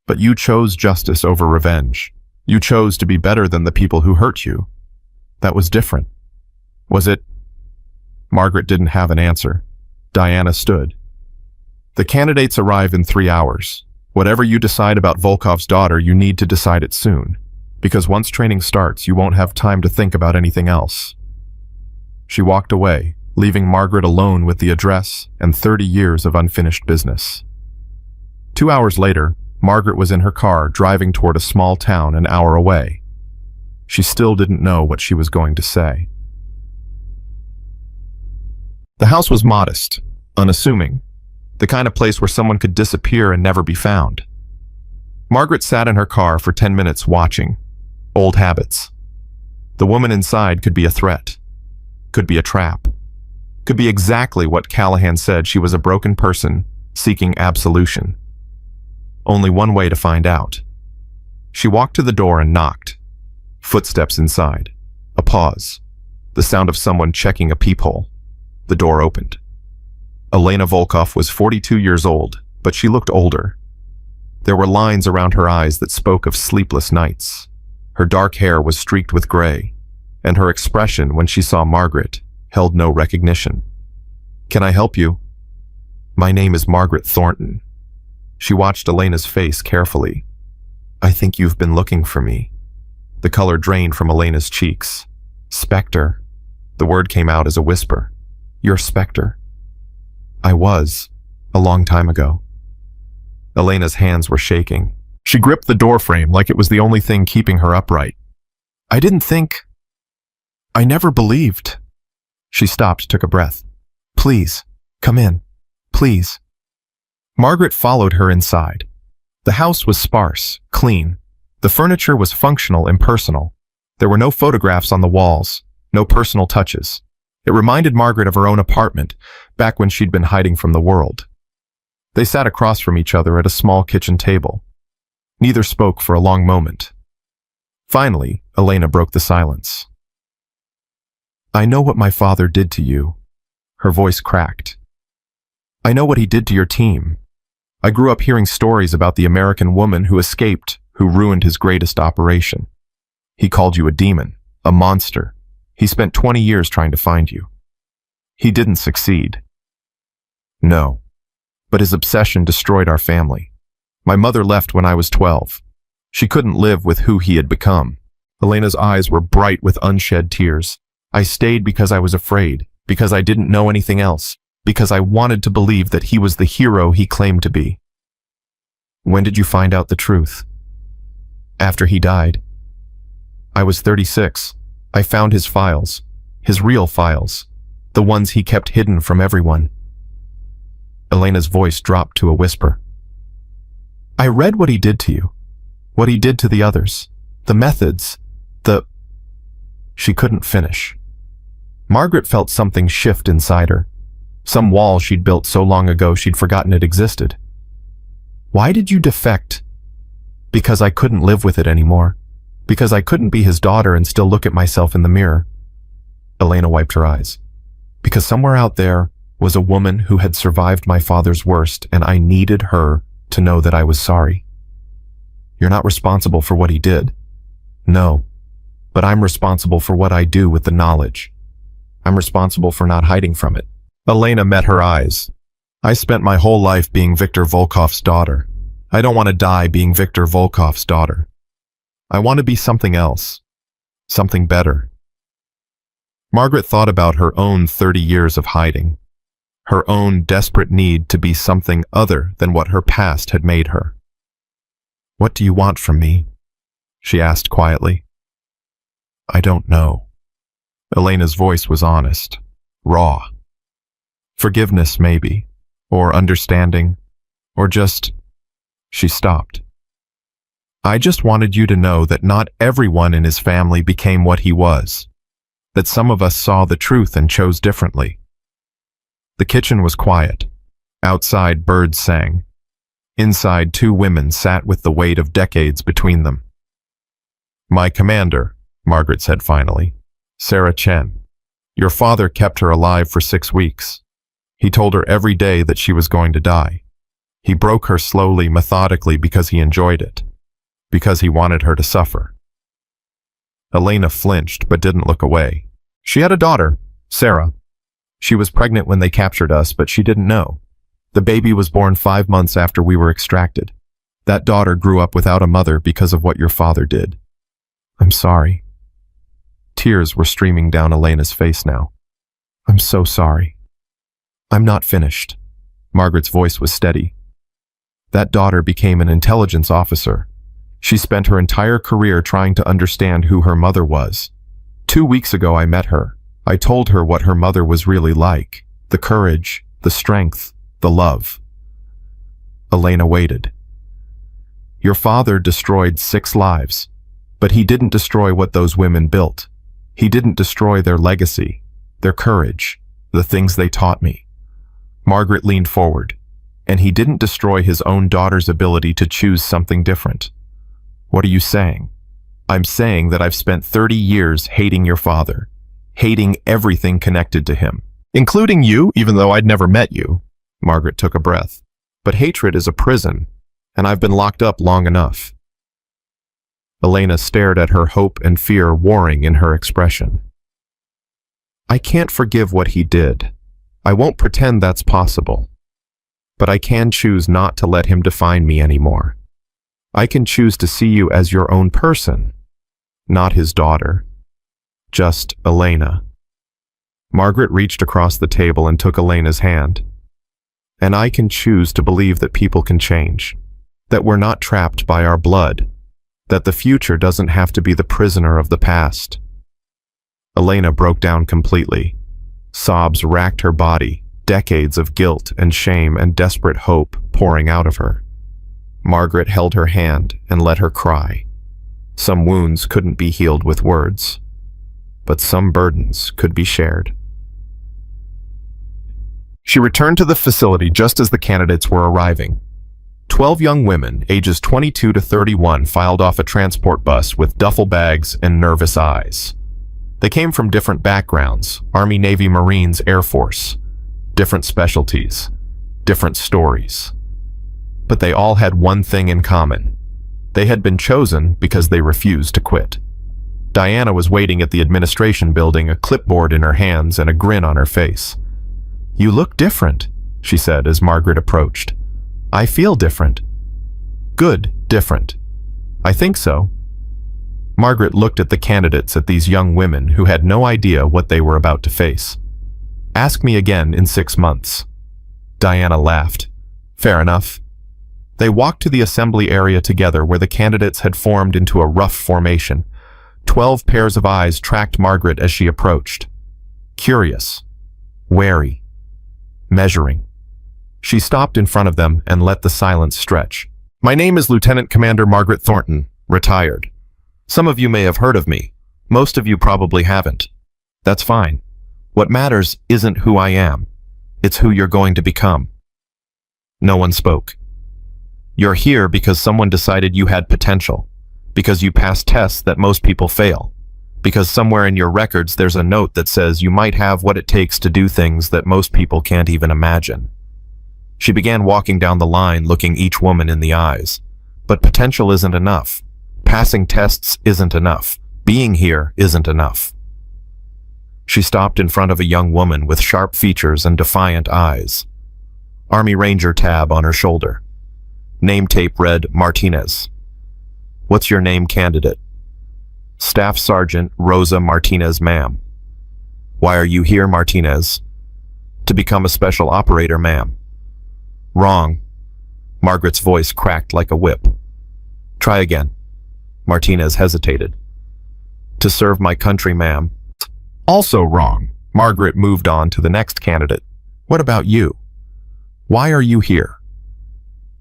But you chose justice over revenge. You chose to be better than the people who hurt you. That was different. Was it? Margaret didn't have an answer. Diana stood. The candidates arrive in 3 hours. Whatever you decide about Volkov's daughter, you need to decide it soon. Because once training starts, you won't have time to think about anything else. She walked away, leaving Margaret alone with the address and 30 years of unfinished business. 2 hours later, Margaret was in her car driving toward a small town an hour away. She still didn't know what she was going to say. The house was modest, unassuming, the kind of place where someone could disappear and never be found. Margaret sat in her car for 10 minutes watching. Old habits. The woman inside could be a threat, could be a trap, could be exactly what Callahan said. She was a broken person seeking absolution. Only one way to find out. She walked to the door and knocked. Footsteps inside. A pause. The sound of someone checking a peephole. The door opened. Elena Volkov was 42 years old, but she looked older. There were lines around her eyes that spoke of sleepless nights. Her dark hair was streaked with gray, and her expression when she saw Margaret held no recognition. "Can I help you?" "My name is Margaret Thornton." She watched Elena's face carefully. "I think you've been looking for me." The color drained from Elena's cheeks. "Spectre." The word came out as a whisper. "You're Spectre." "I was, a long time ago." Elena's hands were shaking. She gripped the doorframe like it was the only thing keeping her upright. "I didn't think... I never believed." She stopped, took a breath. "Please, come in. Please." Margaret followed her inside. The house was sparse, clean. The furniture was functional and personal. There were no photographs on the walls, no personal touches. It reminded Margaret of her own apartment, back when she'd been hiding from the world. They sat across from each other at a small kitchen table. Neither spoke for a long moment. Finally, Elena broke the silence. "I know what my father did to you." Her voice cracked. "I know what he did to your team. I grew up hearing stories about the American woman who escaped, who ruined his greatest operation. He called you a demon, a monster. He spent 20 years trying to find you. He didn't succeed." "No, but his obsession destroyed our family. My mother left when I was 12. She couldn't live with who he had become." Elena's eyes were bright with unshed tears. "I stayed because I was afraid, because I didn't know anything else, because I wanted to believe that he was the hero he claimed to be." "When did you find out the truth?" "After he died. I was 36. I found his files, his real files, the ones he kept hidden from everyone." Elena's voice dropped to a whisper. "I read what he did to you, what he did to the others, the methods, the..." She couldn't finish. Margaret felt something shift inside her, some wall she'd built so long ago she'd forgotten it existed. "Why did you defect?" "Because I couldn't live with it anymore. Because I couldn't be his daughter and still look at myself in the mirror." Elena wiped her eyes. "Because somewhere out there was a woman who had survived my father's worst, and I needed her to know that I was sorry. You're not responsible for what he did." "No, but I'm responsible for what I do with the knowledge. I'm responsible for not hiding from it." Elena met her eyes. "I spent my whole life being Viktor Volkov's daughter. I don't want to die being Viktor Volkov's daughter. I want to be something else, something better." Margaret thought about her own 30 years of hiding, her own desperate need to be something other than what her past had made her. "What do you want from me?" she asked quietly. "I don't know." Elena's voice was honest, raw. "Forgiveness, maybe, or understanding, or just..." She stopped. "I just wanted you to know that not everyone in his family became what he was, that some of us saw the truth and chose differently." The kitchen was quiet. Outside, birds sang. Inside, two women sat with the weight of decades between them. "My commander," Margaret said finally, "Sarah Chen. Your father kept her alive for 6 weeks. He told her every day that she was going to die. He broke her slowly, methodically, because he enjoyed it, because he wanted her to suffer." Elena flinched but didn't look away. "She had a daughter, Sarah. She was pregnant when they captured us, but she didn't know. The baby was born 5 months after we were extracted. That daughter grew up without a mother because of what your father did." "I'm sorry." Tears were streaming down Elena's face now. "I'm so sorry." "I'm not finished." Margaret's voice was steady. "That daughter became an intelligence officer. She spent her entire career trying to understand who her mother was. 2 weeks ago I met her. I told her what her mother was really like, the courage, the strength, the love." Elena waited. "Your father destroyed 6 lives, but he didn't destroy what those women built. He didn't destroy their legacy, their courage, the things they taught me. Margaret leaned forward. And he didn't destroy his own daughter's ability to choose something different. What are you saying? I'm saying that I've spent 30 years hating your father, hating everything connected to him. Including you, even though I'd never met you. Margaret took a breath. But hatred is a prison, and I've been locked up long enough. Elena stared at her, hope and fear warring in her expression. I can't forgive what he did. I won't pretend that's possible. But I can choose not to let him define me anymore. I can choose to see you as your own person, not his daughter. Just Elena. Margaret reached across the table and took Elena's hand. And I can choose to believe that people can change, that we're not trapped by our blood, that the future doesn't have to be the prisoner of the past. Elena broke down completely. Sobs racked her body. Decades of guilt and shame and desperate hope pouring out of her. Margaret held her hand and let her cry. Some wounds couldn't be healed with words, but some burdens could be shared. She returned to the facility just as the candidates were arriving. 12 young women, ages 22 to 31, filed off a transport bus with duffel bags and nervous eyes. They came from different backgrounds: Army, Navy, Marines, Air Force. Different specialties, different stories. But they all had one thing in common. They had been chosen because they refused to quit. Diana was waiting at the administration building, a clipboard in her hands and a grin on her face. You look different, she said as Margaret approached. I feel different. Good, different. I think so. Margaret looked at the candidates, at these young women who had no idea what they were about to face. Ask me again in 6 months. Diana laughed. Fair enough. They walked to the assembly area together where the candidates had formed into a rough formation. 12 pairs of eyes tracked Margaret as she approached. Curious. Wary. Measuring. She stopped in front of them and let the silence stretch. My name is Lieutenant Commander Margaret Thornton, retired. Some of you may have heard of me. Most of you probably haven't. That's fine. What matters isn't who I am. It's who you're going to become. No one spoke. You're here because someone decided you had potential, because you passed tests that most people fail, because somewhere in your records there's a note that says you might have what it takes to do things that most people can't even imagine. She began walking down the line, looking each woman in the eyes. But potential isn't enough. Passing tests isn't enough. Being here isn't enough. She stopped in front of a young woman with sharp features and defiant eyes. Army Ranger tab on her shoulder. Name tape read Martinez. What's your name, candidate? Staff Sergeant Rosa Martinez, ma'am. Why are you here, Martinez? To become a special operator, ma'am. Wrong. Margaret's voice cracked like a whip. Try again. Martinez hesitated. To serve my country, ma'am. Also wrong. Margaret moved on to the next candidate. What about you? Why are you here?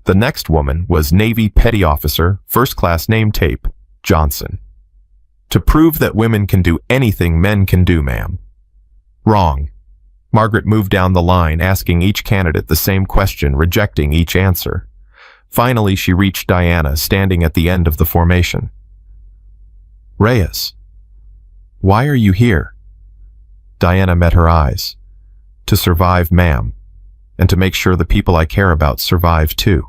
The next woman was Navy Petty Officer, First Class Name Tape, Johnson. To prove that women can do anything men can do, ma'am. Wrong. Margaret moved down the line, asking each candidate the same question, rejecting each answer. Finally, she reached Diana, standing at the end of the formation. Reyes, why are you here? Diana met her eyes. To survive, ma'am, and to make sure the people I care about survive too.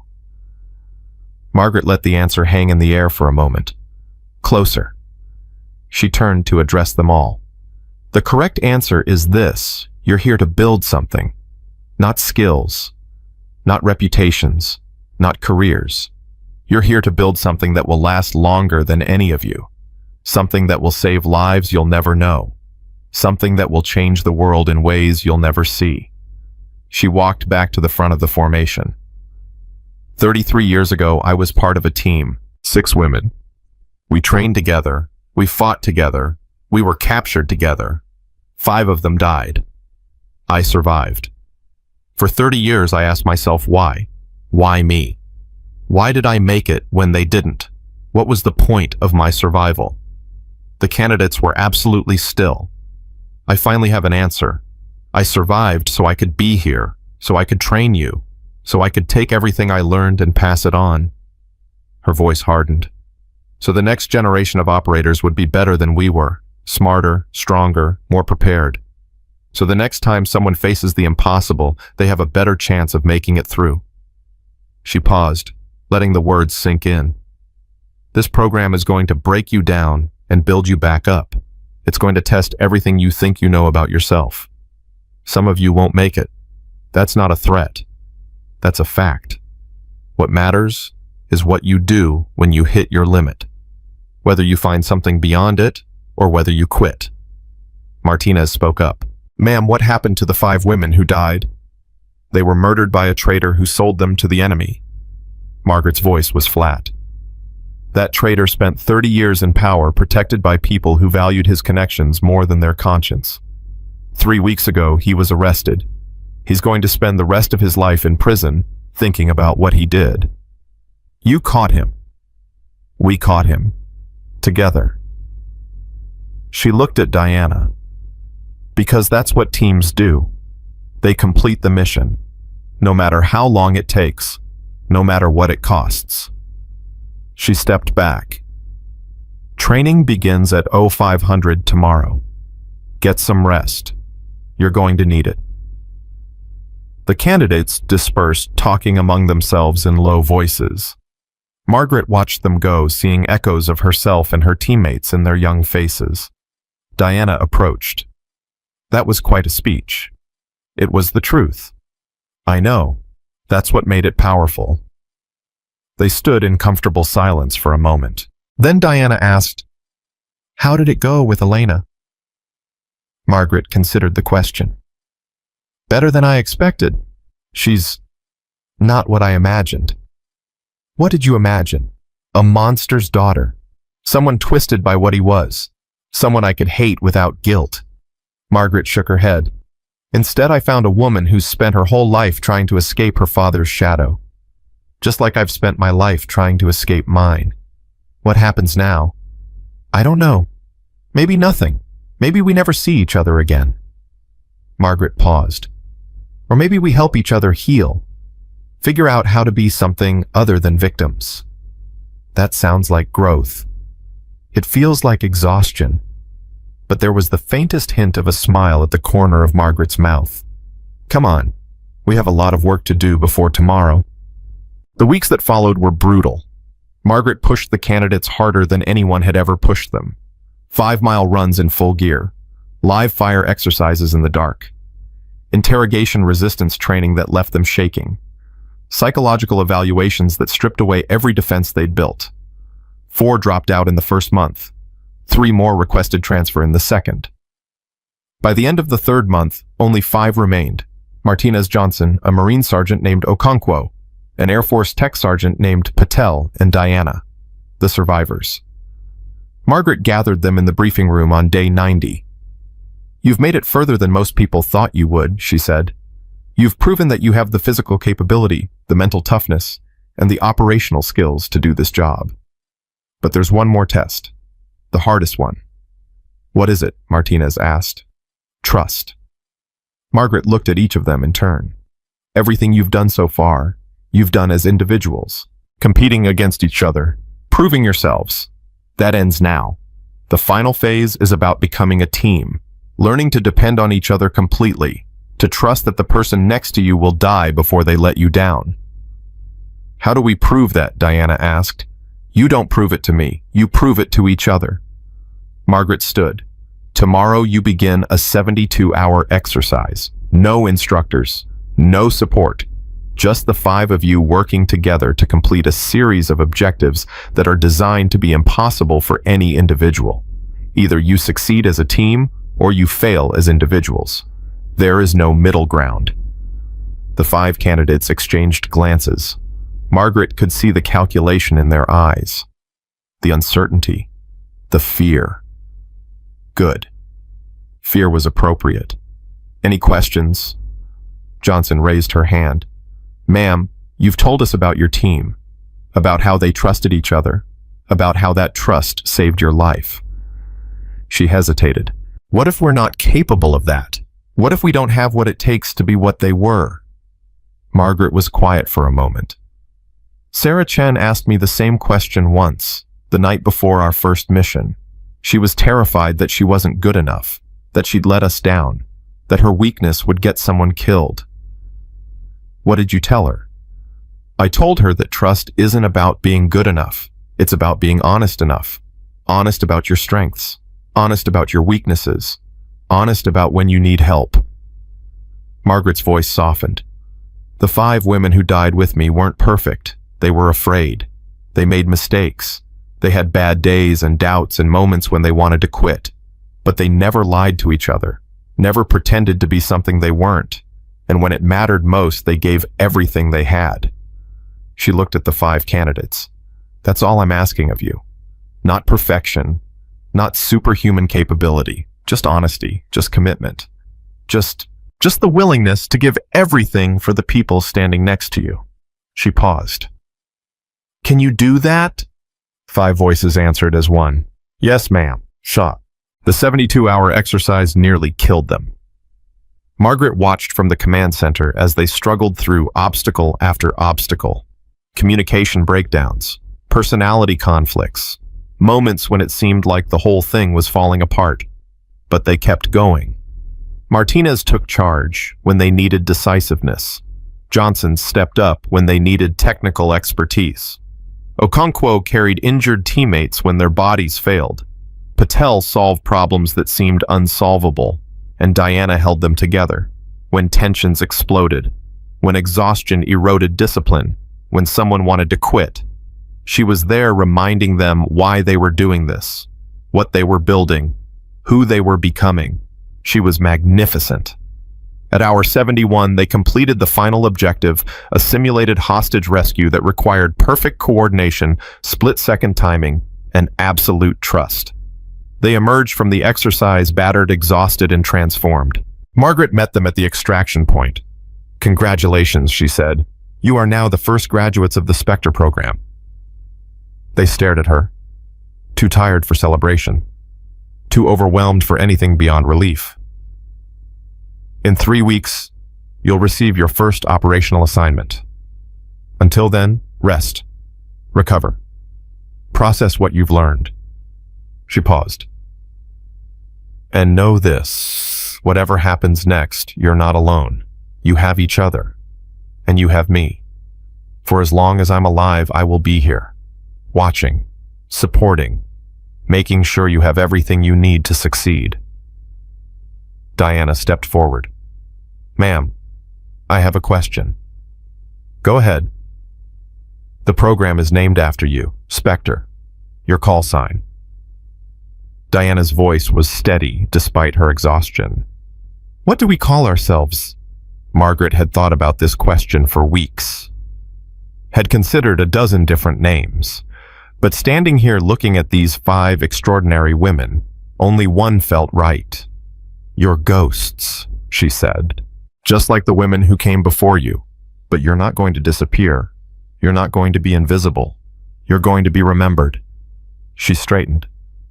Margaret let the answer hang in the air for a moment. Closer. She turned to address them all. The correct answer is this. You're here to build something. Not skills. Not reputations. Not careers. You're here to build something that will last longer than any of you. Something that will save lives you'll never know. Something that will change the world in ways you'll never see. She walked back to the front of the formation. 33 years ago, I was part of a team, 6 women. We trained together. We fought together. We were captured together. 5 of them died. I survived. For 30 years, I asked myself why. Why me? Why did I make it when they didn't? What was the point of my survival? The candidates were absolutely still. I finally have an answer. I survived so I could be here, so I could train you, so I could take everything I learned and pass it on. Her voice hardened. So the next generation of operators would be better than we were, smarter, stronger, more prepared. So the next time someone faces the impossible, they have a better chance of making it through. She paused, letting the words sink in. This program is going to break you down and build you back up. It's going to test everything you think you know about yourself. Some of you won't make it. That's not a threat. That's a fact. What matters is what you do when you hit your limit. Whether you find something beyond it or whether you quit. Martinez spoke up. Ma'am, what happened to the 5 women who died? They were murdered by a traitor who sold them to the enemy. Margaret's voice was flat. That traitor spent 30 years in power protected by people who valued his connections more than their conscience. 3 weeks ago, he was arrested. He's going to spend the rest of his life in prison thinking about what he did. You caught him. We caught him. Together. She looked at Diana. Because that's what teams do. They complete the mission, no matter how long it takes, no matter what it costs. She stepped back. Training begins at 0500 tomorrow. Get some rest. You're going to need it. The candidates dispersed, talking among themselves in low voices. Margaret watched them go, seeing echoes of herself and her teammates in their young faces. Diana approached. That was quite a speech. It was the truth. I know. That's what made it powerful. They stood in comfortable silence for a moment. Then Diana asked, "How did it go with Elena?" Margaret considered the question. Better than I expected. She's not what I imagined. What did you imagine? A monster's daughter. Someone twisted by what he was. Someone I could hate without guilt. Margaret shook her head. Instead, I found a woman who's spent her whole life trying to escape her father's shadow. Just like I've spent my life trying to escape mine. What happens now? I don't know. Maybe nothing. Maybe we never see each other again. Margaret paused. Or maybe we help each other heal. Figure out how to be something other than victims. That sounds like growth. It feels like exhaustion. But there was the faintest hint of a smile at the corner of Margaret's mouth. Come on. We have a lot of work to do before tomorrow. The weeks that followed were brutal. Margaret pushed the candidates harder than anyone had ever pushed them. 5-mile runs in full gear. Live fire exercises in the dark. Interrogation resistance training that left them shaking. Psychological evaluations that stripped away every defense they'd built. 4 dropped out in the first month. 3 more requested transfer in the second. By the end of the 3rd month, only 5 remained. Martinez Johnson, a Marine sergeant named Okonkwo, an Air Force tech sergeant named Patel, and Diana, the survivors. Margaret gathered them in the briefing room on day 90. You've made it further than most people thought you would, she said. You've proven that you have the physical capability, the mental toughness, and the operational skills to do this job. But there's one more test. The hardest one. What is it? Martinez asked. Trust. Margaret looked at each of them in turn. Everything you've done so far, you've done as individuals, competing against each other, proving yourselves. That ends now. The final phase is about becoming a team, learning to depend on each other completely, to trust that the person next to you will die before they let you down. How do we prove that? Diana asked. You don't prove it to me. You prove it to each other. Margaret stood. Tomorrow you begin a 72-hour exercise. No instructors, no support. Just the 5 of you working together to complete a series of objectives that are designed to be impossible for any individual. Either you succeed as a team or you fail as individuals. There is no middle ground. The 5 candidates exchanged glances. Margaret could see the calculation in their eyes. The uncertainty. The fear. Good. Fear was appropriate. Any questions? Johnson raised her hand. Ma'am, you've told us about your team, about how they trusted each other, about how that trust saved your life. She hesitated. What if we're not capable of that? What if we don't have what it takes to be what they were? Margaret was quiet for a moment. Sarah Chen asked me the same question once, the night before our first mission. She was terrified that she wasn't good enough, that she'd let us down, that her weakness would get someone killed. What did you tell her? I told her that trust isn't about being good enough. It's about being honest enough. Honest about your strengths. Honest about your weaknesses. Honest about when you need help. Margaret's voice softened. The 5 women who died with me weren't perfect. They were afraid. They made mistakes. They had bad days and doubts and moments when they wanted to quit. But they never lied to each other, never pretended to be something they weren't. And when it mattered most, they gave everything they had. She looked at the 5 candidates. That's all I'm asking of you. Not perfection, not superhuman capability, just honesty, just commitment. Just the willingness to give everything for the people standing next to you. She paused. Can you do that? 5 voices answered as one. Yes, ma'am. Shot. The 72-hour exercise nearly killed them. Margaret watched from the command center as they struggled through obstacle after obstacle. Communication breakdowns, personality conflicts, moments when it seemed like the whole thing was falling apart. But they kept going. Martinez took charge when they needed decisiveness. Johnson stepped up when they needed technical expertise. Okonkwo carried injured teammates when their bodies failed. Patel solved problems that seemed unsolvable, and Diana held them together when tensions exploded, when exhaustion eroded discipline, when someone wanted to quit. She was there reminding them why they were doing this, what they were building, who they were becoming. She was magnificent. At hour 71, they completed the final objective, a simulated hostage rescue that required perfect coordination, split-second timing, and absolute trust. They emerged from the exercise battered, exhausted, and transformed. Margaret met them at the extraction point. Congratulations, she said. You are now the first graduates of the Spectre program. They stared at her, too tired for celebration, too overwhelmed for anything beyond relief. In 3 weeks, you'll receive your first operational assignment. Until then, rest, recover, process what you've learned. She paused. And know this, whatever happens next, you're not alone. You have each other, and you have me. For as long as I'm alive, I will be here, watching, supporting, making sure you have everything you need to succeed. Diana stepped forward. Ma'am, I have a question. Go ahead. The program is named after you, Spectre, your call sign. Diana's voice was steady despite her exhaustion. What do we call ourselves? Margaret had thought about this question for weeks, had considered a dozen different names, but standing here looking at these 5 extraordinary women, only one felt right. You're ghosts, she said, just like the women who came before you, but you're not going to disappear. You're not going to be invisible. You're going to be remembered. She straightened.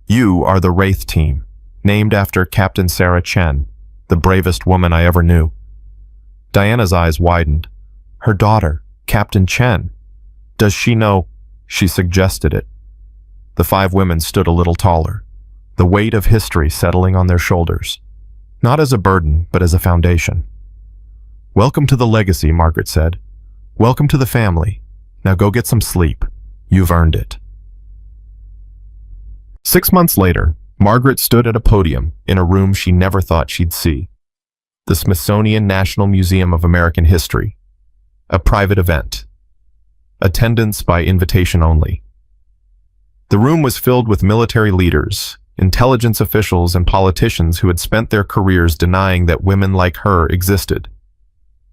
You are the Wraith team, named after Captain Sarah Chen, the bravest woman I ever knew. Diana's eyes widened. Her daughter, Captain Chen. Does she know? She suggested it. The 5 women stood a little taller, the weight of history settling on their shoulders, not as a burden, but as a foundation. Welcome to the legacy, Margaret said. Welcome to the family. Now go get some sleep. You've earned it. 6 months later, Margaret stood at a podium in a room she never thought she'd see. The Smithsonian National Museum of American History. A private event. Attendance by invitation only. The room was filled with military leaders, intelligence officials, and politicians who had spent their careers denying that women like her existed.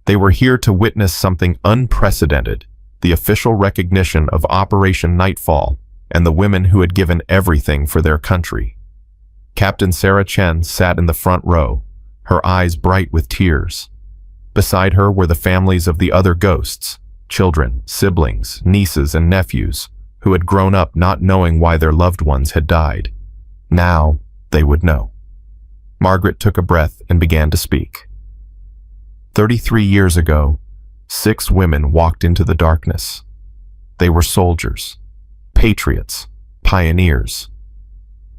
They were here to witness something unprecedented, the official recognition of Operation Nightfall and the women who had given everything for their country. Captain Sarah Chen sat in the front row, her eyes bright with tears. Beside her were the families of the other ghosts, children, siblings, nieces, and nephews, who had grown up not knowing why their loved ones had died. Now, they would would know. Margaret took a breath and began to speak. 33 years ago, 6 women walked into the darkness. They were soldiers, patriots, pioneers.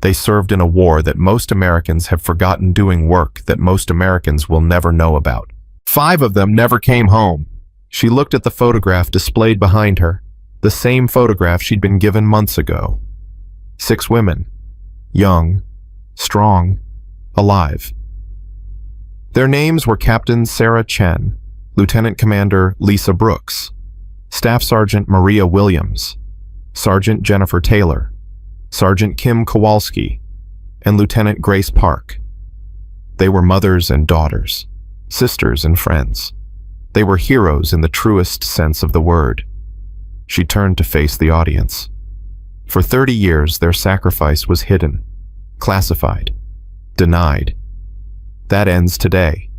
They served in a war that most Americans have forgotten, doing work that most Americans will never know about. 5 of them never came home. She looked at the photograph displayed behind her, the same photograph she'd been given months ago. 6 women, young, strong, alive. Their names were Captain Sarah Chen, Lieutenant Commander Lisa Brooks, Staff Sergeant Maria Williams, Sergeant Jennifer Taylor, Sergeant Kim Kowalski, and Lieutenant Grace Park. They were mothers and daughters, sisters and friends. They were heroes in the truest sense of the word. She turned to face the audience. For 30 years, their sacrifice was hidden, classified, denied. That ends today.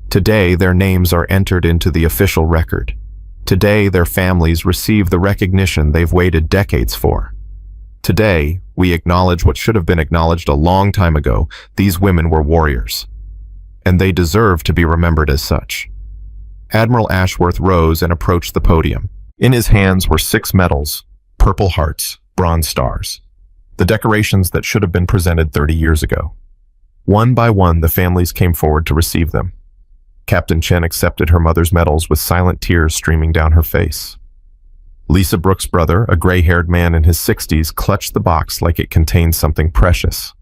Today, their names are entered into the official record. Today, their families receive the recognition they've waited decades for. Today, we acknowledge what should have been acknowledged a long time ago. These women were warriors, and they deserve to be remembered as such. Admiral Ashworth rose and approached the podium. In his hands were 6 medals, Purple Hearts, Bronze Stars, the decorations that should have been presented 30 years ago. One by one, the families came forward to receive them. Captain Chen accepted her mother's medals with silent tears streaming down her face. Lisa Brooks' brother, a gray-haired man in his 60s, clutched the box like it contained something precious.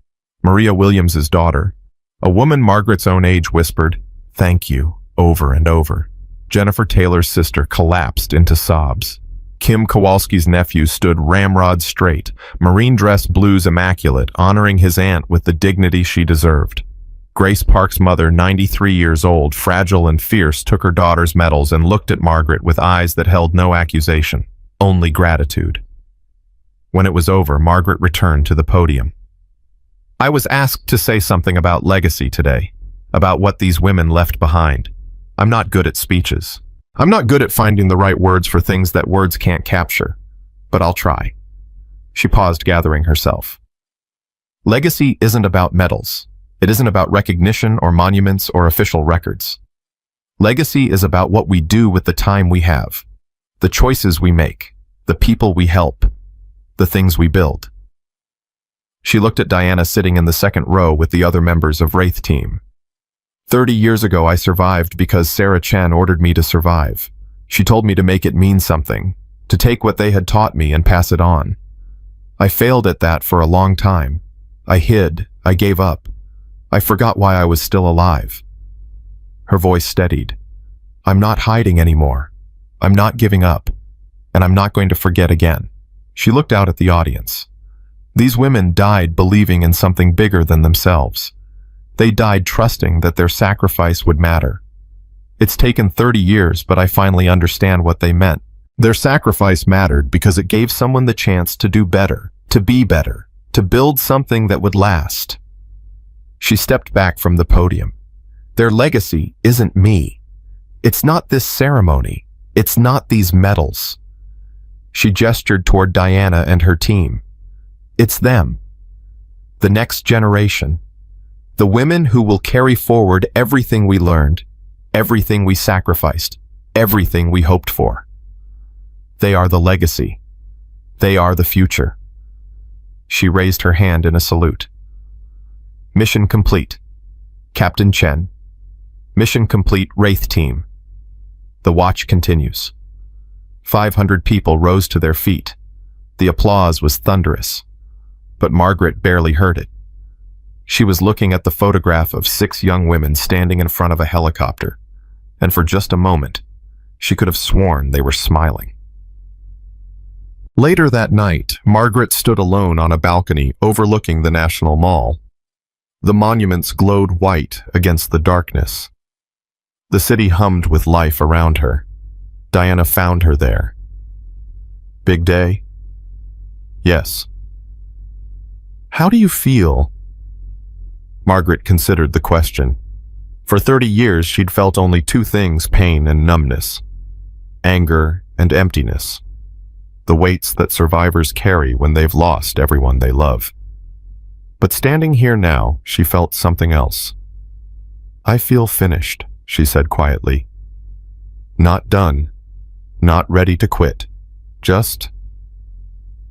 Maria Williams' daughter, a woman Margaret's own age, whispered, "Thank you," over and over. Jennifer Taylor's sister collapsed into sobs. Kim Kowalski's nephew stood ramrod straight, marine dress blues immaculate, honoring his aunt with the dignity she deserved. Grace Park's mother, 93 years old, fragile and fierce, took her daughter's medals and looked at Margaret with eyes that held no accusation, only gratitude. When it was over, Margaret returned to the podium. I was asked to say something about legacy today, about what these women left behind. I'm not good at speeches. I'm not good at finding the right words for things that words can't capture, but I'll try. She paused, gathering herself. Legacy isn't about medals. It isn't about recognition or monuments or official records. Legacy is about what we do with the time we have, the choices we make, the people we help, the things we build. She looked at Diana sitting in the second row with the other members of Wraith Team. 30 years ago, I survived because Sarah Chen ordered me to survive. She told me to make it mean something, to take what they had taught me and pass it on. I failed at that for a long time. I hid, I gave up. I forgot why I was still alive. Her voice steadied. I'm not hiding anymore. I'm not giving up. And I'm not going to forget again. She looked out at the audience. These women died believing in something bigger than themselves. They died trusting that their sacrifice would matter. It's taken 30 years, but I finally understand what they meant. Their sacrifice mattered because it gave someone the chance to do better, to be better, to build something that would last. She stepped back from the podium. Their legacy isn't me. It's not this ceremony. It's not these medals. She gestured toward Diana and her team. It's them. The next generation. The women who will carry forward everything we learned, everything we sacrificed, everything we hoped for. They are the legacy. They are the future. She raised her hand in a salute. Mission complete. Captain Chen. Mission complete, Wraith Team. The watch continues. 500 people rose to their feet. The applause was thunderous, but Margaret barely heard it. She was looking at the photograph of 6 young women standing in front of a helicopter, and for just a moment, she could have sworn they were smiling. Later that night, Margaret stood alone on a balcony overlooking the National Mall. The monuments glowed white against the darkness. The city hummed with life around her. Diana found her there. Big day? Yes. How do you feel? Margaret considered the question. For 30 years, she'd felt only 2 things, pain and numbness. Anger and emptiness. The weights that survivors carry when they've lost everyone they love. But standing here now, she felt something else. "I feel finished," she said quietly. "Not done, not ready to quit, just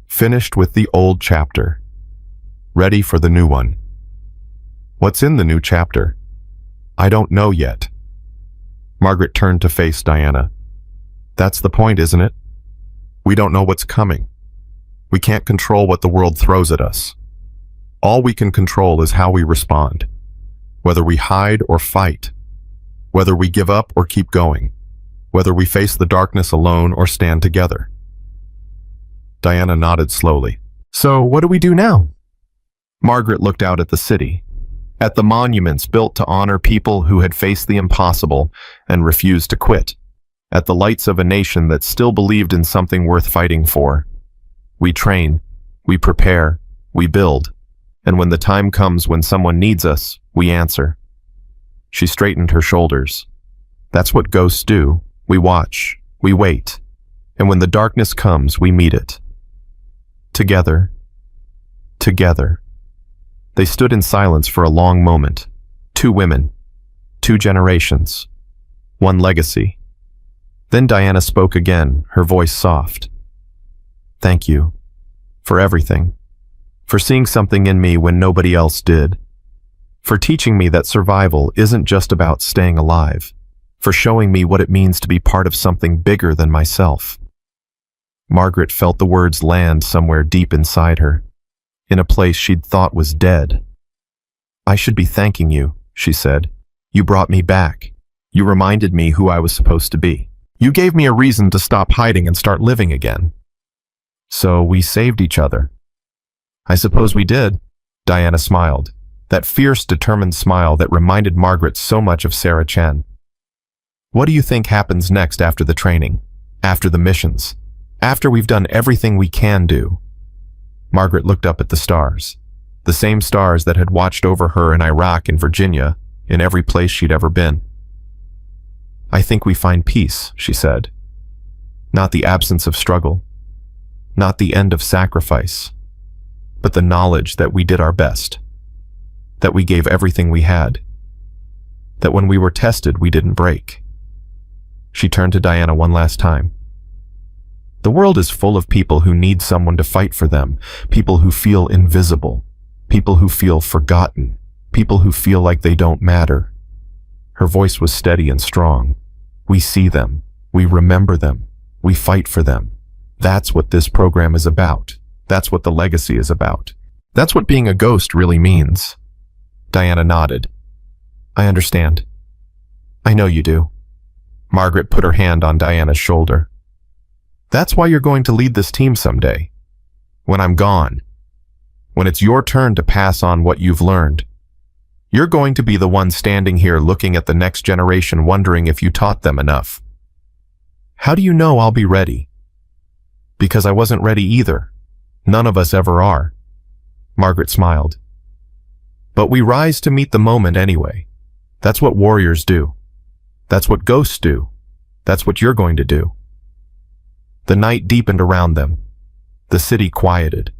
finished with the old chapter, ready for the new one." "What's in the new chapter?" "I don't know yet." Margaret turned to face Diana. "That's the point, isn't it? We don't know what's coming. We can't control what the world throws at us. All we can control is how we respond, whether we hide or fight, whether we give up or keep going, whether we face the darkness alone or stand together." Diana nodded slowly. "So what do we do now?" Margaret looked out at the city, at the monuments built to honor people who had faced the impossible and refused to quit, at the lights of a nation that still believed in something worth fighting for. "We train, we prepare, we build, and when the time comes when someone needs us, we answer." She straightened her shoulders. "That's what ghosts do. We watch, we wait, and when the darkness comes, we meet it. Together, together." They stood in silence for a long moment. Two women, two generations, one legacy. Then Diana spoke again, her voice soft. "Thank you for everything, for seeing something in me when nobody else did, for teaching me that survival isn't just about staying alive, for showing me what it means to be part of something bigger than myself." Margaret felt the words land somewhere deep inside her, in a place she'd thought was dead. "I should be thanking you," she said. "You brought me back. You reminded me who I was supposed to be. You gave me a reason to stop hiding and start living again." "So we saved each other." "I suppose we did." Diana smiled, that fierce, determined smile that reminded Margaret so much of Sarah Chen. "What do you think happens next after the training, after the missions, after we've done everything we can do?" Margaret looked up at the stars, the same stars that had watched over her in Iraq and Virginia, in every place she'd ever been. "I think we find peace," she said. "Not the absence of struggle, not the end of sacrifice, but the knowledge that we did our best, that we gave everything we had, that when we were tested, we didn't break." She turned to Diana one last time. "The world is full of people who need someone to fight for them, people who feel invisible, people who feel forgotten, people who feel like they don't matter." Her voice was steady and strong. "We see them, we remember them, we fight for them. That's what this program is about. That's what the legacy is about. That's what being a ghost really means." Diana nodded. "I understand. I know you do." Margaret put her hand on Diana's shoulder. "That's why you're going to lead this team someday. When I'm gone. When it's your turn to pass on what you've learned. You're going to be the one standing here looking at the next generation wondering if you taught them enough. How do you know I'll be ready?" "Because I wasn't ready either. None of us ever are." Margaret smiled. "But we rise to meet the moment anyway. That's what warriors do. That's what ghosts do. That's what you're going to do." The night deepened around them. The city quieted.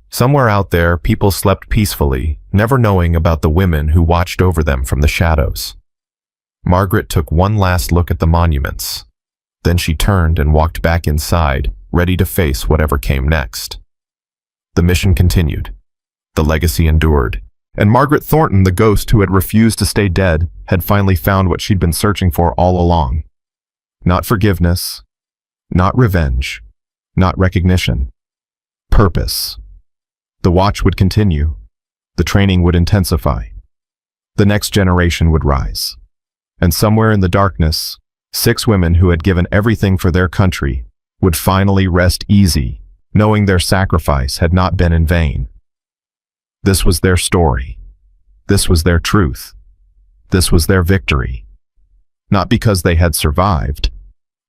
Somewhere out there, people slept peacefully, never knowing about the women who watched over them from the shadows. Margaret took one last look at the monuments. Then she turned and walked back inside, ready to face whatever came next. The mission continued. The legacy endured. And Margaret Thornton, the ghost who had refused to stay dead, had finally found what she'd been searching for all along. Not forgiveness, not revenge, not recognition. Purpose. The watch would continue. The training would intensify. The next generation would rise. And somewhere in the darkness, 6 women who had given everything for their country would finally rest easy, knowing their sacrifice had not been in vain. This was their story. This was their truth. This was their victory. Not because they had survived,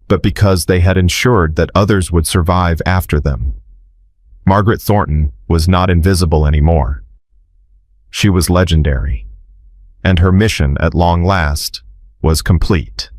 but because they had ensured that others would survive after them. Margaret Thornton was not invisible anymore. She was legendary, and her mission at long last was complete.